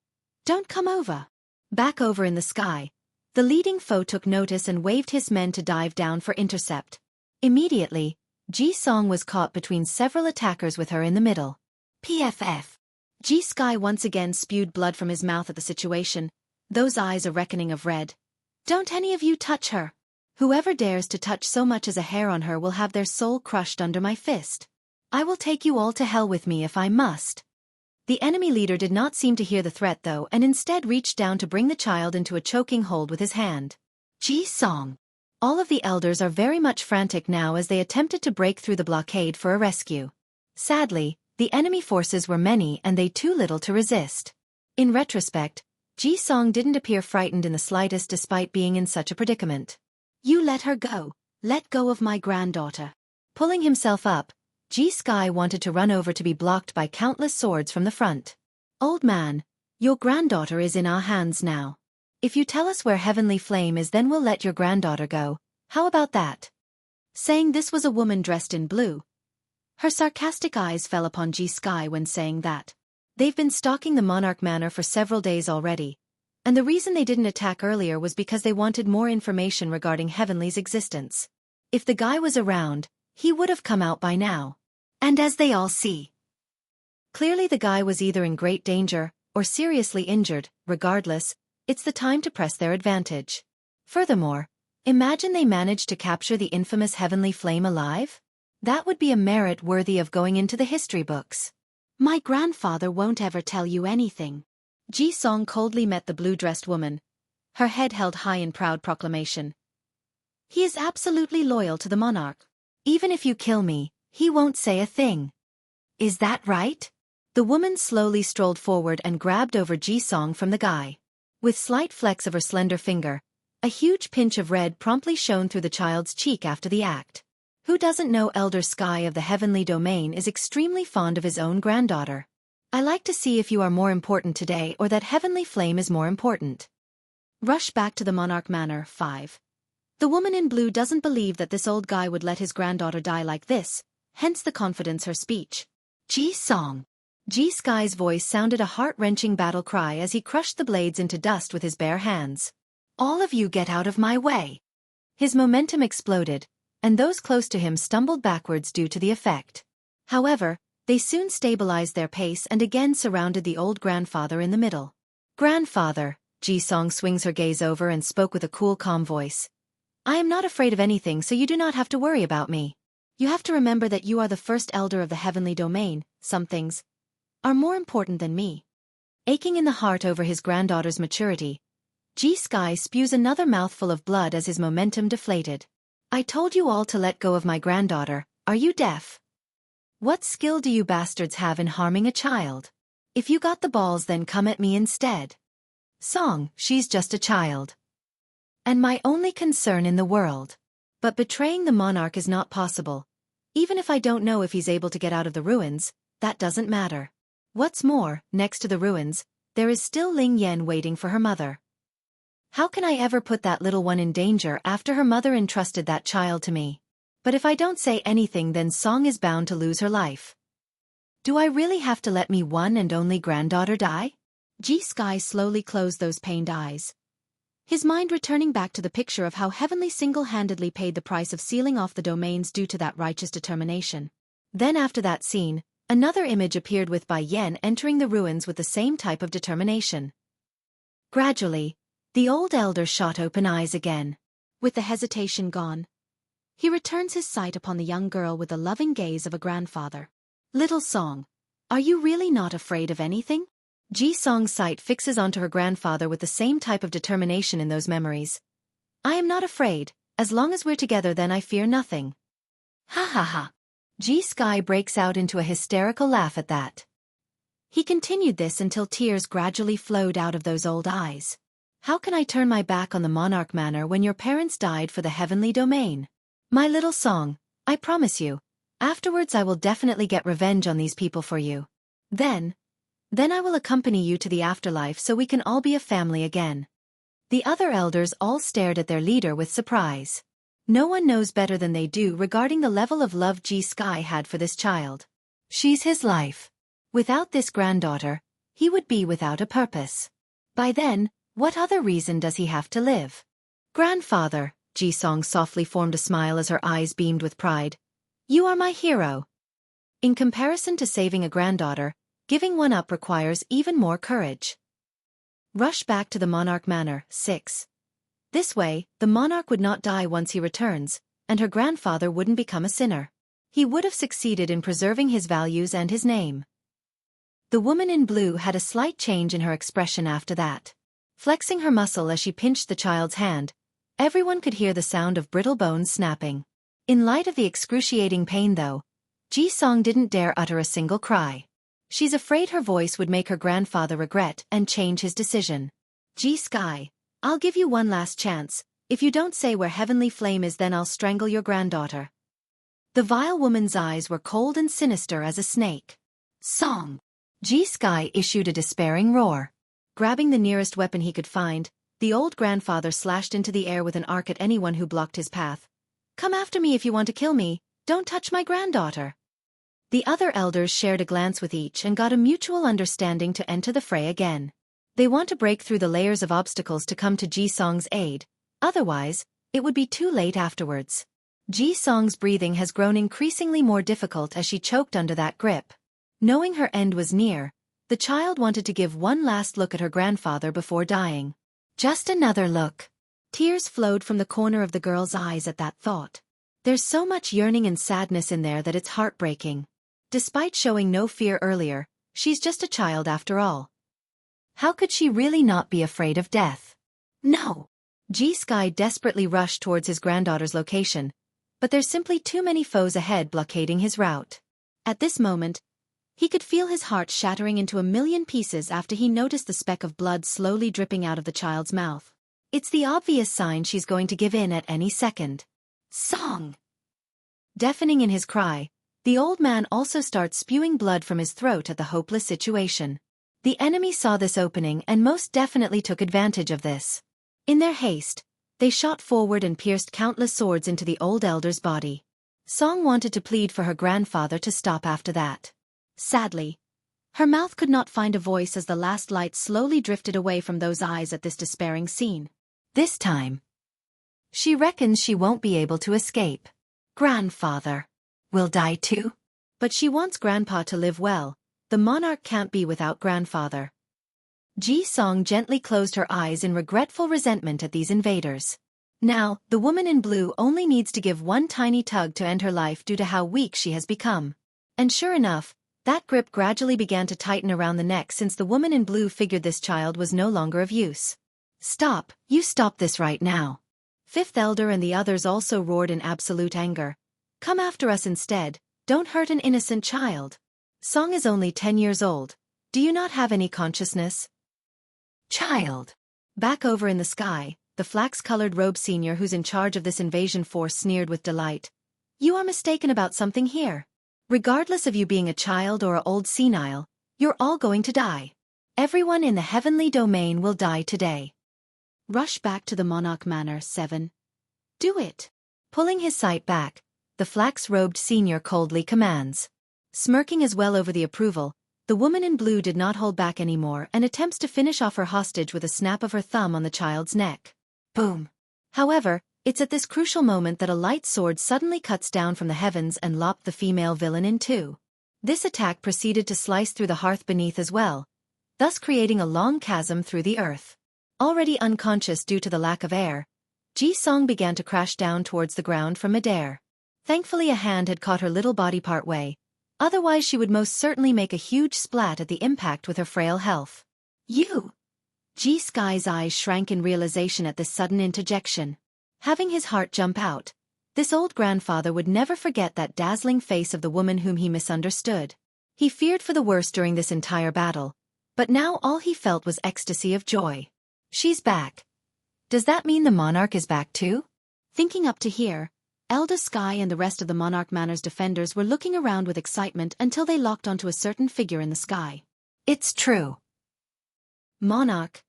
Speaker 2: Don't come over.
Speaker 1: Back over in the sky, the leading foe took notice and waved his men to dive down for intercept. Immediately, Ji-song was caught between several attackers with her in the middle. PFF. Ji-sky once again spewed blood from his mouth at the situation, those eyes a reckoning of red. Don't any of you touch her. Whoever dares to touch so much as a hair on her will have their soul crushed under my fist. I will take you all to hell with me if I must. The enemy leader did not seem to hear the threat though and instead reached down to bring the child into a choking hold with his hand. Ji-song. All of the elders are very much frantic now as they attempted to break through the blockade for a rescue. Sadly, the enemy forces were many and they too little to resist. In retrospect, Ji-song didn't appear frightened in the slightest despite being in such a predicament.
Speaker 2: You let her go. Let go of my granddaughter.
Speaker 1: Pulling himself up, Ji-sky wanted to run over to be blocked by countless swords from the front. Old man, your granddaughter is in our hands now. If you tell us where Heavenly Flame is, then we'll let your granddaughter go. How about that?
Speaker 2: Saying this was a woman dressed in blue. Her sarcastic eyes fell upon Xueqi when saying that.
Speaker 1: They've been stalking the Monarch Manor for several days already, and the reason they didn't attack earlier was because they wanted more information regarding Heavenly's existence. If the guy was around, he would have come out by now. And as they all see, clearly the guy was either in great danger or seriously injured. Regardless, it's the time to press their advantage. Furthermore, imagine they managed to capture the infamous Heavenly Flame alive? That would be a merit worthy of going into the history books.
Speaker 2: My grandfather won't ever tell you anything.
Speaker 1: Ji-song coldly met the blue-dressed woman, her head held high in proud proclamation. He is absolutely loyal to the monarch. Even if you kill me, he won't say a thing. Is that right? The woman slowly strolled forward and grabbed over Ji-song from the guy. With slight flecks of her slender finger, a huge pinch of red promptly shone through the child's cheek after the act. Who doesn't know Elder Sky of the Heavenly Domain is extremely fond of his own granddaughter? I like to see if you are more important today or that Heavenly Flame is more important.
Speaker 2: Rush back to the Monarch Manor. 5. The woman in blue doesn't believe that this old guy would let his granddaughter die like this, hence the confidence her speech.
Speaker 1: Ji-song. Ji-sky's voice sounded a heart-wrenching battle cry as he crushed the blades into dust with his bare hands. All of you get out of my way. His momentum exploded, and those close to him stumbled backwards due to the effect. However, they soon stabilized their pace and again surrounded the old grandfather in the middle. Grandfather, Ji-song swings her gaze over and spoke with a cool, calm voice. I am not afraid of anything, so you do not have to worry about me. You have to remember that you are the first elder of the Heavenly Domain. Some things are more important than me. Aching in the heart over his granddaughter's maturity, Ji-sky spews another mouthful of blood as his momentum deflated. I told you all to let go of my granddaughter. Are you deaf? What skill do you bastards have in harming a child? If you got the balls, then come at me instead. Song, she's just a child. And my only concern in the world. But betraying the monarch is not possible. Even if I don't know if he's able to get out of the ruins, that doesn't matter. What's more, next to the ruins, there is still Ling Yan waiting for her mother. How can I ever put that little one in danger after her mother entrusted that child to me? But if I don't say anything, then Song is bound to lose her life. Do I really have to let me one and only granddaughter die?
Speaker 2: Ji-sky slowly closed those pained eyes, his mind returning back to the picture of how Heavenly single-handedly paid the price of sealing off the domains due to that righteous determination.
Speaker 1: Then after that scene, another image appeared with Bai Yan entering the ruins with the same type of determination. Gradually, the old elder shot open eyes again.
Speaker 2: With the hesitation gone, he returns his sight upon the young girl with the loving gaze of a grandfather.
Speaker 1: Little Song, are you really not afraid of anything? Ji-song's sight fixes onto her grandfather with the same type of determination in those memories. I am not afraid. As long as we're together, then I fear nothing. Ha ha ha. Ji-sky breaks out into a hysterical laugh at that. He continued this until tears gradually flowed out of those old eyes. How can I turn my back on the Monarch Manor when your parents died for the Heavenly Domain? My little Song, I promise you, afterwards I will definitely get revenge on these people for you. Then I will accompany you to the afterlife so we can all be a family again. The other elders all stared at their leader with surprise. No one knows better than they do regarding the level of love Ji-sky had for this child. She's his life. Without this granddaughter, he would be without a purpose. By then, what other reason does he have to live? Grandfather, Ji-song softly formed a smile as her eyes beamed with pride. You are my hero. In comparison to saving a granddaughter, giving one up requires even more courage. Rush back to the Monarch Manor. 6. This way, the monarch would not die once he returns, and her grandfather wouldn't become a sinner. He would have succeeded in preserving his values and his name. The woman in blue had a slight change in her expression after that. Flexing her muscle as she pinched the child's hand, everyone could hear the sound of brittle bones snapping. In light of the excruciating pain though, Ji-song didn't dare utter a single cry. She's afraid her voice would make her grandfather regret and change his decision. Ji-sky, I'll give you one last chance. If you don't say where Heavenly Flame is, then I'll strangle your granddaughter. The vile woman's eyes were cold and sinister as a snake. Song! Ji-sky issued a despairing roar. Grabbing the nearest weapon he could find,
Speaker 2: the old grandfather slashed into the air with an arc at anyone who blocked his path. "Come after me if you want to kill me, don't touch my granddaughter." The other elders shared a glance with each and got a mutual understanding to enter the fray again. They want to break through the layers of obstacles to come to Ji-song's aid, otherwise, it would be too late afterwards. Ji-song's breathing has grown increasingly more difficult as she choked under that grip. Knowing her end was near, the child wanted to give one last look at her grandfather before dying. Just another look. Tears flowed from the corner of the girl's eyes at that thought. There's so much yearning and sadness in there that it's heartbreaking. Despite showing no fear earlier, she's just a child after all. How could she really not be afraid of death? No! Ji-sky desperately rushed towards his granddaughter's location, but there's simply too many foes ahead blockading his route. At this moment, he could feel his heart shattering into a million pieces after he noticed the speck of blood slowly dripping out of the child's mouth. It's the obvious sign she's going to give in at any second. Song! Deafening in his cry, the old man also starts spewing blood from his throat at the hopeless situation. The enemy saw this opening and most definitely took advantage of this. In their haste, they shot forward and pierced countless swords into the old elder's body. Song wanted to plead for her grandfather to stop after that. Sadly, her mouth could not find a voice as the last light slowly drifted away from those eyes at this despairing scene. This time, she reckons she won't be able to escape. Grandfather will die too? But she wants Grandpa to live well. The monarch can't be without grandfather. Ji-song gently closed her eyes in regretful resentment at these invaders. Now, the woman in blue only needs to give one tiny tug to end her life due to how weak she has become. And sure enough, that grip gradually began to tighten around the neck since the woman in blue figured this child was no longer of use. Stop, you stop this right now. Fifth elder and the others also roared in absolute anger. Come after us instead, don't hurt an innocent child. Song is only 10 years old. Do you not have any consciousness? Child. Back over in the sky, the flax-colored robe senior who's in charge of this invasion force sneered with delight. You are mistaken about something here. Regardless of you being a child or an old senile, you're all going to die. Everyone in the heavenly domain will die today. Rush back to the Monarch Manor, 7. Do it. Pulling his sight back, the flax-robed senior coldly commands. Smirking as well over the approval, the woman in blue did not hold back anymore and attempts to finish off her hostage with a snap of her thumb on the child's neck. Boom. However, it's at this crucial moment that a light sword suddenly cuts down from the heavens and lopped the female villain in two. This attack proceeded to slice through the hearth beneath as well, thus creating a long chasm through the earth. Already unconscious due to the lack of air, Ji-song began to crash down towards the ground from midair. Thankfully a hand had caught her little body part way. Otherwise she would most certainly make a huge splat at the impact with her frail health. You! Ji-sky's eyes shrank in realization at this sudden interjection. Having his heart jump out, this old grandfather would never forget that dazzling face of the woman whom he misunderstood. He feared for the worst during this entire battle, but now all he felt was ecstasy of joy. She's back. Does that mean the monarch is back too? Thinking up to here, Elder Sky and the rest of the Monarch Manor's defenders were looking around with excitement until they locked onto a certain figure in the sky. It's true. Monarch.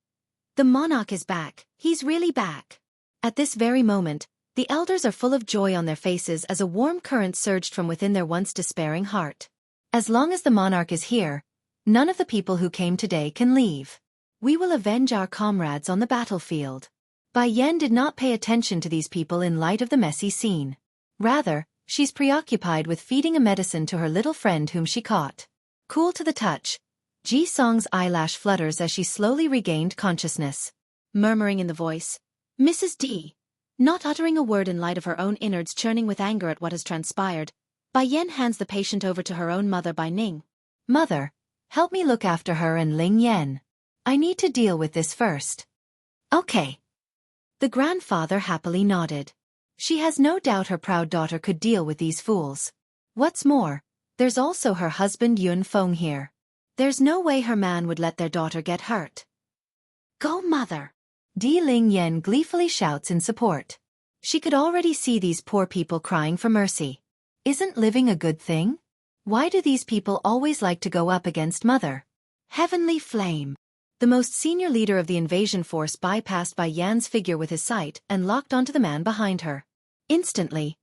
Speaker 2: The monarch is back. He's really back. At this very moment, the elders are full of joy on their faces as a warm current surged from within their once despairing heart. As long as the monarch is here, none of the people who came today can leave. We will avenge our comrades on the battlefield. Bai Yan did not pay attention to these people in light of the messy scene. Rather, she's preoccupied with feeding a medicine to her little friend whom she caught. Cool to the touch, Ji-song's eyelash flutters as she slowly regained consciousness. Murmuring in the voice, Mrs. D. Not uttering a word in light of her own innards churning with anger at what has transpired, Bai Yan hands the patient over to her own mother Bai Ning. Mother, help me look after her and Ling Yan. I need to deal with this first. Okay. The grandfather happily nodded. She has no doubt her proud daughter could deal with these fools. What's more, there's also her husband Yun Feng here. There's no way her man would let their daughter get hurt. Go mother! Di Ling Yan gleefully shouts in support. She could already see these poor people crying for mercy. Isn't living a good thing? Why do these people always like to go up against mother? Heavenly flame! The most senior leader of the invasion force bypassed Bai Yan's figure with his sight and locked onto the man behind her. Instantly,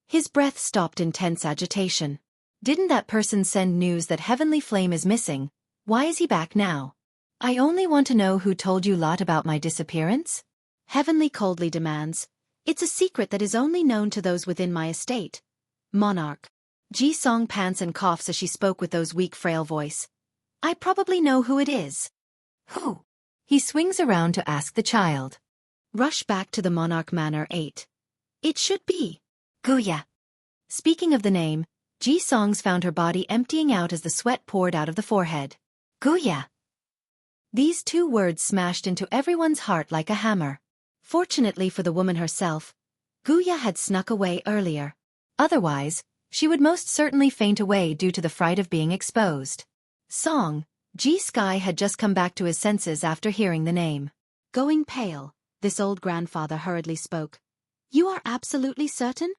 Speaker 2: his breath stopped in tense agitation. Didn't that person send news that Heavenly Flame is missing? Why is he back now? I only want to know who told you lot about my disappearance? Heavenly coldly demands. It's a secret that is only known to those within my estate. Monarch. Ji-song pants and coughs as she spoke with those weak frail voice. I probably know who it is. Who? He swings around to ask the child. Rush back to the Monarch Manor 8. It should be Guya. Speaking of the name, Ji-song's found her body emptying out as the sweat poured out of the forehead. Guya. These two words smashed into everyone's heart like a hammer. Fortunately for the woman herself, Guya had snuck away earlier. Otherwise, she would most certainly faint away due to the fright of being exposed. Song, Ji-sky had just come back to his senses after hearing the name. Going pale, this old grandfather hurriedly spoke. You are absolutely certain?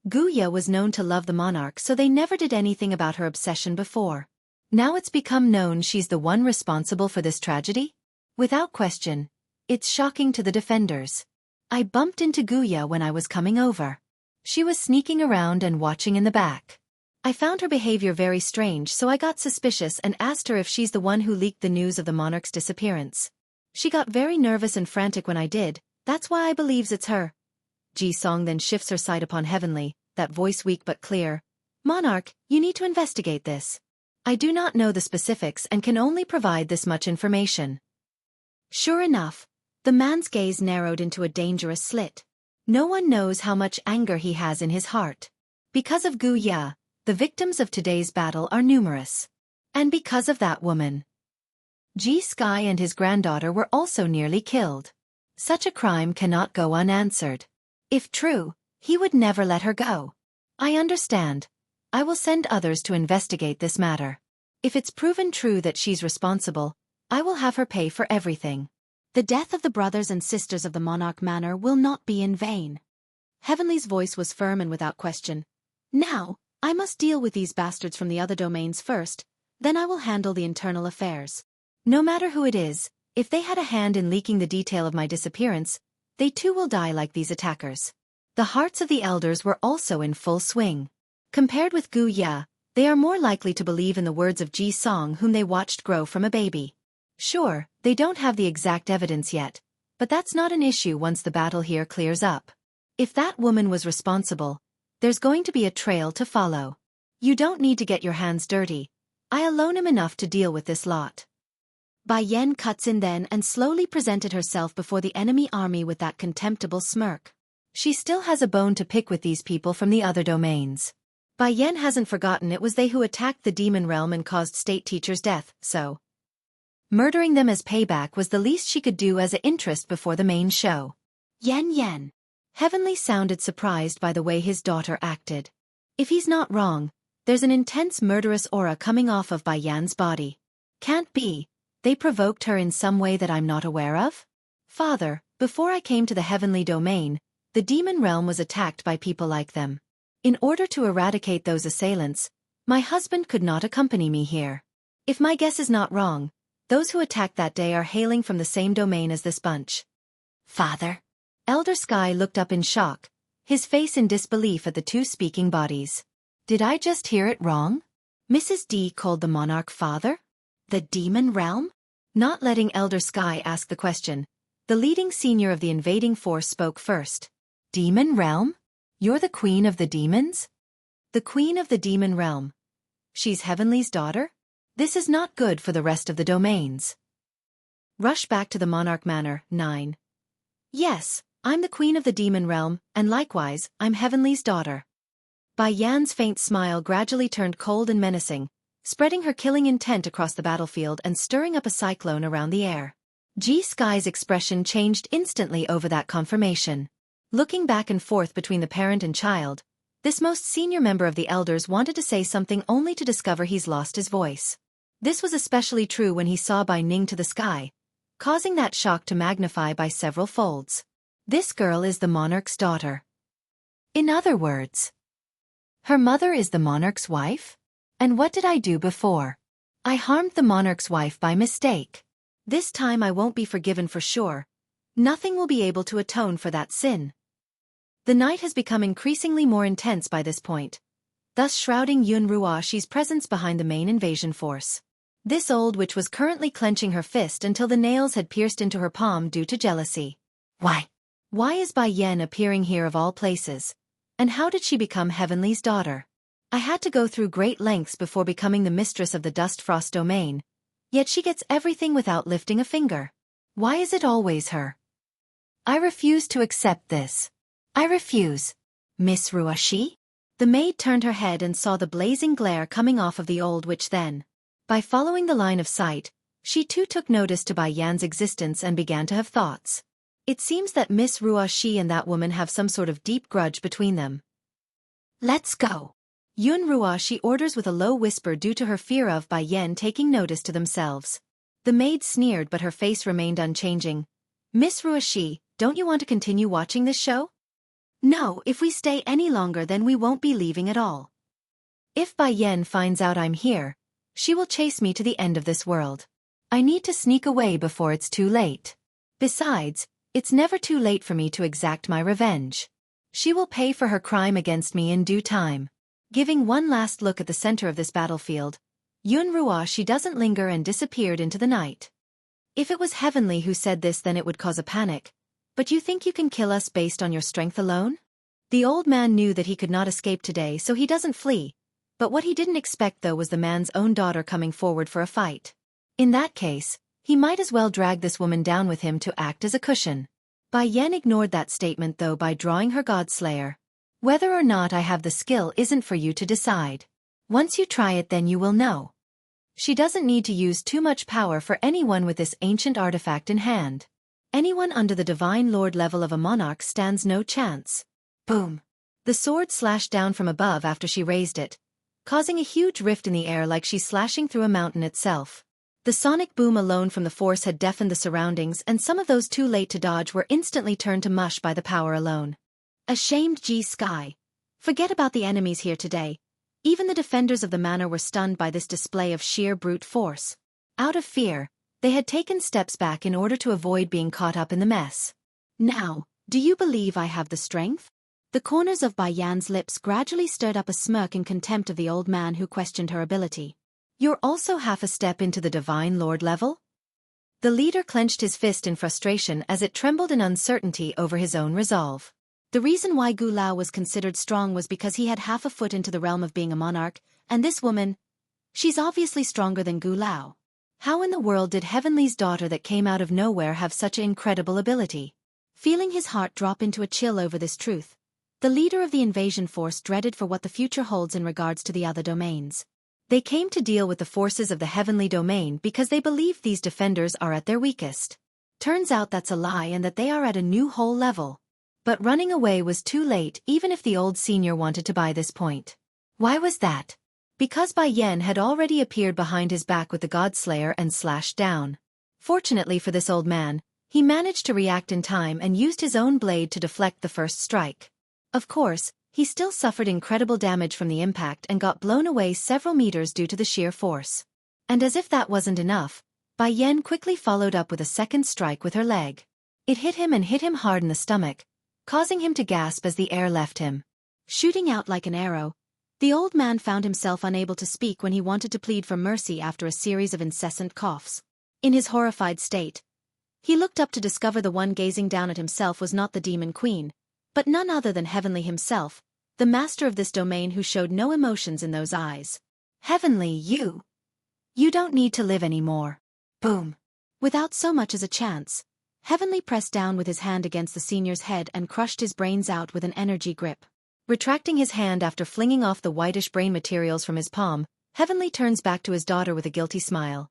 Speaker 2: Guya was known to love the monarch, so they never did anything about her obsession before. Now it's become known she's the one responsible for this tragedy? Without question, it's shocking to the defenders. I bumped into Guya when I was coming over. She was sneaking around and watching in the back. I found her behavior very strange, so I got suspicious and asked her if she's the one who leaked the news of the monarch's disappearance. She got very nervous and frantic when I did, that's why I believes it's her. Ji-song then shifts her sight upon Heavenly, that voice weak but clear. Monarch, you need to investigate this. I do not know the specifics and can only provide this much information. Sure enough, the man's gaze narrowed into a dangerous slit. No one knows how much anger he has in his heart. Because of Guya, the victims of today's battle are numerous. And because of that woman, Ji-sky and his granddaughter were also nearly killed. Such a crime cannot go unanswered. If true, he would never let her go. I understand. I will send others to investigate this matter. If it's proven true that she's responsible, I will have her pay for everything. The death of the brothers and sisters of the Monarch Manor will not be in vain. Heavenly's voice was firm and without question. Now, I must deal with these bastards from the other domains first, then I will handle the internal affairs. No matter who it is, if they had a hand in leaking the detail of my disappearance, they too will die like these attackers. The hearts of the elders were also in full swing. Compared with Guya, they are more likely to believe in the words of Ji-song, whom they watched grow from a baby. Sure, they don't have the exact evidence yet, but that's not an issue once the battle here clears up. If that woman was responsible, there's going to be a trail to follow. You don't need to get your hands dirty. I alone am enough to deal with this lot. Bai Yan cuts in then and slowly presented herself before the enemy army with that contemptible smirk. She still has a bone to pick with these people from the other domains. Bai Yan hasn't forgotten it was they who attacked the demon realm and caused state teacher's death, so murdering them as payback was the least she could do as an interest before the main show. Yan. Heavenly sounded surprised by the way his daughter acted. If he's not wrong, there's an intense murderous aura coming off of Bai Yan's body. Can't be. They provoked her in some way that I'm not aware of? Father, before I came to the heavenly domain, the demon realm was attacked by people like them. In order to eradicate those assailants, my husband could not accompany me here. If my guess is not wrong, those who attacked that day are hailing from the same domain as this bunch. Father? Elder Sky looked up in shock, his face in disbelief at the two speaking bodies. Did I just hear it wrong? Mrs. D called the monarch father? The demon realm? Not letting Elder Sky ask the question, the leading senior of the invading force spoke first. Demon realm? You're the queen of the demons? The queen of the demon realm. She's Heavenly's daughter? This is not good for the rest of the domains. Rush back to the Monarch Manor, 9. Yes, I'm the queen of the demon realm, and likewise, I'm Heavenly's daughter. Bai Yan's faint smile gradually turned cold and menacing, spreading her killing intent across the battlefield and stirring up a cyclone around the air. Ji-sky's expression changed instantly over that confirmation. Looking back and forth between the parent and child, this most senior member of the elders wanted to say something only to discover he's lost his voice. This was especially true when he saw Bai Ning to the sky, causing that shock to magnify by several folds. This girl is the monarch's daughter. In other words, her mother is the monarch's wife? And what did I do before? I harmed the monarch's wife by mistake. This time I won't be forgiven for sure. Nothing will be able to atone for that sin. The night has become increasingly more intense by this point, thus shrouding Yun Ruoxi's presence behind the main invasion force. This old witch was currently clenching her fist until the nails had pierced into her palm due to jealousy. Why is Bai Yan appearing here of all places? And how did she become Heavenly's daughter? I had to go through great lengths before becoming the mistress of the Dust Frost domain, yet she gets everything without lifting a finger. Why is it always her? I refuse to accept this. I refuse. Miss Ruoxi? The maid turned her head and saw the blazing glare coming off of the old witch then. By following the line of sight, she too took notice to Bai Yan's existence and began to have thoughts. It seems that Miss Ruoxi and that woman have some sort of deep grudge between them. Let's go. Yun Ruoxi orders with a low whisper due to her fear of Bai Yan taking notice to themselves. The maid sneered but her face remained unchanging. Miss Ruoxi, don't you want to continue watching this show? No, if we stay any longer then we won't be leaving at all. If Bai Yan finds out I'm here, she will chase me to the end of this world. I need to sneak away before it's too late. Besides, it's never too late for me to exact my revenge. She will pay for her crime against me in due time. Giving one last look at the center of this battlefield, Yun Ruoxi doesn't linger and disappeared into the night. If it was Heavenly who said this then it would cause a panic. But you think you can kill us based on your strength alone? The old man knew that he could not escape today so he doesn't flee. But what he didn't expect though was the man's own daughter coming forward for a fight. In that case, he might as well drag this woman down with him to act as a cushion. Bai Yan ignored that statement though by drawing her Godslayer. Whether or not I have the skill isn't for you to decide. Once you try it then you will know. She doesn't need to use too much power for anyone with this ancient artifact in hand. Anyone under the Divine Lord level of a monarch stands no chance. Boom! The sword slashed down from above after she raised it, causing a huge rift in the air like she's slashing through a mountain itself. The sonic boom alone from the force had deafened the surroundings and some of those too late to dodge were instantly turned to mush by the power alone. Ashamed Sky. Forget about the enemies here today. Even the defenders of the manor were stunned by this display of sheer brute force. Out of fear, they had taken steps back in order to avoid being caught up in the mess. Now, do you believe I have the strength? The corners of Bai Yan's lips gradually stirred up a smirk in contempt of the old man who questioned her ability. You're also half a step into the Divine Lord level? The leader clenched his fist in frustration as it trembled in uncertainty over his own resolve. The reason why Gu Lao was considered strong was because he had half a foot into the realm of being a monarch, and this woman, she's obviously stronger than Gu Lao. How in the world did Heavenly's daughter that came out of nowhere have such incredible ability? Feeling his heart drop into a chill over this truth, the leader of the invasion force dreaded for what the future holds in regards to the other domains. They came to deal with the forces of the Heavenly Domain because they believe these defenders are at their weakest. Turns out that's a lie and that they are at a new whole level. But running away was too late even if the old senior wanted to buy this point. Why was that? Because Bai Yan had already appeared behind his back with the Godslayer and slashed down. Fortunately for this old man, he managed to react in time and used his own blade to deflect the first strike. Of course, he still suffered incredible damage from the impact and got blown away several meters due to the sheer force. And as if that wasn't enough, Bai Yan quickly followed up with a second strike with her leg. It hit him and hit him hard in the stomach, causing him to gasp as the air left him. Shooting out like an arrow, the old man found himself unable to speak when he wanted to plead for mercy after a series of incessant coughs. In his horrified state, he looked up to discover the one gazing down at himself was not the demon queen, but none other than Heavenly himself, the master of this domain who showed no emotions in those eyes. Heavenly, you don't need to live anymore. Boom. Without so much as a chance, Heavenly pressed down with his hand against the senior's head and crushed his brains out with an energy grip. Retracting his hand after flinging off the whitish brain materials from his palm, Heavenly turns back to his daughter with a guilty smile.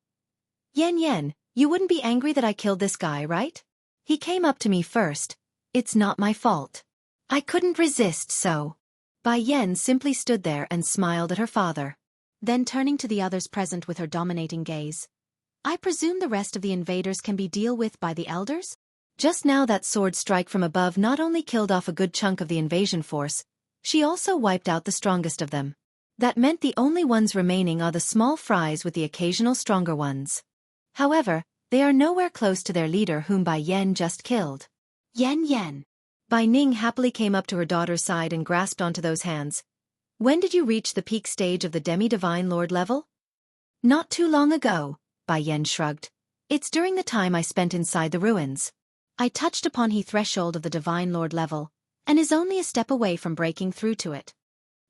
Speaker 2: Yen, you wouldn't be angry that I killed this guy, right? He came up to me first. It's not my fault. I couldn't resist, so. Bai Yan simply stood there and smiled at her father. Then turning to the others present with her dominating gaze. I presume the rest of the invaders can be dealt with by the elders? Just now that sword strike from above not only killed off a good chunk of the invasion force, she also wiped out the strongest of them. That meant the only ones remaining are the small fries with the occasional stronger ones. However, They are nowhere close to their leader whom Bai Yan just killed. Yan. Bai Ning happily came up to her daughter's side and grasped onto those hands. When did you reach the peak stage of the demi-divine lord level? Not too long ago, Bai Yan shrugged. It's during the time I spent inside the ruins. I touched upon the threshold of the divine lord level, and is only a step away from breaking through to it.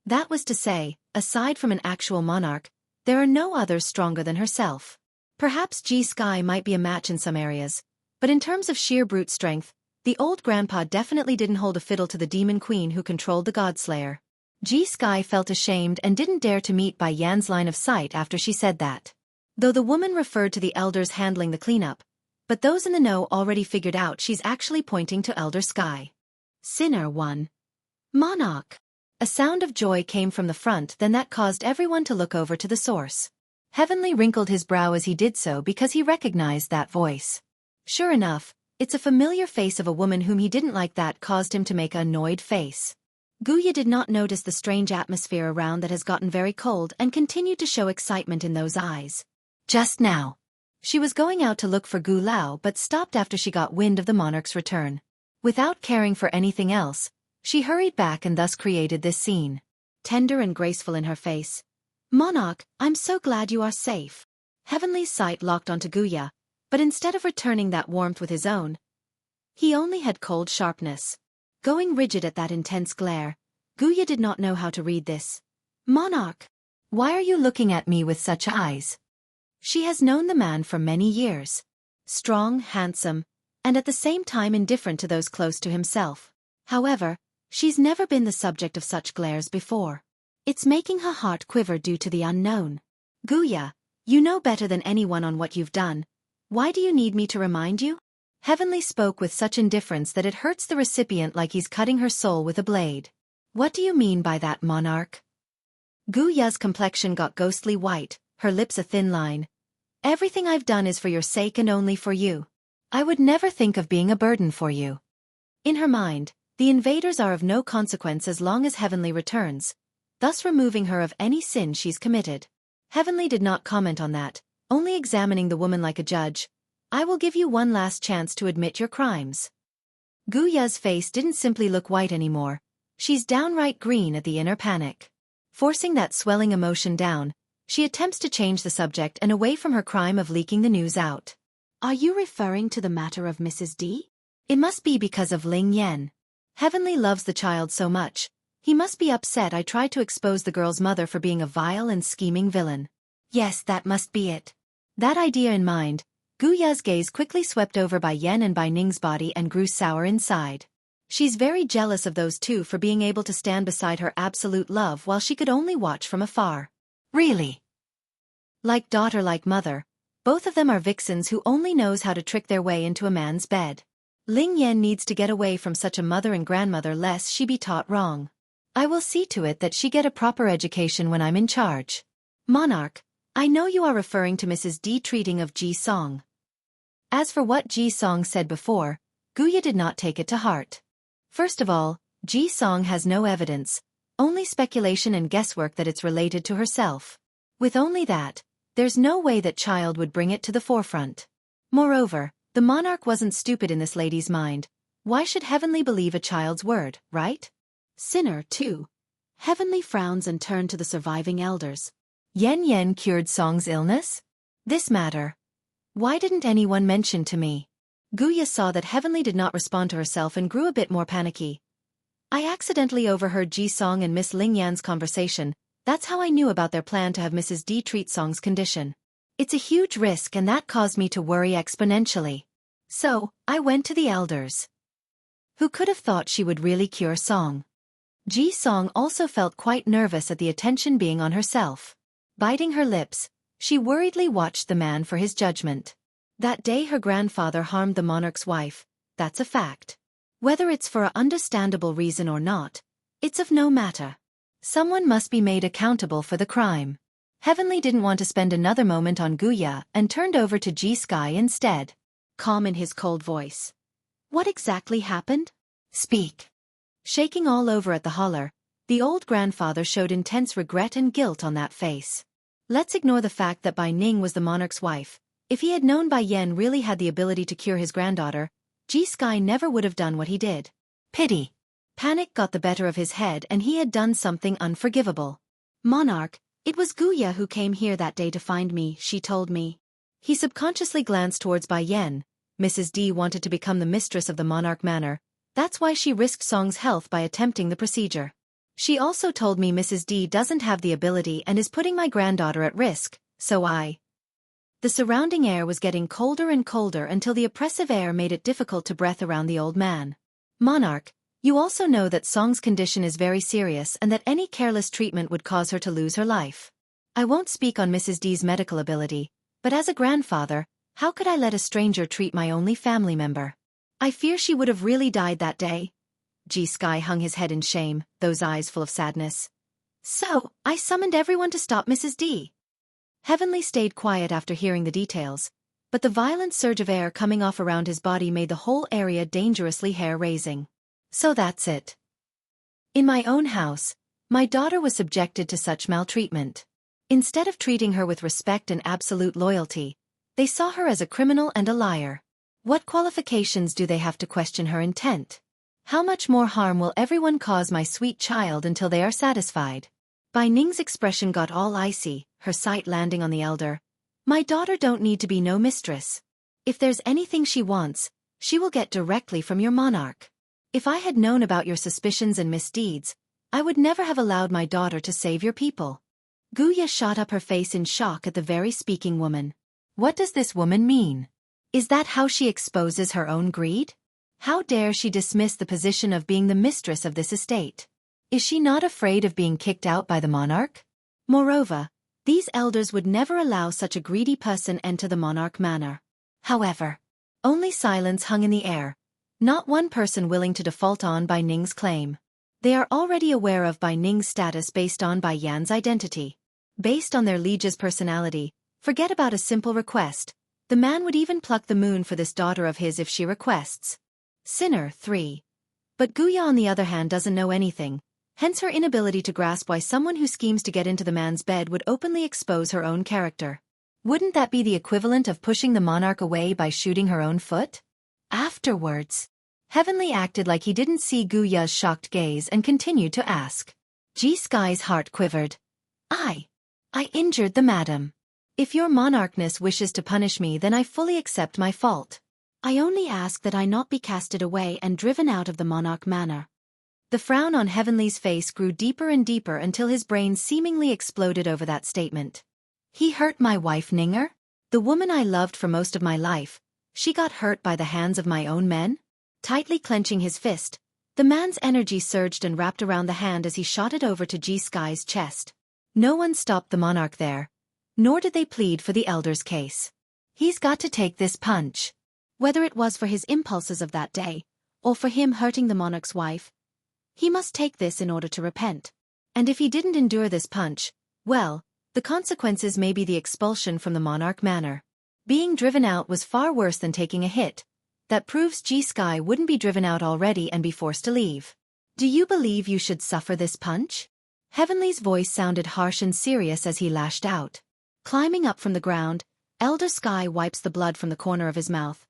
Speaker 2: That was to say, aside from an actual monarch, there are no others stronger than herself. Perhaps Xueqi might be a match in some areas, but in terms of sheer brute strength, the old grandpa definitely didn't hold a fiddle to the demon queen who controlled the Godslayer. Xueqi felt ashamed and didn't dare to meet Bai Yan's line of sight after she said that. Though the woman referred to the elders handling the cleanup, but those in the know already figured out she's actually pointing to Elder Sky. Sinner 1. Monarch. A sound of joy came from the front, then that caused everyone to look over to the source. Heavenly wrinkled his brow as he did so because he recognized that voice. Sure enough, it's a familiar face of a woman whom he didn't like. That caused him to make an annoyed face. Guya did not notice the strange atmosphere around that has gotten very cold and continued to show excitement in those eyes. Just now. She was going out to look for Gu Lao but stopped after she got wind of the monarch's return. Without caring for anything else, she hurried back and thus created this scene. Tender and graceful in her face. Monarch, I'm so glad you are safe. Heavenly's sight locked onto Guya, but instead of returning that warmth with his own, he only had cold sharpness. Going rigid at that intense glare, Guya did not know how to read this. Monarch, why are you looking at me with such eyes? She has known the man for many years. Strong, handsome, and at the same time indifferent to those close to himself. However, she's never been the subject of such glares before. It's making her heart quiver due to the unknown. Guya, you know better than anyone on what you've done. Why do you need me to remind you? Heavenly spoke with such indifference that it hurts the recipient like he's cutting her soul with a blade. What do you mean by that, monarch? Guya's complexion got ghostly white, her lips a thin line. Everything I've done is for your sake and only for you. I would never think of being a burden for you. In her mind, the invaders are of no consequence as long as Heavenly returns, thus removing her of any sin she's committed. Heavenly did not comment on that, only examining the woman like a judge. I will give you one last chance to admit your crimes. Guya's face didn't simply look white anymore. She's downright green at the inner panic. Forcing that swelling emotion down, she attempts to change the subject and away from her crime of leaking the news out. Are you referring to the matter of Mrs. D? It must be because of Ling Yan. Heavenly loves the child so much. He must be upset I tried to expose the girl's mother for being a vile and scheming villain. Yes, that must be it. That idea in mind, Guya's gaze quickly swept over Bai Yan and Bai Ning's body and grew sour inside. She's very jealous of those two for being able to stand beside her absolute love while she could only watch from afar. Really? Like daughter like mother, both of them are vixens who only knows how to trick their way into a man's bed. Ling Yan needs to get away from such a mother and grandmother lest she be taught wrong. I will see to it that she get a proper education when I'm in charge. Monarch, I know you are referring to Mrs. D treating of Ji Song. As for what Ji Song said before, Guya did not take it to heart. First of all, Ji Song has no evidence, only speculation and guesswork that it's related to herself. With only that, there's no way that child would bring it to the forefront. Moreover, the monarch wasn't stupid in this lady's mind. Why should Heavenly believe a child's word, right? Sinner 2. Heavenly frowns and turned to the surviving elders. Yen cured Song's illness? This matter. Why didn't anyone mention to me? Guya saw that Heavenly did not respond to herself and grew a bit more panicky. I accidentally overheard Ji Song and Miss Ling Yan's conversation. That's how I knew about their plan to have Mrs. D treat Song's condition. It's a huge risk and that caused me to worry exponentially. So, I went to the elders. Who could have thought she would really cure Song? Ji Song also felt quite nervous at the attention being on herself. Biting her lips, she worriedly watched the man for his judgment. That day her grandfather harmed the monarch's wife, that's a fact. Whether it's for an understandable reason or not, it's of no matter. Someone must be made accountable for the crime. Heavenly didn't want to spend another moment on Guya and turned over to Xueqi instead. Calm in his cold voice. What exactly happened? Speak. Shaking all over at the holler, the old grandfather showed intense regret and guilt on that face. Let's ignore the fact that Bai Ning was the monarch's wife. If he had known Bai Yan really had the ability to cure his granddaughter, Xueqi never would have done what he did. Pity. Panic got the better of his head and he had done something unforgivable. Monarch, it was Guya who came here that day to find me, she told me. He subconsciously glanced towards Bai Yan. Mrs. D wanted to become the mistress of the monarch manor. That's why she risked Song's health by attempting the procedure. She also told me Mrs. D doesn't have the ability and is putting my granddaughter at risk, so The surrounding air was getting colder and colder until the oppressive air made it difficult to breathe around the old man. Monarch, you also know that Song's condition is very serious and that any careless treatment would cause her to lose her life. I won't speak on Mrs. D's medical ability, but as a grandfather, how could I let a stranger treat my only family member? I fear she would have really died that day. Xueqi hung his head in shame, those eyes full of sadness. So, I summoned everyone to stop Mrs. D. Heavenly stayed quiet after hearing the details, but the violent surge of air coming off around his body made the whole area dangerously hair-raising. So that's it. In my own house, my daughter was subjected to such maltreatment. Instead of treating her with respect and absolute loyalty, they saw her as a criminal and a liar. What qualifications do they have to question her intent? How much more harm will everyone cause my sweet child until they are satisfied? Bai Ning's expression got all icy, her sight landing on the elder. My daughter don't need to be no mistress. If there's anything she wants, she will get directly from your monarch. If I had known about your suspicions and misdeeds, I would never have allowed my daughter to save your people. Guya shot up her face in shock at the very speaking woman. What does this woman mean? Is that how she exposes her own greed? How dare she dismiss the position of being the mistress of this estate? Is she not afraid of being kicked out by the monarch? Moreover, these elders would never allow such a greedy person enter the monarch manor. However, only silence hung in the air. Not one person willing to default on Bai Ning's claim. They are already aware of Bai Ning's status based on Bai Yan's identity. Based on their liege's personality, forget about a simple request. The man would even pluck the moon for this daughter of his if she requests. Sinner 3. But Guya on the other hand doesn't know anything, hence her inability to grasp why someone who schemes to get into the man's bed would openly expose her own character. Wouldn't that be the equivalent of pushing the monarch away by shooting her own foot? Afterwards, Heavenly acted like he didn't see Guya's shocked gaze and continued to ask. Xueqi's heart quivered. I injured the madam. If your monarchness wishes to punish me, then I fully accept my fault. I only ask that I not be casted away and driven out of the monarch manor. The frown on Heavenly's face grew deeper and deeper until his brain seemingly exploded over that statement. He hurt my wife Ninger? The woman I loved for most of my life. She got hurt by the hands of my own men? Tightly clenching his fist, the man's energy surged and wrapped around the hand as he shot it over to Xueqi's chest. No one stopped the monarch there. Nor did they plead for the elder's case. He's got to take this punch. Whether it was for his impulses of that day, or for him hurting the monarch's wife, he must take this in order to repent. And if he didn't endure this punch, well, the consequences may be the expulsion from the monarch manor. Being driven out was far worse than taking a hit. That proves Xueqi wouldn't be driven out already and be forced to leave. Do you believe you should suffer this punch? Heavenly's voice sounded harsh and serious as he lashed out. Climbing up from the ground, Elder Sky wipes the blood from the corner of his mouth.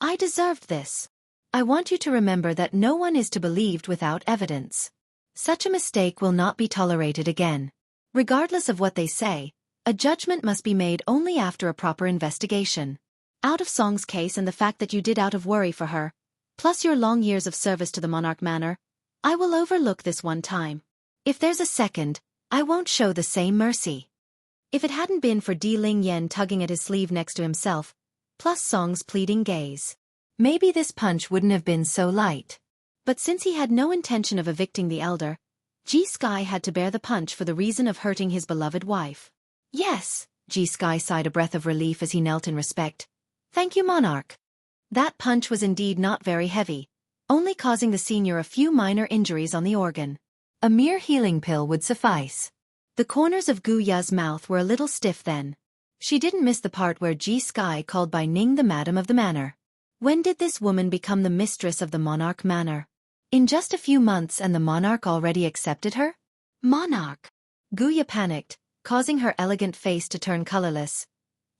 Speaker 2: I deserved this. I want you to remember that no one is to be believed without evidence. Such a mistake will not be tolerated again. Regardless of what they say, a judgment must be made only after a proper investigation. Out of Song's case and the fact that you did out of worry for her, plus your long years of service to the Monarch Manor, I will overlook this one time. If there's a second, I won't show the same mercy. If it hadn't been for Di Ling Yen tugging at his sleeve next to himself, plus Song's pleading gaze, maybe this punch wouldn't have been so light. But since he had no intention of evicting the elder, Xueqi had to bear the punch for the reason of hurting his beloved wife. Yes, Xueqi sighed a breath of relief as he knelt in respect. Thank you, Monarch. That punch was indeed not very heavy, only causing the senior a few minor injuries on the organ. A mere healing pill would suffice. The corners of Guya's mouth were a little stiff then. She didn't miss the part where Xueqi called Bai Ning the madam of the manor. When did this woman become the mistress of the Monarch Manor? In just a few months and the monarch already accepted her? Monarch! Guya panicked, causing her elegant face to turn colorless.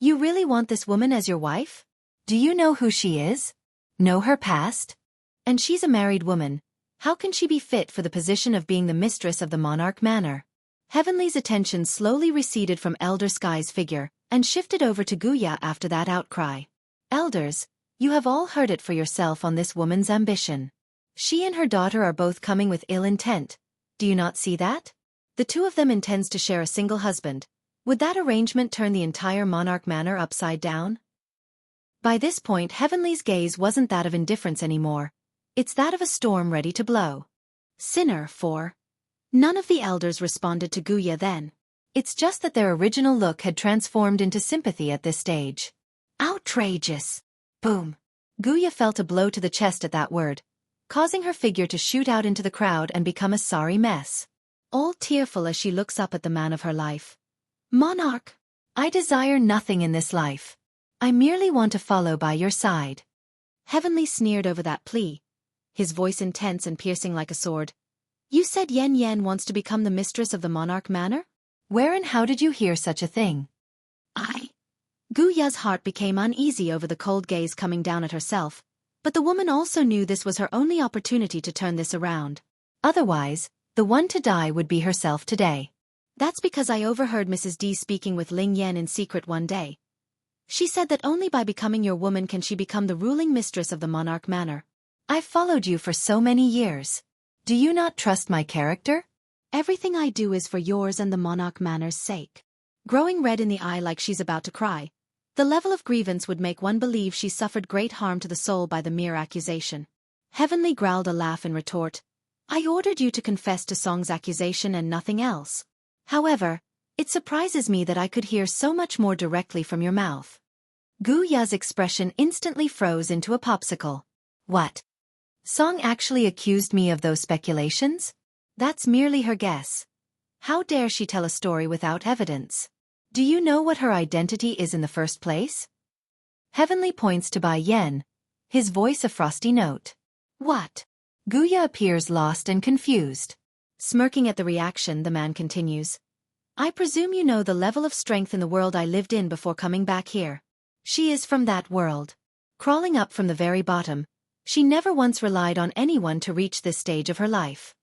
Speaker 2: You really want this woman as your wife?
Speaker 1: Do you know who she is? Know her past?
Speaker 2: And she's a married woman. How can she be fit for the position of being the mistress of the monarch manor? Heavenly's attention slowly receded from Elder Sky's figure, and shifted over to Guya after that outcry. Elders, you have all heard it for yourself on this woman's ambition. She and her daughter are both coming with ill intent. Do you not see that? The two of them intends to share a single husband. Would that arrangement turn the entire monarch manor upside down? By this point Heavenly's gaze wasn't that of indifference anymore. It's that of a storm ready to blow. Sinner 4. None of the elders responded to Guya then. It's just that their original look had transformed into sympathy at this stage. Outrageous! Boom! Guya felt a blow to the chest at that word, causing her figure to shoot out into the crowd and become a sorry mess. All tearful as she looks up at the man of her life. Monarch! I desire nothing in this life. I merely want to follow by your side. Heavenly sneered over that plea, his voice intense and piercing like a sword. You said Yen Yen wants to become the mistress of the monarch manor?
Speaker 1: Where and how did you hear such a thing?
Speaker 2: Guya's heart became uneasy over the cold gaze coming down at herself, but the woman also knew this was her only opportunity to turn this around.
Speaker 1: Otherwise, the one to die would be herself today.
Speaker 2: That's because I overheard Mrs. D speaking with Ling Yan in secret one day. She said that only by becoming your woman can she become the ruling mistress of the monarch manor.
Speaker 1: I've followed you for so many years. Do you not trust my character?
Speaker 2: Everything I do is for yours and the monarch manor's sake. Growing red in the eye like she's about to cry, the level of grievance would make one believe she suffered great harm to the soul by the mere accusation. Heavenly growled a laugh in retort. I ordered you to confess to Song's accusation and nothing else. However, it surprises me that I could hear so much more directly from your mouth.
Speaker 1: Guya's expression instantly froze into a popsicle. What? Song actually accused me of those speculations?
Speaker 2: That's merely her guess. How dare she tell a story without evidence?
Speaker 1: Do you know what her identity is in the first place? Heavenly points to Bai Yen, his voice a frosty note.
Speaker 2: What?
Speaker 1: Guya appears lost and confused.
Speaker 2: Smirking at the reaction, the man continues. I presume you know the level of strength in the world I lived in before coming back here. She is from that world. Crawling up from the very bottom, she never once relied on anyone to reach this stage of her life.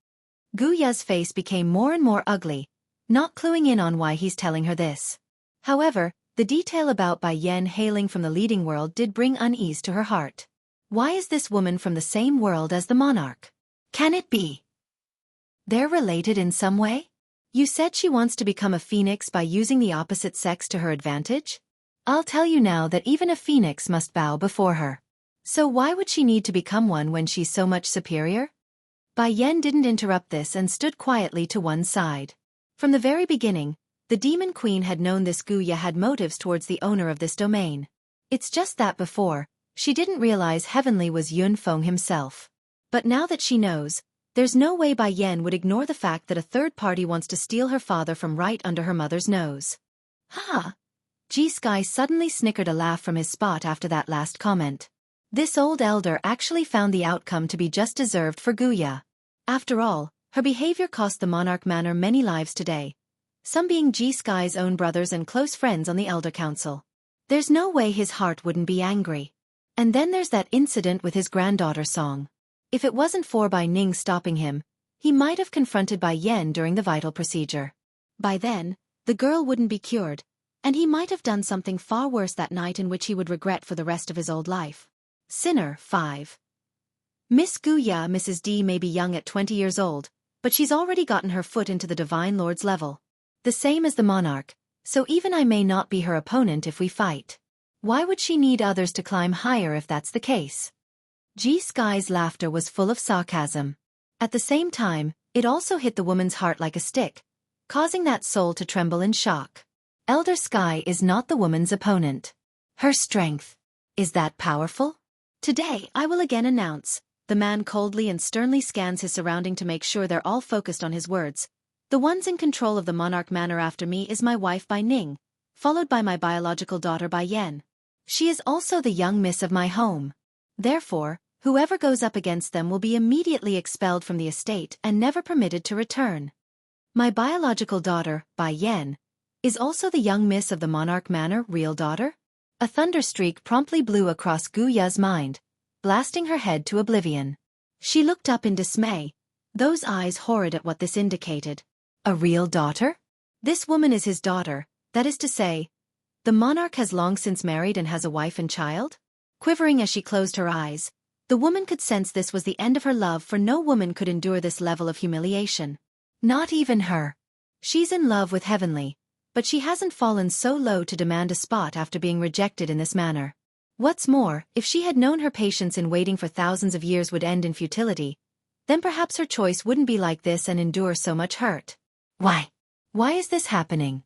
Speaker 1: Guya's face became more and more ugly, not cluing in on why he's telling her this. However, the detail about Bai Yen hailing from the leading world did bring unease to her heart. Why is this woman from the same world as the monarch? Can it be they're related in some way?
Speaker 2: You said she wants to become a phoenix by using the opposite sex to her advantage?
Speaker 1: I'll tell you now that even a phoenix must bow before her. So why would she need to become one when she's so much superior?
Speaker 2: Bai Yen didn't interrupt this and stood quietly to one side. From the very beginning, the Demon Queen had known this Guya had motives towards the owner of this domain. It's just that before, she didn't realize Heavenly was Yun Feng himself. But now that she knows, there's no way Bai Yen would ignore the fact that a third party wants to steal her father from right under her mother's nose.
Speaker 1: Ha!
Speaker 2: G-Sky suddenly snickered a laugh from his spot after that last comment. This old elder actually found the outcome to be just deserved for Guya. After all, her behavior cost the monarch manor many lives today, some being G-Sky's own brothers and close friends on the Elder Council. There's no way his heart wouldn't be angry. And then there's that incident with his granddaughter Song. If it wasn't for Bai Ning stopping him, he might have confronted Bai Yen during the vital procedure. By then, the girl wouldn't be cured, and he might have done something far worse that night in which he would regret for the rest of his old life. Sinner 5. Miss Guya, Mrs. D may be young at 20 years old, but she's already gotten her foot into the Divine Lord's level. The same as the monarch, so even I may not be her opponent if we fight. Why would she need others to climb higher if that's the case? G-Sky's laughter was full of sarcasm. At the same time, it also hit the woman's heart like a stick, causing that soul to tremble in shock. Elder Sky is not the woman's opponent. Her strength. Is that powerful? Today, I will again announce. The man coldly and sternly scans his surrounding to make sure they're all focused on his words. The ones in control of the monarch manor after me is my wife Bai Ning, followed by my biological daughter Bai Yen. She is also the young miss of my home. Therefore, whoever goes up against them will be immediately expelled from the estate and never permitted to return. My biological daughter, Bai Yen, Is also the young miss of the Monarch Manor real daughter? A thunderstreak promptly blew across Guya's mind, blasting her head to oblivion. She looked up in dismay, those eyes horrid at what this indicated. A real daughter? This woman is his daughter, that is to say, the monarch has long since married and has a wife and child? Quivering as she closed her eyes, the woman could sense this was the end of her love, for no woman could endure this level of humiliation. Not even her. She's in love with Heavenly, but she hasn't fallen so low to demand a spot after being rejected in this manner. What's more, if she had known her patience in waiting for thousands of years would end in futility, then perhaps her choice wouldn't be like this and endure so much hurt. Why? Why is this happening?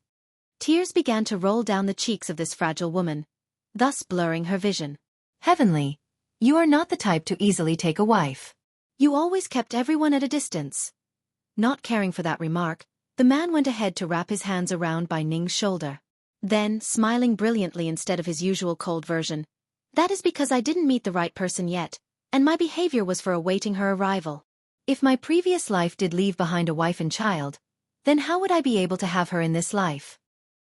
Speaker 2: Tears began to roll down the cheeks of this fragile woman, thus blurring her vision.
Speaker 1: Heavenly, you are not the type to easily take a wife.
Speaker 2: You always kept everyone at a distance. Not caring for that remark, the man went ahead to wrap his hands around Bai Ning's shoulder. Then, smiling brilliantly instead of his usual cold version, that is because I didn't meet the right person yet, and my behavior was for awaiting her arrival. If my previous life did leave behind a wife and child, then how would I be able to have her in this life?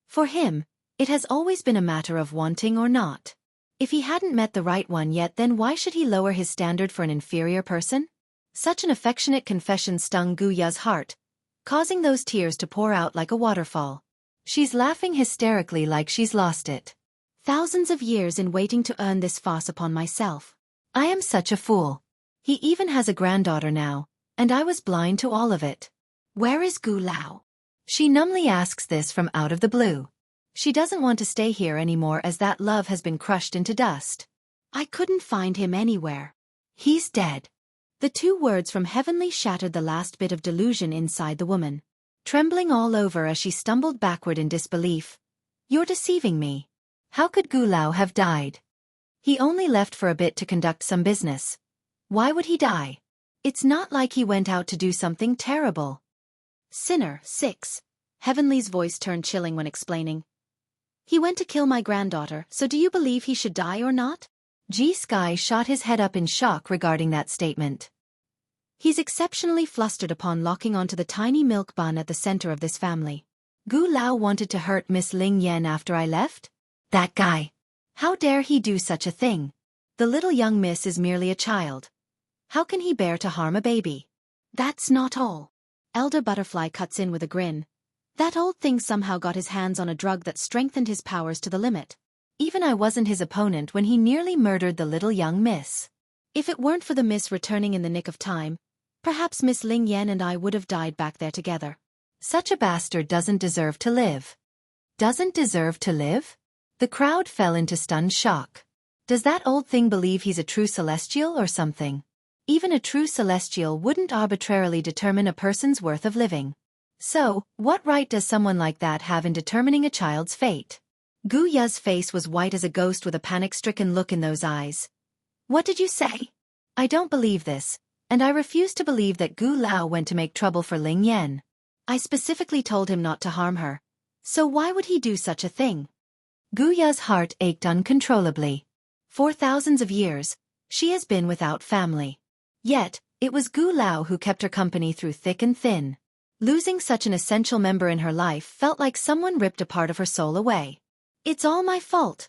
Speaker 2: For him, it has always been a matter of wanting or not. If he hadn't met the right one yet, then why should he lower his standard for an inferior person? Such an affectionate confession stung Guya's heart, causing those tears to pour out like a waterfall.
Speaker 1: She's laughing hysterically like she's lost it.
Speaker 2: Thousands of years in waiting to earn this fuss upon myself.
Speaker 1: I am such a fool. He even has a granddaughter now, and I was blind to all of it.
Speaker 2: Where is Gu Lao?
Speaker 1: She numbly asks this from out of the blue. She doesn't want to stay here anymore as that love has been crushed into dust.
Speaker 2: I couldn't find him anywhere.
Speaker 1: He's dead.
Speaker 2: The two words from Heavenly shattered the last bit of delusion inside the woman. Trembling all over as she stumbled backward in disbelief.
Speaker 1: You're deceiving me. How could Gu Lao have died? He only left for a bit to conduct some business. Why would he die? It's not like he went out to do something terrible.
Speaker 2: Sinner, 6. Heavenly's voice turned chilling when explaining. He went to kill my granddaughter, so do you believe he should die or not?
Speaker 1: Xueqi shot his head up in shock regarding that statement.
Speaker 2: He's exceptionally flustered upon locking onto the tiny milk bun at the center of this family.
Speaker 1: Gu Lao wanted to hurt Miss Ling Yan after I left? That guy. How dare he do such a thing?
Speaker 2: The little young miss is merely a child. How can he bear to harm a baby? That's not all. Elder Butterfly cuts in with a grin. That old thing somehow got his hands on a drug that strengthened his powers to the limit.
Speaker 1: Even I wasn't his opponent when he nearly murdered the little young miss.
Speaker 2: If it weren't for the miss returning in the nick of time, perhaps Miss Ling Yan and I would have died back there together.
Speaker 1: Such a bastard doesn't deserve to live. Doesn't deserve to live? The crowd fell into stunned shock. Does that old thing believe he's a true celestial or something? Even a true celestial wouldn't arbitrarily determine a person's worth of living. So, what right does someone like that have in determining a child's fate?
Speaker 2: Guya's face was white as a ghost with a panic-stricken look in those eyes.
Speaker 1: What did you say? I don't believe this, and I refuse to believe that Gu Lao went to make trouble for Ling Yan.
Speaker 2: I specifically told him not to harm her. So why would he do such a thing?
Speaker 1: Guya's heart ached uncontrollably. For thousands of years, she has been without family. Yet, it was Gu Lao who kept her company through thick and thin. Losing such an essential member in her life felt like someone ripped a part of her soul away.
Speaker 2: It's all my fault.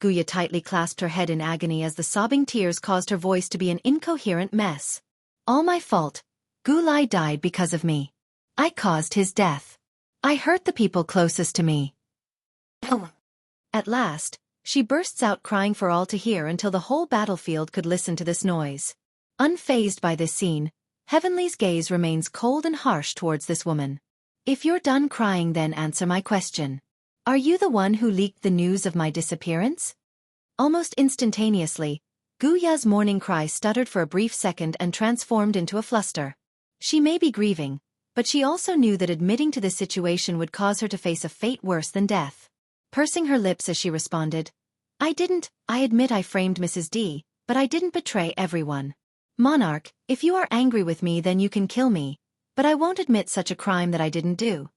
Speaker 1: Guya tightly clasped her head in agony as the sobbing tears caused her voice to be an incoherent mess. All my fault. Gu Lai died because of me. I caused his death. I hurt the people closest to me.
Speaker 2: At last, she bursts out crying for all to hear until the whole battlefield could listen to this noise.
Speaker 1: Unfazed by this scene, Heavenly's gaze remains cold and harsh towards this woman. If you're done crying, then answer my question. Are you the one who leaked the news of my disappearance? Almost instantaneously, Guya's mourning cry stuttered for a brief second and transformed into a fluster. She may be grieving, but she also knew that admitting to this situation would cause her to face a fate worse than death. Pursing her lips as she responded, I admit I framed Mrs. D, but I didn't betray everyone. Monarch, if you are angry with me, then you can kill me, but I won't admit such a crime that I didn't do.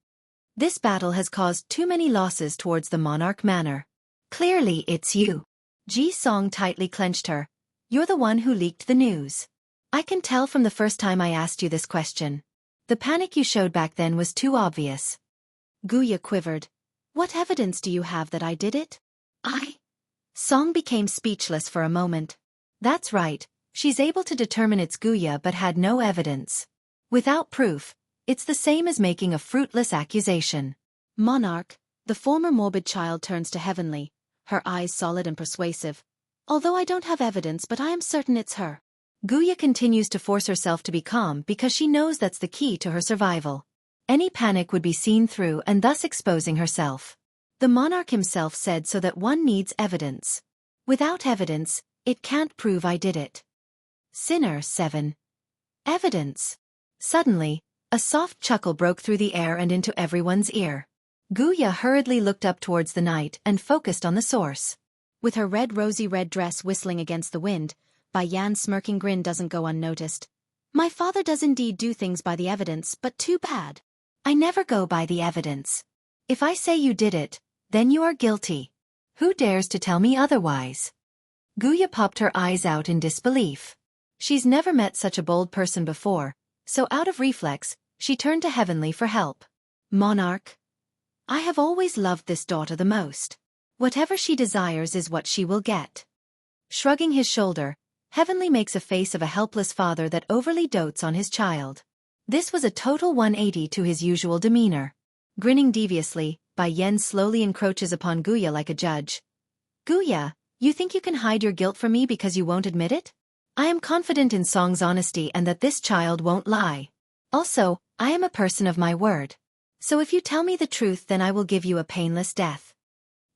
Speaker 1: This battle has caused too many losses towards the Monarch Manor. Clearly it's you. Ji Song tightly clenched her. You're the one who leaked the news. I can tell from the first time I asked you this question. The panic you showed back then was too obvious.
Speaker 2: Guya quivered. What evidence do you have that I did it? Song became speechless for a moment.
Speaker 1: That's right, she's able to determine it's Guya but had no evidence. Without proof, it's the same as making a fruitless accusation.
Speaker 2: Monarch, the former morbid child turns to Heavenly, her eyes solid and persuasive. Although I don't have evidence, but I am certain it's her.
Speaker 1: Guya continues to force herself to be calm because she knows that's the key to her survival. Any panic would be seen through and thus exposing herself. The monarch himself said so that one needs evidence. Without evidence, it can't prove I did it. Sinner 7. Evidence. Suddenly, a soft chuckle broke through the air and into everyone's ear. Guya hurriedly looked up towards the night and focused on the source.
Speaker 2: With her rosy red dress whistling against the wind, Bai Yan's smirking grin doesn't go unnoticed. My father does indeed do things by the evidence, but too bad.
Speaker 1: I never go by the evidence. If I say you did it, then you are guilty. Who dares to tell me otherwise? Guya popped her eyes out in disbelief. She's never met such a bold person before, so out of reflex, she turned to Heavenly for help. Monarch, I have always loved this daughter the most. Whatever she desires is what she will get. Shrugging his shoulder, Heavenly makes a face of a helpless father that overly dotes on his child. This was a total 180 to his usual demeanor. Grinning deviously, Bai Yan slowly encroaches upon Guya like a judge. Guya, you think you can hide your guilt from me because you won't admit it? I am confident in Song's honesty and that this child won't lie. Also, I am a person of my word. So if you tell me the truth, then I will give you a painless death.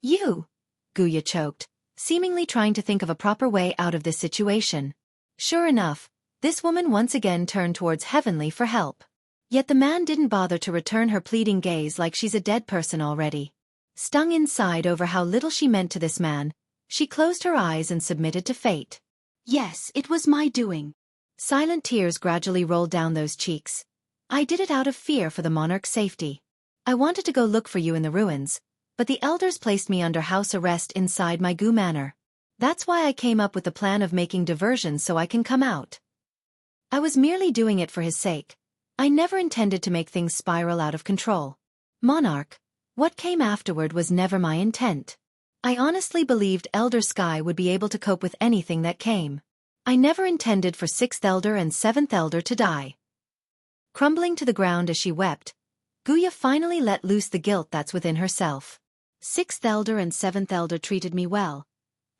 Speaker 1: You? Guya choked, seemingly trying to think of a proper way out of this situation. Sure enough, this woman once again turned towards Heavenly for help. Yet the man didn't bother to return her pleading gaze like she's a dead person already. Stung inside over how little she meant to this man, she closed her eyes and submitted to fate.
Speaker 2: Yes, it was my doing.
Speaker 1: Silent tears gradually rolled down those cheeks. I did it out of fear for the monarch's safety. I wanted to go look for you in the ruins, but the elders placed me under house arrest inside my Gu manor. That's why I came up with the plan of making diversions so I can come out. I was merely doing it for his sake. I never intended to make things spiral out of control. Monarch, what came afterward was never my intent. I honestly believed Elder Sky would be able to cope with anything that came. I never intended for 6th Elder and 7th Elder to die. Crumbling to the ground as she wept, Guya finally let loose the guilt that's within herself.
Speaker 2: 6th Elder and 7th Elder treated me well.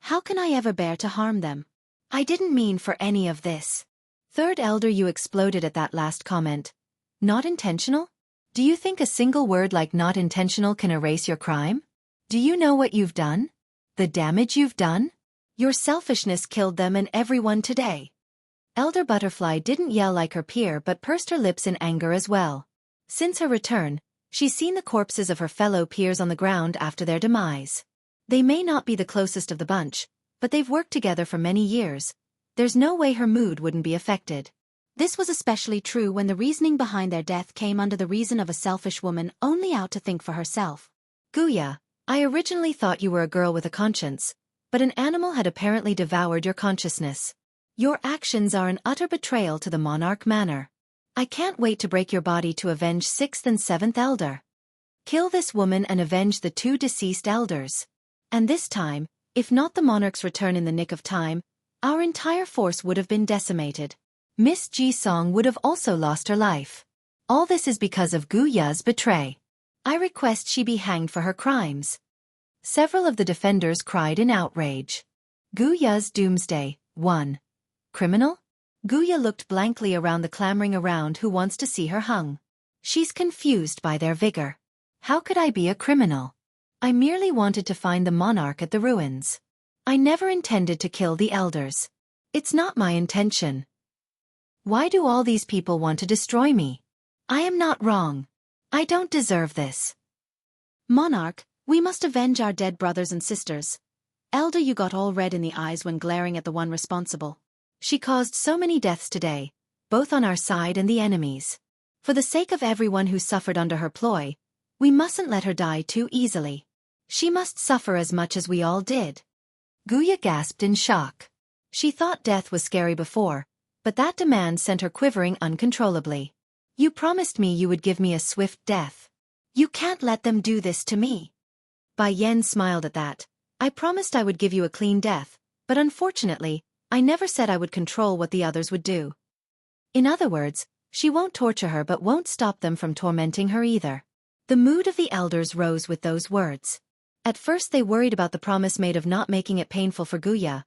Speaker 2: How can I ever bear to harm them?
Speaker 1: I didn't mean for any of this. 3rd Elder, you exploded at that last comment. Not intentional? Do you think a single word like not intentional can erase your crime? Do you know what you've done? The damage you've done? Your selfishness killed them and everyone today. Elder Butterfly didn't yell like her peer but pursed her lips in anger as well. Since her return, she's seen the corpses of her fellow peers on the ground after their demise. They may not be the closest of the bunch, but they've worked together for many years. There's no way her mood wouldn't be affected.
Speaker 2: This was especially true when the reasoning behind their death came under the reason of a selfish woman only out to think for herself.
Speaker 1: Guya, I originally thought you were a girl with a conscience, but an animal had apparently devoured your consciousness. Your actions are an utter betrayal to the monarch manor. I can't wait to break your body to avenge 6th and 7th Elder. Kill this woman and avenge the 2 deceased elders. And this time, if not the monarch's return in the nick of time, our entire force would have been decimated. Miss Ji Song would have also lost her life. All this is because of Guya's betray. I request she be hanged for her crimes. Several of the defenders cried in outrage. Guya's doomsday. 1. Criminal? Guya looked blankly around the clamoring around who wants to see her hung. She's confused by their vigor. How could I be a criminal? I merely wanted to find the monarch at the ruins. I never intended to kill the elders. It's not my intention. Why do all these people want to destroy me? I am not wrong. I don't deserve this.
Speaker 2: Monarch, we must avenge our dead brothers and sisters. Elder, you got all red in the eyes when glaring at the one responsible.
Speaker 1: She caused so many deaths today, both on our side and the enemy's. For the sake of everyone who suffered under her ploy, we mustn't let her die too easily. She must suffer as much as we all did. Guya gasped in shock. She thought death was scary before, but that demand sent her quivering uncontrollably. You promised me you would give me a swift death. You can't let them do this to me.
Speaker 2: Bai Yan smiled at that. I promised I would give you a clean death, but unfortunately, I never said I would control what the others would do. In other words, she won't torture her but won't stop them from tormenting her either. The mood of the elders rose with those words. At first they worried about the promise made of not making it painful for Guya.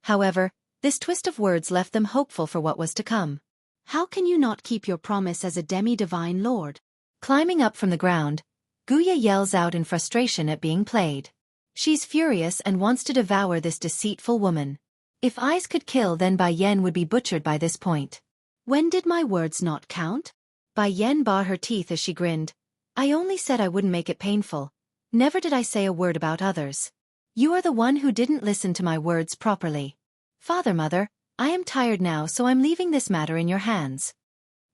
Speaker 2: However, this twist of words left them hopeful for what was to come. How can you not keep your promise as a demi-divine lord? Climbing up from the ground, Guya yells out in frustration at being played. She's furious and wants to devour this deceitful woman. If eyes could kill, then Bai Yan would be butchered by this point. When did my words not count? Bai Yan bared her teeth as she grinned. I only said I wouldn't make it painful. Never did I say a word about others. You are the one who didn't listen to my words properly. Father, mother, I am tired now, so I'm leaving this matter in your hands.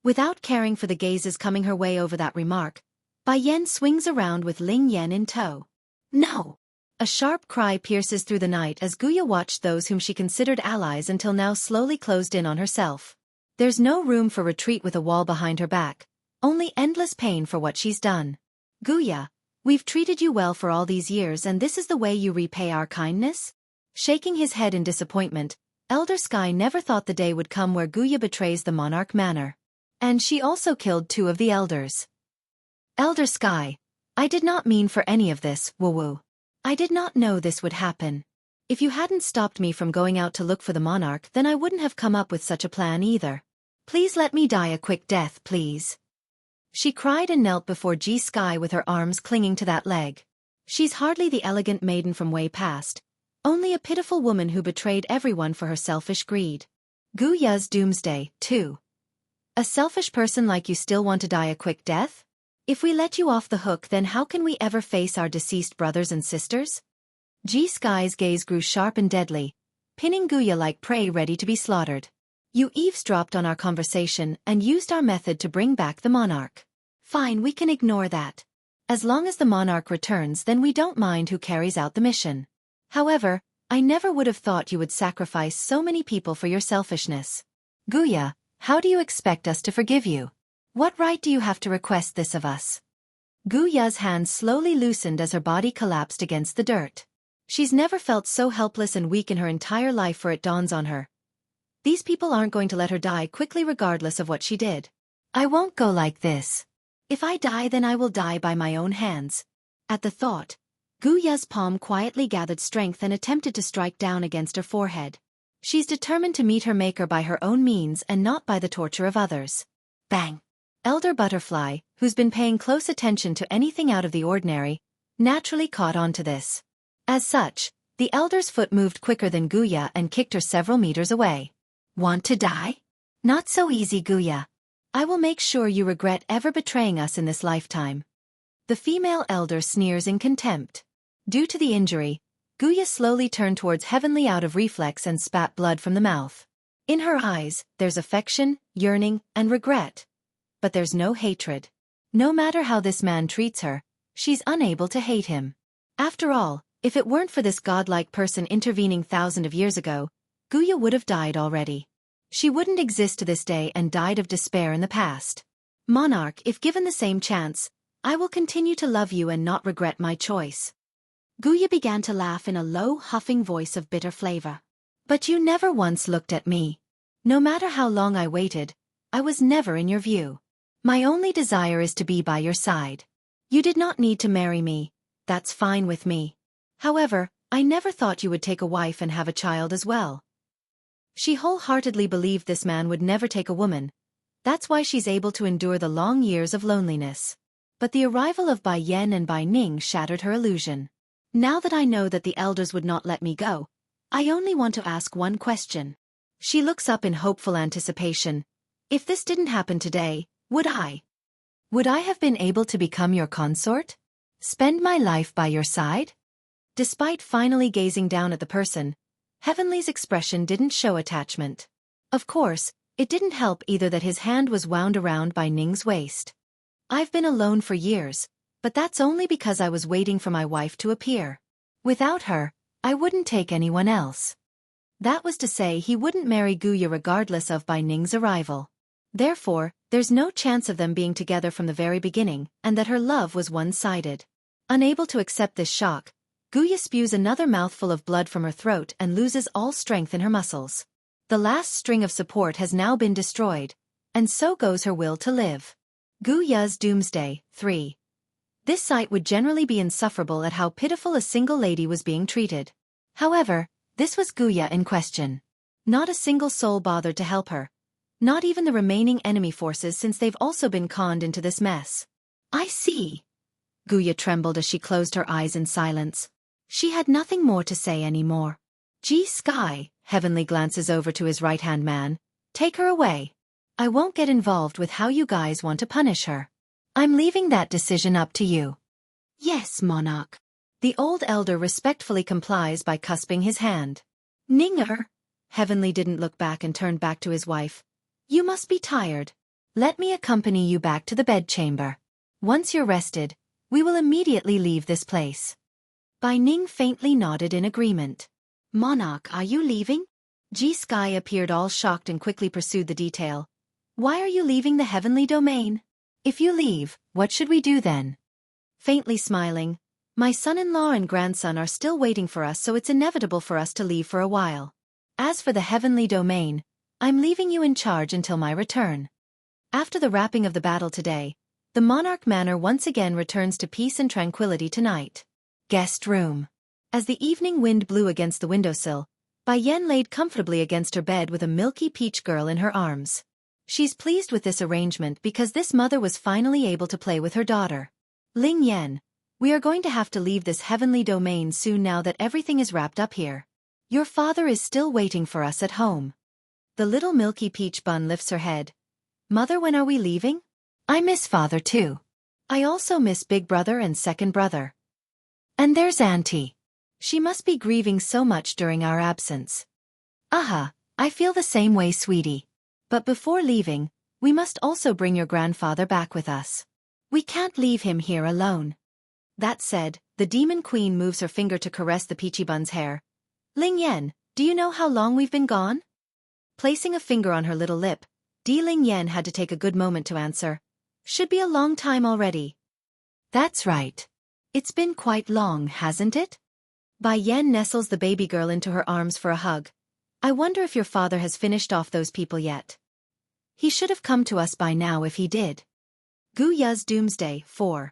Speaker 2: Without caring for the gazes coming her way over that remark, Bai Yan swings around with Ling Yan in tow. No! A sharp cry pierces through the night as Guya watched those whom she considered allies until now slowly closed in on herself. There's no room for retreat with a wall behind her back, only endless pain for what she's done. Guya, we've treated you well for all these years and this is the way you repay our kindness? Shaking his head in disappointment, Elder Sky never thought the day would come where Guya betrays the monarch manor. And she also killed 2 of the elders. Elder Sky, I did not mean for any of this, woo-woo. I did not know this would happen. If you hadn't stopped me from going out to look for the monarch, then I wouldn't have come up with such a plan either. Please let me die a quick death, please. She cried and knelt before G Sky with her arms clinging to that leg. She's hardly the elegant maiden from way past, only a pitiful woman who betrayed everyone for her selfish greed. Guya's doomsday, too. A selfish person like you still want to die a quick death? If we let you off the hook, then how can we ever face our deceased brothers and sisters? G Sky's gaze grew sharp and deadly, pinning Guya like prey ready to be slaughtered. You eavesdropped on our conversation and used our method to bring back the monarch. Fine, we can ignore that. As long as the monarch returns, then we don't mind who carries out the mission. However, I never would have thought you would sacrifice so many people for your selfishness. Guya, how do you expect us to forgive you? What right do you have to request this of us? Guya's hands slowly loosened as her body collapsed against the dirt. She's never felt so helpless and weak in her entire life, for it dawns on her. These people aren't going to let her die quickly regardless of what she did. I won't go like this. If I die, then I will die by my own hands. At the thought, Guya's palm quietly gathered strength and attempted to strike down against her forehead. She's determined to meet her maker by her own means and not by the torture of others. Bang! Elder Butterfly, who's been paying close attention to anything out of the ordinary, naturally caught on to this. As such, the elder's foot moved quicker than Guya and kicked her several meters away. Want to die? Not so easy, Guya. I will make sure you regret ever betraying us in this lifetime. The female elder sneers in contempt. Due to the injury, Guya slowly turned towards Heavenly out of reflex and spat blood from the mouth. In her eyes, there's affection, yearning, and regret. But there's no hatred. No matter how this man treats her, she's unable to hate him. After all, if it weren't for this godlike person intervening thousands of years ago, Guya would have died already. She wouldn't exist to this day and died of despair in the past. Monarch, if given the same chance, I will continue to love you and not regret my choice. Guya began to laugh in a low, huffing voice of bitter flavor. But you never once looked at me. No matter how long I waited, I was never in your view. My only desire is to be by your side. You did not need to marry me, that's fine with me. However, I never thought you would take a wife and have a child as well. She wholeheartedly believed this man would never take a woman. That's why she's able to endure the long years of loneliness. But the arrival of Bai Yan and Bai Ning shattered her illusion. Now that I know that the elders would not let me go, I only want to ask one question. She looks up in hopeful anticipation. If this didn't happen today, would I have been able to become your consort? Spend my life by your side? Despite finally gazing down at the person, Heavenly's expression didn't show attachment. Of course, it didn't help either that his hand was wound around Bai Ning's waist. I've been alone for years, but that's only because I was waiting for my wife to appear. Without her, I wouldn't take anyone else. That was to say, he wouldn't marry Guya regardless of Bai Ning's arrival. Therefore, there's no chance of them being together from the very beginning, and that her love was one-sided. Unable to accept this shock, Guya spews another mouthful of blood from her throat and loses all strength in her muscles. The last string of support has now been destroyed, and so goes her will to live. Guya's Doomsday, 3. This sight would generally be insufferable at how pitiful a single lady was being treated. However, this was Guya in question. Not a single soul bothered to help her. Not even the remaining enemy forces, since they've also been conned into this mess. I see. Guya trembled as she closed her eyes in silence. She had nothing more to say anymore. Sky, Heavenly glances over to his right-hand man. Take her away. I won't get involved with how you guys want to punish her. I'm leaving that decision up to you. Yes, Monarch. The old elder respectfully complies by cusping his hand. Ninger. Heavenly didn't look back and turned back to his wife. You must be tired. Let me accompany you back to the bedchamber. Once you're rested, we will immediately leave this place. Bai Ning faintly nodded in agreement. Monarch, are you leaving? Sky appeared all shocked and quickly pursued the detail. Why are you leaving the heavenly domain? If you leave, what should we do then? Faintly smiling, my son-in-law and grandson are still waiting for us, so it's inevitable for us to leave for a while. As for the heavenly domain, I'm leaving you in charge until my return. After the wrapping of the battle today, the Monarch Manor once again returns to peace and tranquility tonight. Guest room. As the evening wind blew against the windowsill, Bai Yan laid comfortably against her bed with a milky peach girl in her arms. She's pleased with this arrangement because this mother was finally able to play with her daughter. Ling Yan, we are going to have to leave this heavenly domain soon now that everything is wrapped up here. Your father is still waiting for us at home. The little milky peach bun lifts her head. Mother, when are we leaving? I miss father too. I also miss big brother and second brother. And there's auntie. She must be grieving so much during our absence. Aha, I feel the same way, sweetie. But before leaving, we must also bring your grandfather back with us. We can't leave him here alone. That said, the demon queen moves her finger to caress the peachy bun's hair. Ling Yan, do you know how long we've been gone? Placing a finger on her little lip, Ling Yan had to take a good moment to answer. Should be a long time already. That's right. It's been quite long, hasn't it? Bai Yan nestles the baby girl into her arms for a hug. I wonder if your father has finished off those people yet. He should have come to us by now if he did. Guya's Doomsday, 4.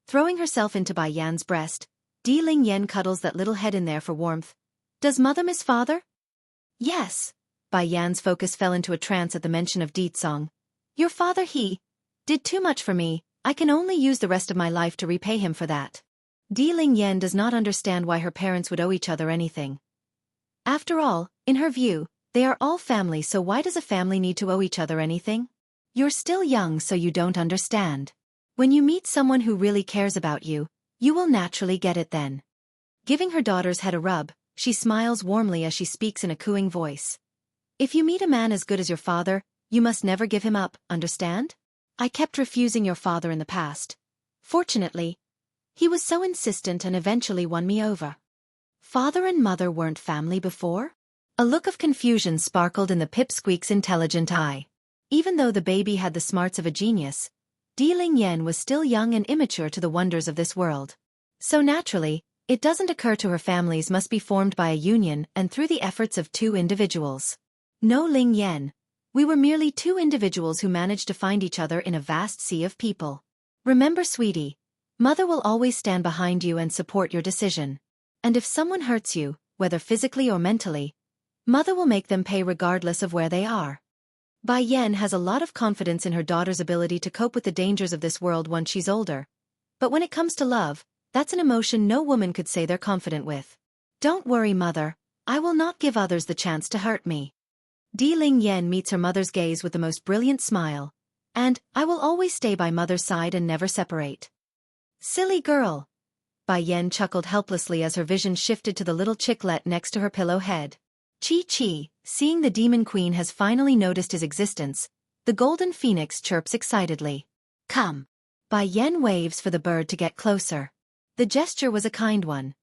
Speaker 2: Throwing herself into Bai Yan's breast, Ling Yan cuddles that little head in there for warmth. Does mother miss father? Yes. Bai Yan's focus fell into a trance at the mention of Song. Your father, he did too much for me. I can only use the rest of my life to repay him for that. Ling Yan does not understand why her parents would owe each other anything. After all, in her view, they are all family, so why does a family need to owe each other anything? You're still young, so you don't understand. When you meet someone who really cares about you, you will naturally get it then. Giving her daughter's head a rub, she smiles warmly as she speaks in a cooing voice. If you meet a man as good as your father, you must never give him up, understand? I kept refusing your father in the past. Fortunately, he was so insistent and eventually won me over. Father and mother weren't family before? A look of confusion sparkled in the pipsqueak's intelligent eye. Even though the baby had the smarts of a genius, Ling Yan was still young and immature to the wonders of this world. So naturally, it doesn't occur to her families must be formed by a union and through the efforts of two individuals. No, Ling Yan. We were merely two individuals who managed to find each other in a vast sea of people. Remember, sweetie, mother will always stand behind you and support your decision. And if someone hurts you, whether physically or mentally, mother will make them pay regardless of where they are. Bai Yan has a lot of confidence in her daughter's ability to cope with the dangers of this world once she's older. But when it comes to love, that's an emotion no woman could say they're confident with. Don't worry, mother, I will not give others the chance to hurt me. Ling Yan meets her mother's gaze with the most brilliant smile. And, I will always stay by mother's side and never separate. Silly girl. Bai Yan chuckled helplessly as her vision shifted to the little chicklet next to her pillow head. Chi, seeing the demon queen has finally noticed his existence, the golden phoenix chirps excitedly. Come. Bai Yan waves for the bird to get closer. The gesture was a kind one.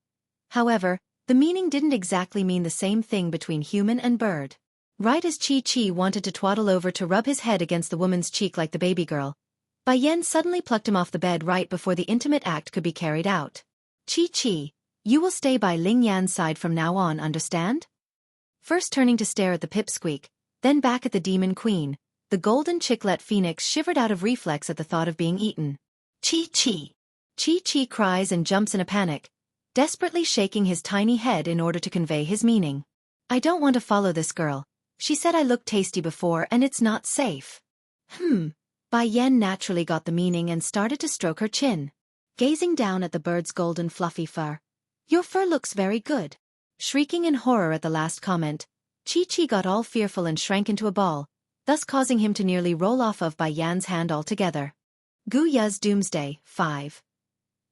Speaker 2: However, the meaning didn't exactly mean the same thing between human and bird. Right as Chi wanted to twaddle over to rub his head against the woman's cheek like the baby girl, Bai Yan suddenly plucked him off the bed right before the intimate act could be carried out. Qi, you will stay by Ling Yan's side from now on, understand? First turning to stare at the pipsqueak, then back at the demon queen, the golden chicklet phoenix shivered out of reflex at the thought of being eaten. Qi cries and jumps in a panic, desperately shaking his tiny head in order to convey his meaning. I don't want to follow this girl. She said I looked tasty before and it's not safe. Bai Yan naturally got the meaning and started to stroke her chin, gazing down at the bird's golden fluffy fur. Your fur looks very good. Shrieking in horror at the last comment, Qi got all fearful and shrank into a ball, thus causing him to nearly roll off of Bai Yan's hand altogether. Gu Ya's Doomsday, 5.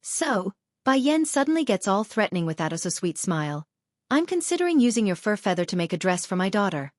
Speaker 2: So, Bai Yan suddenly gets all threatening with that oh-so-sweet smile. I'm considering using your fur feather to make a dress for my daughter.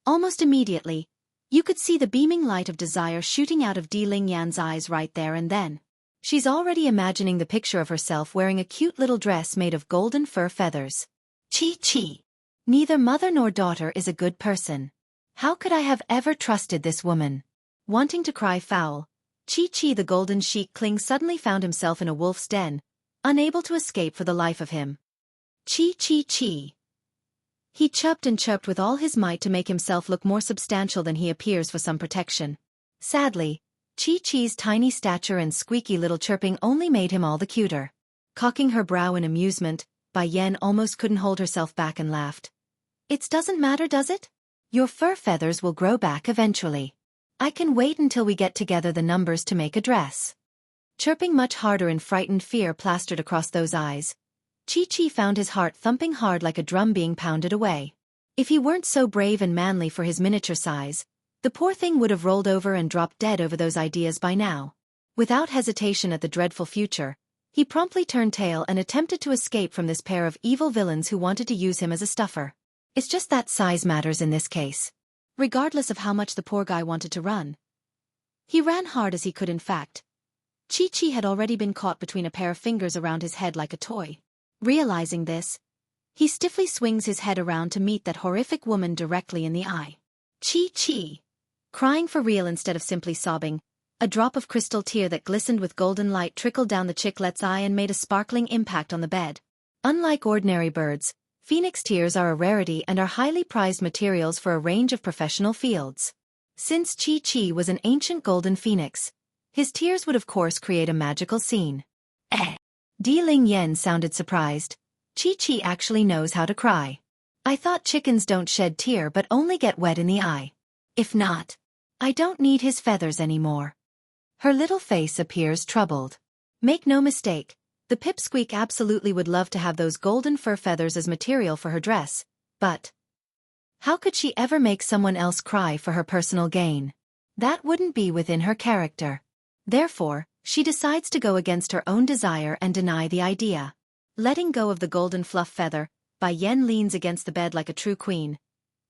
Speaker 2: Almost immediately, you could see the beaming light of desire shooting out of Di Ling Yan's eyes right there and then. She's already imagining the picture of herself wearing a cute little dress made of golden fur feathers. Qi. Neither mother nor daughter is a good person. How could I have ever trusted this woman? Wanting to cry foul, Qi the golden sheik-ling suddenly found himself in a wolf's den, unable to escape for the life of him. Qi. He chirped and chirped with all his might to make himself look more substantial than he appears for some protection. Sadly, Qi-Chi's tiny stature and squeaky little chirping only made him all the cuter. Cocking her brow in amusement, Bai Yan almost couldn't hold herself back and laughed. It doesn't matter, does it? Your fur feathers will grow back eventually. I can wait until we get together the numbers to make a dress. Chirping much harder in frightened fear plastered across those eyes, Qi found his heart thumping hard like a drum being pounded away. If he weren't so brave and manly for his miniature size, the poor thing would have rolled over and dropped dead over those ideas by now. Without hesitation at the dreadful future, he promptly turned tail and attempted to escape from this pair of evil villains who wanted to use him as a stuffer. It's just that size matters in this case. Regardless of how much the poor guy wanted to run. He ran hard as he could in fact. Qi had already been caught between a pair of fingers around his head like a toy. Realizing this, he stiffly swings his head around to meet that horrific woman directly in the eye. Qi. Crying for real instead of simply sobbing, a drop of crystal tear that glistened with golden light trickled down the chicklet's eye and made a sparkling impact on the bed. Unlike ordinary birds, phoenix tears are a rarity and are highly prized materials for a range of professional fields. Since Qi was an ancient golden phoenix, his tears would of course create a magical scene. Di Ling Yan sounded surprised. Qi actually knows how to cry. I thought chickens don't shed tear but only get wet in the eye. If not, I don't need his feathers anymore. Her little face appears troubled. Make no mistake, the pipsqueak absolutely would love to have those golden fur feathers as material for her dress, but how could she ever make someone else cry for her personal gain? That wouldn't be within her character. Therefore, she decides to go against her own desire and deny the idea. Letting go of the golden fluff feather, Bai Yan leans against the bed like a true queen.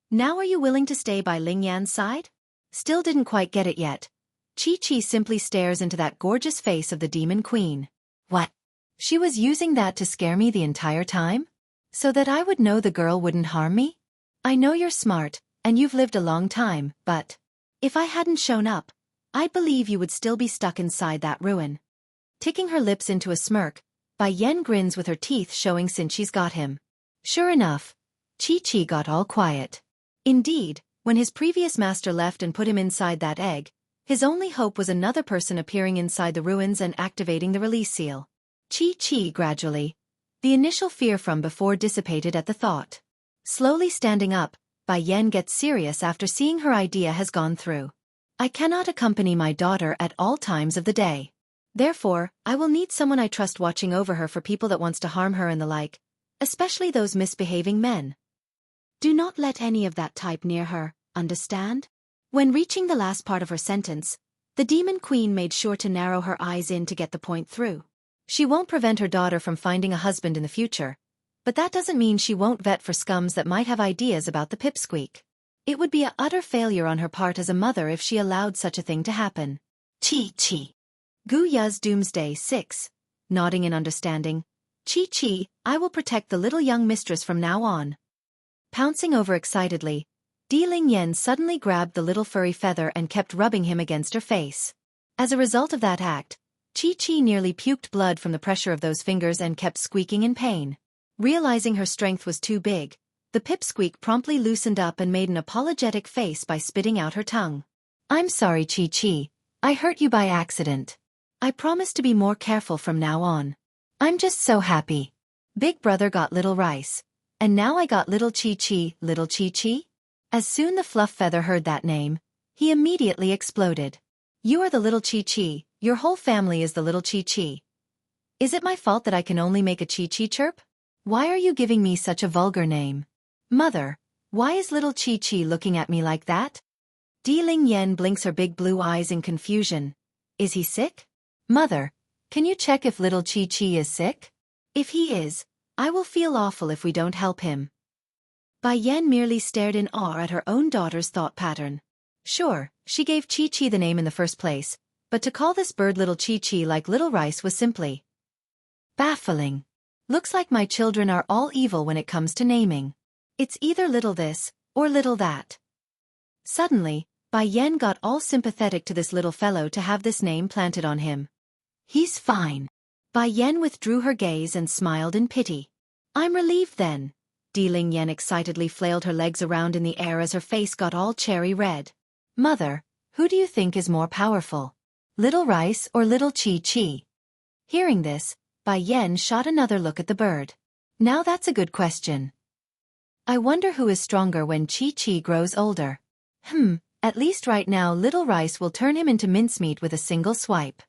Speaker 2: Now are you willing to stay by Ling Yan's side? Still didn't quite get it yet. Qi simply stares into that gorgeous face of the demon queen. What? She was using that to scare me the entire time? So that I would know the girl wouldn't harm me? I know you're smart, and you've lived a long time, but if I hadn't shown up, I believe you would still be stuck inside that ruin. Ticking her lips into a smirk, Bai Yan grins with her teeth showing since she's got him. Sure enough, Qi got all quiet. Indeed, when his previous master left and put him inside that egg, his only hope was another person appearing inside the ruins and activating the release seal. Qi gradually, the initial fear from before dissipated at the thought. Slowly standing up, Bai Yan gets serious after seeing her idea has gone through. I cannot accompany my daughter at all times of the day. Therefore, I will need someone I trust watching over her for people that wants to harm her and the like, especially those misbehaving men. Do not let any of that type near her, understand? When reaching the last part of her sentence, the demon queen made sure to narrow her eyes in to get the point through. She won't prevent her daughter from finding a husband in the future, but that doesn't mean she won't vet for scums that might have ideas about the pipsqueak. It would be a utter failure on her part as a mother if she allowed such a thing to happen. Qi. Gu Ya's Doomsday 6. Nodding in understanding. Qi, I will protect the little young mistress from now on. Pouncing over excitedly, Di Ling Yan suddenly grabbed the little furry feather and kept rubbing him against her face. As a result of that act, Xueqi nearly puked blood from the pressure of those fingers and kept squeaking in pain. Realizing her strength was too big, the pipsqueak promptly loosened up and made an apologetic face by spitting out her tongue. "I'm sorry, Xueqi. I hurt you by accident. I promise to be more careful from now on. I'm just so happy. Big brother got little rice, and now I got little Xueqi, little Xueqi." As soon the fluff feather heard that name, he immediately exploded. "You are the little Xueqi, your whole family is the little Xueqi. Is it my fault that I can only make a Xueqi chirp? Why are you giving me such a vulgar name? Mother, why is little Xueqi looking at me like that?" Di Ling Yan blinks her big blue eyes in confusion. "Is he sick? Mother, can you check if little Xueqi is sick? If he is, I will feel awful if we don't help him." Bai Yan merely stared in awe at her own daughter's thought pattern. Sure, she gave Xueqi the name in the first place, but to call this bird little Xueqi like little rice was simply baffling. Looks like my children are all evil when it comes to naming. It's either little this, or little that. Suddenly, Bai Yan got all sympathetic to this little fellow to have this name planted on him. "He's fine." Bai Yan withdrew her gaze and smiled in pity. "I'm relieved then." Di Ling Yan excitedly flailed her legs around in the air as her face got all cherry red. "Mother, who do you think is more powerful? Little Rice or little Xueqi?" Hearing this, Bai Yan shot another look at the bird. "Now that's a good question. I wonder who is stronger when Xueqi grows older. At least right now little Rice will turn him into mincemeat with a single swipe.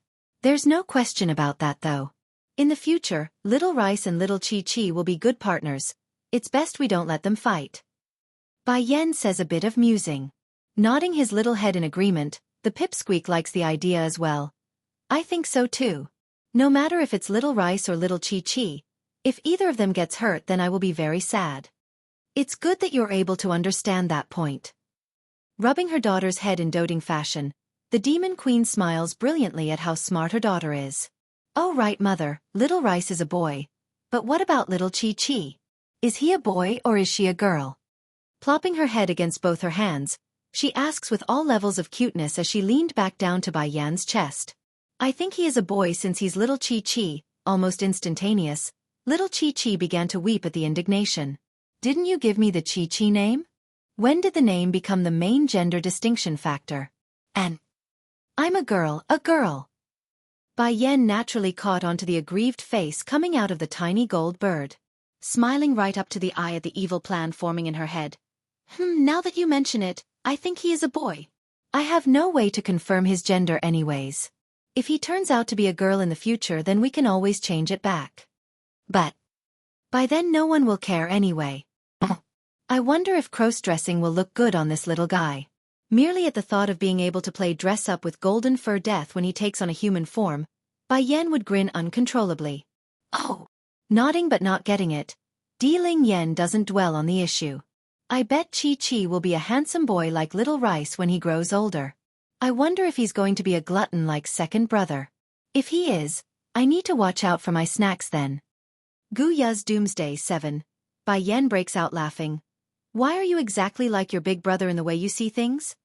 Speaker 2: There's no question about that though. In the future, little Rice and little Xueqi will be good partners. It's best we don't let them fight." Bai Yan says a bit of musing. Nodding his little head in agreement, the pipsqueak likes the idea as well. "I think so too. No matter if it's little Rice or little Xueqi, if either of them gets hurt then I will be very sad. It's good that you're able to understand that point." Rubbing her daughter's head in doting fashion, the demon queen smiles brilliantly at how smart her daughter is. "Oh right, mother, little Rice is a boy. But what about little Xueqi? Is he a boy or is she a girl?" Plopping her head against both her hands, she asks with all levels of cuteness as she leaned back down to Bai Yan's chest. "I think he is a boy since he's little Xueqi." Almost instantaneous, little Xueqi began to weep at the indignation. "Didn't you give me the Xueqi name? When did the name become the main gender distinction factor? And I'm a girl, a girl." Bai Yan naturally caught onto the aggrieved face coming out of the tiny gold bird. Smiling right up to the eye at the evil plan forming in her head. Now that you mention it, I think he is a boy. I have no way to confirm his gender anyways. If he turns out to be a girl in the future then we can always change it back. But by then no one will care anyway. I wonder if cross-dressing will look good on this little guy." Merely at the thought of being able to play dress-up with golden fur death when he takes on a human form, Bai Yan would grin uncontrollably. "Oh!" Nodding but not getting it, Di Ling Yan doesn't dwell on the issue. "I bet Xueqi will be a handsome boy like little Rice when he grows older. I wonder if he's going to be a glutton like second brother. If he is, I need to watch out for my snacks then." Gu Ya's Doomsday 7. Bai Yan breaks out laughing. "Why are you exactly like your big brother in the way you see things?"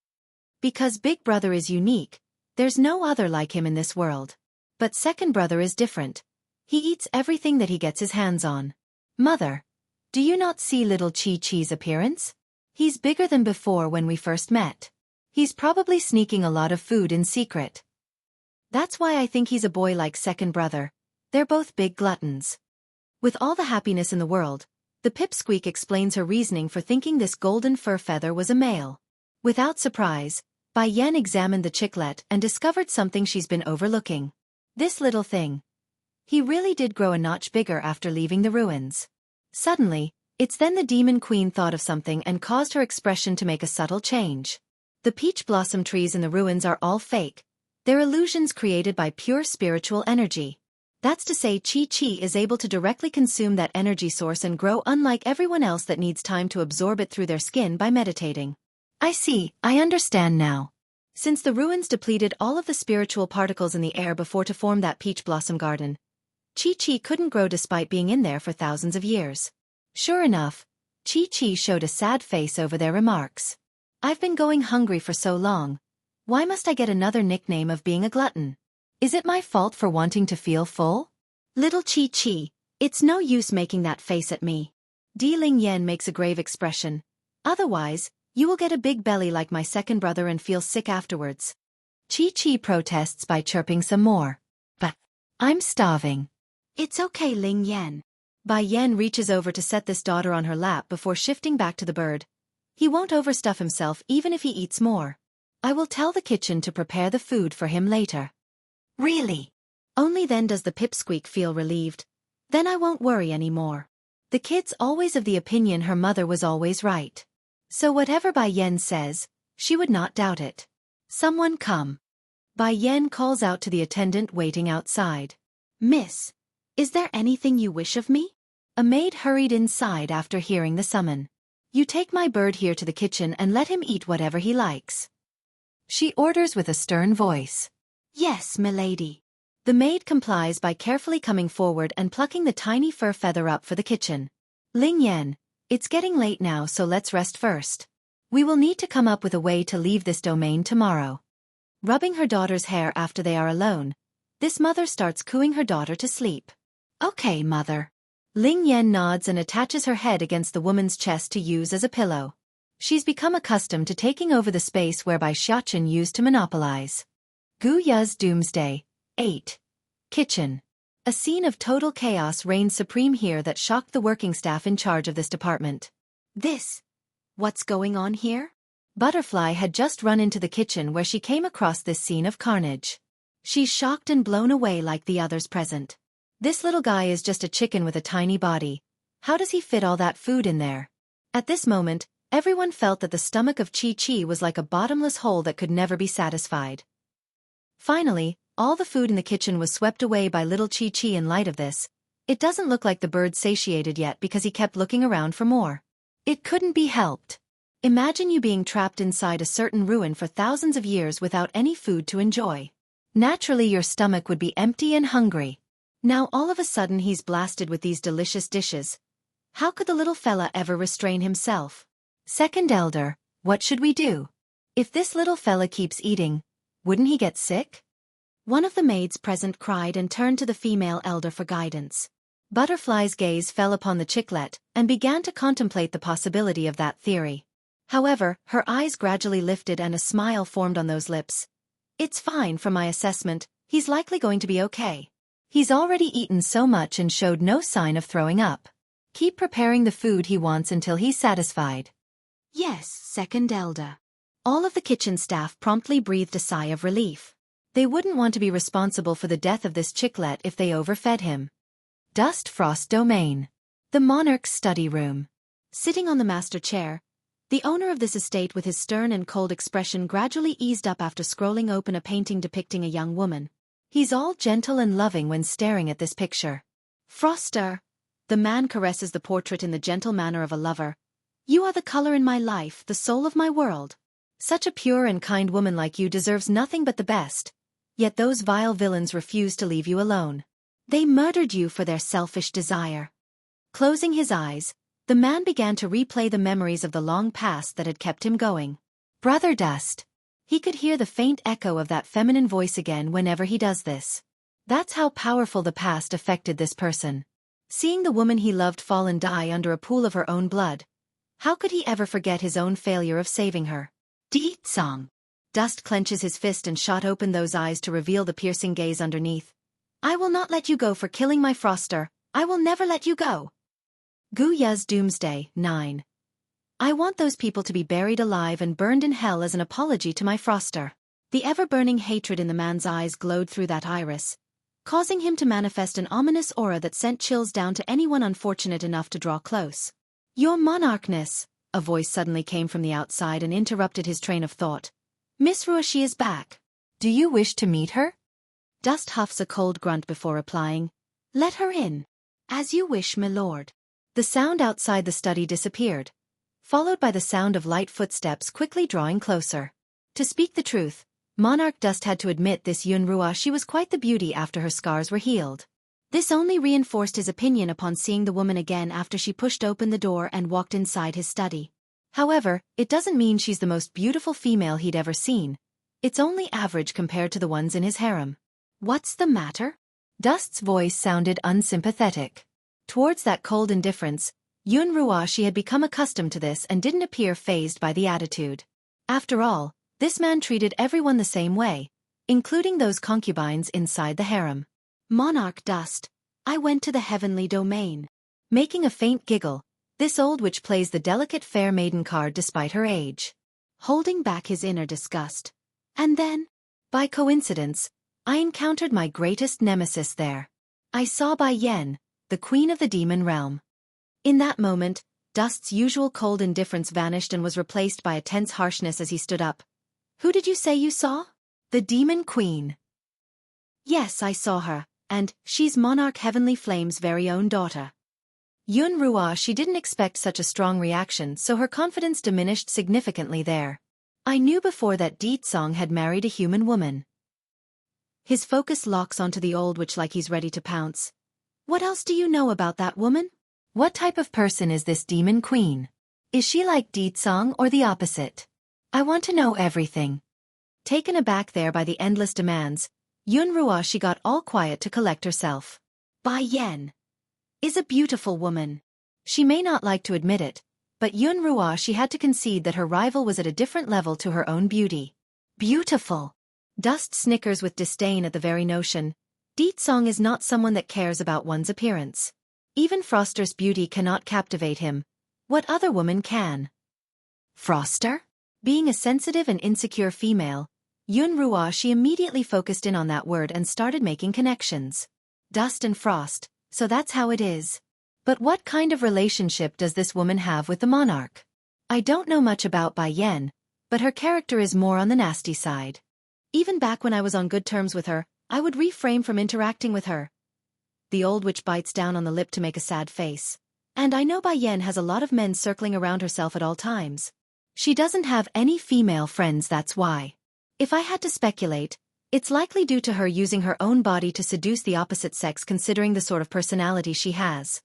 Speaker 2: "Because big brother is unique. There's no other like him in this world. But second brother is different. He eats everything that he gets his hands on. Mother, do you not see little Xueqi's appearance? He's bigger than before when we first met. He's probably sneaking a lot of food in secret. That's why I think he's a boy like second brother. They're both big gluttons." With all the happiness in the world, the pipsqueak explains her reasoning for thinking this golden fur feather was a male. Without surprise, Bai Yan examined the chicklet and discovered something she's been overlooking. This little thing. He really did grow a notch bigger after leaving the ruins. Suddenly, it's then the demon queen thought of something and caused her expression to make a subtle change. The peach blossom trees in the ruins are all fake. They're illusions created by pure spiritual energy. That's to say Xueqi is able to directly consume that energy source and grow unlike everyone else that needs time to absorb it through their skin by meditating. "I see, I understand now. Since the ruins depleted all of the spiritual particles in the air before to form that peach blossom garden, Xueqi couldn't grow despite being in there for thousands of years." Sure enough, Xueqi showed a sad face over their remarks. "I've been going hungry for so long.
Speaker 1: Why must I get another nickname of being a glutton? Is it my fault for wanting to feel full?
Speaker 2: Little Chi-Chi, it's no use making that face at me.
Speaker 1: Ling Yan makes a grave expression. Otherwise, you will get a big belly like my second brother and feel sick afterwards. Chi-Chi protests by chirping some more. But I'm starving.
Speaker 2: It's okay, Ling Yan.
Speaker 1: Bai Yan reaches over to set this daughter on her lap before shifting back to the bird. He won't overstuff himself even if he eats more. I will tell the kitchen to prepare the food for him later.
Speaker 2: Really?
Speaker 1: Only then does the pipsqueak feel relieved. Then I won't worry anymore. The kid's always of the opinion her mother was always right. So whatever Bai Yan says, she would not doubt it. Someone come. Bai Yan calls out to the attendant waiting outside.
Speaker 2: Miss, is there anything you wish of me?
Speaker 1: A maid hurried inside after hearing the summon. You take my bird here to the kitchen and let him eat whatever he likes. She orders with a stern voice.
Speaker 2: Yes, milady.
Speaker 1: The maid complies by carefully coming forward and plucking the tiny fur feather up for the kitchen. Ling Yan, it's getting late now, so let's rest first. We will need to come up with a way to leave this domain tomorrow. Rubbing her daughter's hair after they are alone, this mother starts cooing her daughter to sleep. Okay, mother. Ling Yan nods and attaches her head against the woman's chest to use as a pillow. She's become accustomed to taking over the space whereby Xianxia used to monopolize. Gu Ya's Doomsday. 8. Kitchen. A scene of total chaos reigned supreme here that shocked the working staff in charge of this department.
Speaker 2: What's going on here?
Speaker 1: Butterfly had just run into the kitchen where she came across this scene of carnage. She's shocked and blown away like the others present. This little guy is just a chicken with a tiny body. How does he fit all that food in there? At this moment, everyone felt that the stomach of Chi-Chi was like a bottomless hole that could never be satisfied. Finally, all the food in the kitchen was swept away by little Chi-Chi. In light of this, it doesn't look like the bird satiated yet because he kept looking around for more. It couldn't be helped. Imagine you being trapped inside a certain ruin for thousands of years without any food to enjoy. Naturally your stomach would be empty and hungry. Now all of a sudden he's blasted with these delicious dishes. How could the little fella ever restrain himself? Second elder, what should we do? If this little fella keeps eating, wouldn't he get sick? One of the maids present cried and turned to the female elder for guidance. Butterfly's gaze fell upon the chicklet and began to contemplate the possibility of that theory. However, her eyes gradually lifted and a smile formed on those lips. It's fine from my assessment, he's likely going to be okay. He's already eaten so much and showed no sign of throwing up. Keep preparing the food he wants until he's satisfied.
Speaker 2: Yes, second elder.
Speaker 1: All of the kitchen staff promptly breathed a sigh of relief. They wouldn't want to be responsible for the death of this chicklet if they overfed him. Dust Frost Domain. The monarch's study room. Sitting on the master chair, the owner of this estate with his stern and cold expression gradually eased up after scrolling open a painting depicting a young woman. He's all gentle and loving when staring at this picture. Froster. The man caresses the portrait in the gentle manner of a lover. You are the color in my life, the soul of my world. Such a pure and kind woman like you deserves nothing but the best. Yet those vile villains refuse to leave you alone. They murdered you for their selfish desire. Closing his eyes, the man began to replay the memories of the long past that had kept him going. Brother Dust. He could hear the faint echo of that feminine voice again whenever he does this. That's how powerful the past affected this person. Seeing the woman he loved fall and die under a pool of her own blood. How could he ever forget his own failure of saving her? Deet Song. Dust clenches his fist and shot open those eyes to reveal the piercing gaze underneath. I will not let you go for killing my Froster. I will never let you go. Gu Ya's Doomsday. 9. I want those people to be buried alive and burned in hell as an apology to my Froster. The ever-burning hatred in the man's eyes glowed through that iris, causing him to manifest an ominous aura that sent chills down to anyone unfortunate enough to draw close. Your monarchness, a voice suddenly came from the outside and interrupted his train of thought. Miss Ruoshi is back. Do you wish to meet her? Dust huffs a cold grunt before replying. Let her in. As you wish, my lord. The sound outside the study disappeared, followed by the sound of light footsteps quickly drawing closer. To speak the truth, Monarch Dust had to admit this Yun Ruoshi was quite the beauty after her scars were healed. This only reinforced his opinion upon seeing the woman again after she pushed open the door and walked inside his study. However, it doesn't mean she's the most beautiful female he'd ever seen.
Speaker 2: It's only average compared to the ones in his harem. What's the matter? Dust's voice sounded unsympathetic. Towards that cold indifference, Yun Ruoshi had become accustomed to this and didn't appear fazed by the attitude. After all, this man treated everyone the same way, including those concubines inside the harem. Monarch Dust, I went to the heavenly domain. Making a faint giggle, this old witch plays the delicate fair maiden card despite her age, holding back his inner disgust. And then, by coincidence, I encountered my greatest nemesis there. I saw Bai Yen, the queen of the demon realm. In that moment, Dust's usual cold indifference vanished and was replaced by a tense harshness as he stood up. Who did you say you saw? The demon queen. Yes, I saw her, and she's Monarch Heavenly Flame's very own daughter. Yun Ruoshi didn't expect such a strong reaction, so her confidence diminished significantly there. I knew before that Song had married a human woman. His focus locks onto the old witch like he's ready to pounce. What else do you know about that woman? What type of person is this demon queen? Is she like Song or the opposite? I want to know everything. Taken aback there by the endless demands, Yun Ruoshi got all quiet to collect herself. Bai Yen is a beautiful woman. She may not like to admit it, but Yun Ruoshi had to concede that her rival was at a different level to her own beauty. Beautiful. Dust snickers with disdain at the very notion. Song is not someone that cares about one's appearance. Even Froster's beauty cannot captivate him. What other woman can? Froster? Being a sensitive and insecure female, Yun Ruoshi immediately focused in on that word and started making connections. Dust and Frost, so that's how it is. But what kind of relationship does this woman have with the monarch? I don't know much about Bai Yen, but her character is more on the nasty side. Even back when I was on good terms with her, I would refrain from interacting with her. The old witch bites down on the lip to make a sad face. And I know Bai Yen has a lot of men circling around herself at all times. She doesn't have any female friends, that's why. If I had to speculate, it's likely due to her using her own body to seduce the opposite sex considering the sort of personality she has.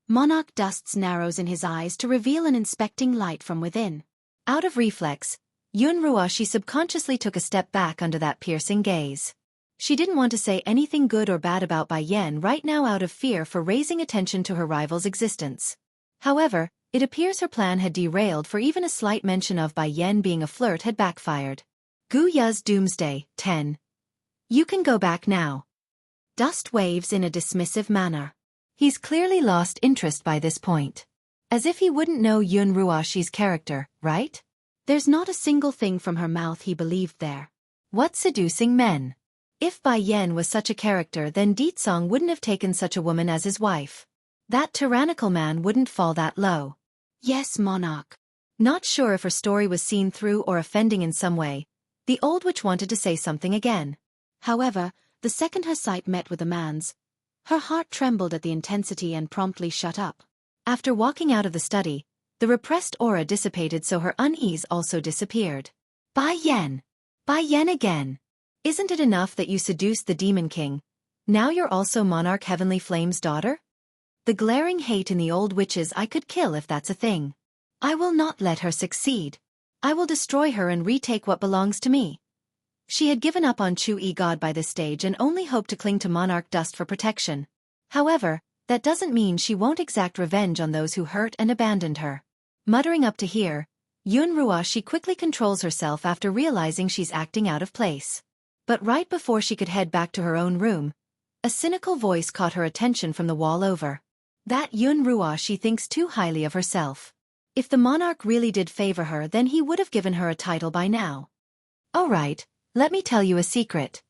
Speaker 2: Monarch Dust's narrows in his eyes to reveal an inspecting light from within. Out of reflex, Yun Ruoshi subconsciously took a step back under that piercing gaze. She didn't want to say anything good or bad about Bai Yen right now out of fear for raising attention to her rival's existence. However, it appears her plan had derailed, for even a slight mention of Bai Yen being a flirt had backfired. Gu Ya's Doomsday, 10. You can go back now. Dust waves in a dismissive manner. He's clearly lost interest by this point. As if he wouldn't know Yun Ruoshi's character, right? There's not a single thing from her mouth he believed there. What seducing men? If Bai Yen was such a character, then Song wouldn't have taken such a woman as his wife. That tyrannical man wouldn't fall that low. Yes, Monarch. Not sure if her story was seen through or offending in some way, the old witch wanted to say something again. However, the second her sight met with a man's, her heart trembled at the intensity and promptly shut up. After walking out of the study, the repressed aura dissipated, so her unease also disappeared. Bai Yen! Bai Yen again! Isn't it enough that you seduced the Demon King? Now you're also Monarch Heavenly Flame's daughter? The glaring hate in the old witches I could kill if that's a thing. I will not let her succeed. I will destroy her and retake what belongs to me. She had given up on Xueqi God by this stage and only hoped to cling to Monarch Dust for protection. However, that doesn't mean she won't exact revenge on those who hurt and abandoned her. Muttering up to here, Yun Ruoshi quickly controls herself after realizing she's acting out of place. But right before she could head back to her own room, a cynical voice caught her attention from the wall over. That Yun Ruoshi thinks too highly of herself. If the monarch really did favor her, then he would have given her a title by now. All right, let me tell you a secret.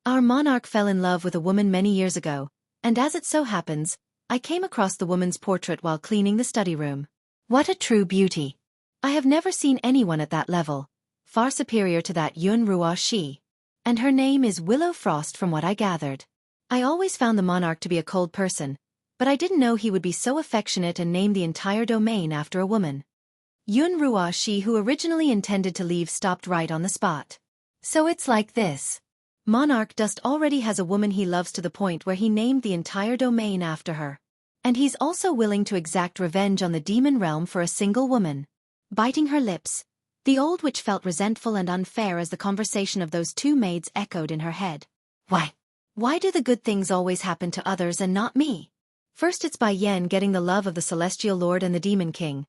Speaker 2: Our monarch fell in love with a woman many years ago, and as it so happens, I came across the woman's portrait while cleaning the study room. What a true beauty. I have never seen anyone at that level, far superior to that Yun Ruoshi. And her name is Willow Frost from what I gathered. I always found the monarch to be a cold person, but I didn't know he would be so affectionate and name the entire domain after a woman. Yun Ruoshi, who originally intended to leave, stopped right on the spot. So it's like this. Monarch Dust already has a woman he loves to the point where he named the entire domain after her. And he's also willing to exact revenge on the demon realm for a single woman. Biting her lips, The old witch felt resentful and unfair as the conversation of those two maids echoed in her head. Why do the good things always happen to others and not me? First it's Bai Yan getting the love of the Celestial Lord and the Demon King.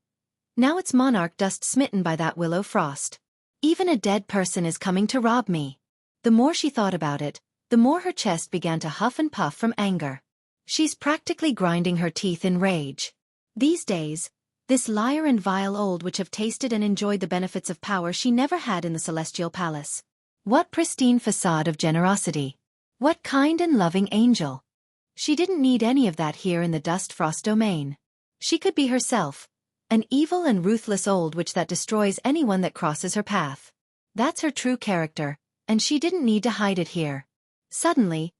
Speaker 2: Now it's Monarch dust smitten by that willow frost. Even a dead person is coming to rob me. The more she thought about it, the more her chest began to huff and puff from anger. She's practically grinding her teeth in rage. These days, this liar and vile old witch have tasted and enjoyed the benefits of power she never had in the Celestial Palace. What pristine facade of generosity! What kind and loving angel! She didn't need any of that here in the Dust Frost domain. She could be herself, an evil and ruthless old witch that destroys anyone that crosses her path. That's her true character, and she didn't need to hide it here. Suddenly,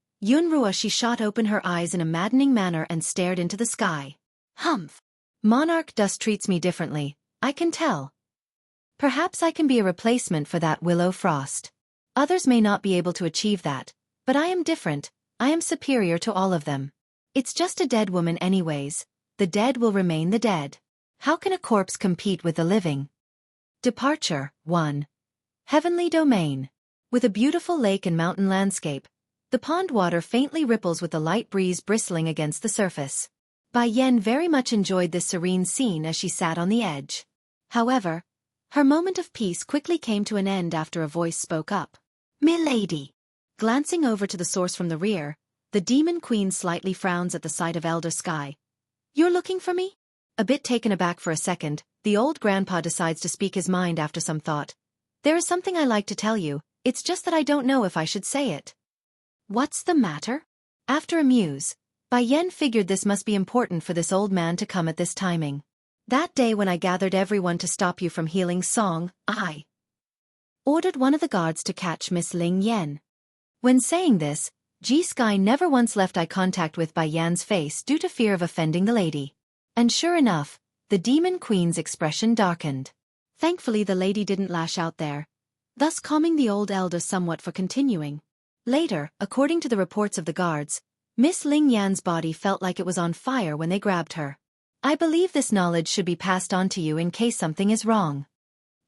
Speaker 2: she shot open her eyes in a maddening manner and stared into the sky. Humph! Monarch dust treats me differently, I can tell. Perhaps I can be a replacement for that willow frost. Others may not be able to achieve that, but I am different, I am superior to all of them. It's just a dead woman anyways, the dead will remain the dead. How can a corpse compete with the living? Departure 1. Heavenly Domain. With a beautiful lake and mountain landscape, the pond water faintly ripples with the light breeze bristling against the surface. Bai Yan very much enjoyed this serene scene as she sat on the edge. However, her moment of peace quickly came to an end after a voice spoke up. "Milady." Glancing over to the source from the rear, the Demon Queen slightly frowns at the sight of Elder Sky. "You're looking for me?" A bit taken aback for a second, the old grandpa decides to speak his mind after some thought. "There is something I like to tell you, it's just that I don't know if I should say it." "What's the matter?" After a muse, Bai Yan figured this must be important for this old man to come at this timing. "That day when I gathered everyone to stop you from healing Song, I ordered one of the guards to catch Miss Ling Yan." When saying this, Sky never once left eye contact with Bai Yan's face due to fear of offending the lady. And sure enough, the Demon Queen's expression darkened. Thankfully the lady didn't lash out there, thus calming the old elder somewhat for continuing. Later, according to the reports of the guards, Miss Ling Yan's body felt like it was on fire when they grabbed her. I believe this knowledge should be passed on to you in case something is wrong.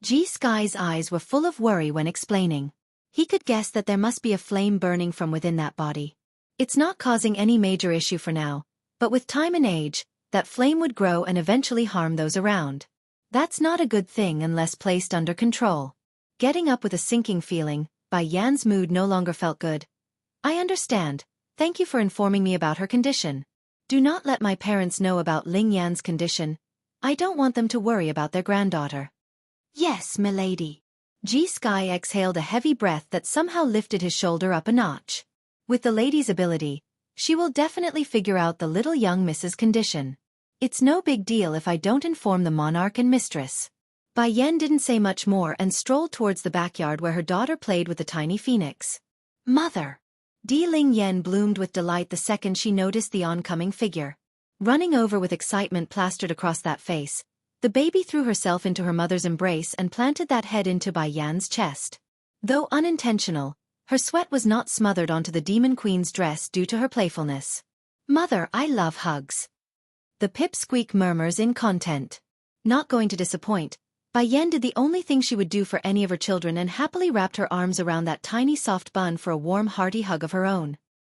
Speaker 2: Sky's eyes were full of worry when explaining. He could guess that there must be a flame burning from within that body. It's not causing any major issue for now, but with time and age, that flame would grow and eventually harm those around. That's not a good thing unless placed under control. Getting up with a sinking feeling, Bai Yan's mood no longer felt good. "I understand, thank you for informing me about her condition. Do not let my parents know about Ling Yan's condition. I don't want them to worry about their granddaughter." "Yes, milady." Sky exhaled a heavy breath that somehow lifted his shoulder up a notch. With the lady's ability, she will definitely figure out the little young Miss's condition. It's no big deal if I don't inform the monarch and mistress. Bai Yan didn't say much more and strolled towards the backyard where her daughter played with the tiny phoenix. "Mother!" Ling Yan bloomed with delight the second she noticed the oncoming figure. Running over with excitement plastered across that face, the baby threw herself into her mother's embrace and planted that head into Bai Yan's chest. Though unintentional, her sweat was not smothered onto the Demon Queen's dress due to her playfulness. "Mother, I love hugs." The pipsqueak murmurs in content. Not going to disappoint, Bai Yan did the only thing she would do for any of her children and happily wrapped her arms around that tiny soft bun for a warm hearty hug of her own.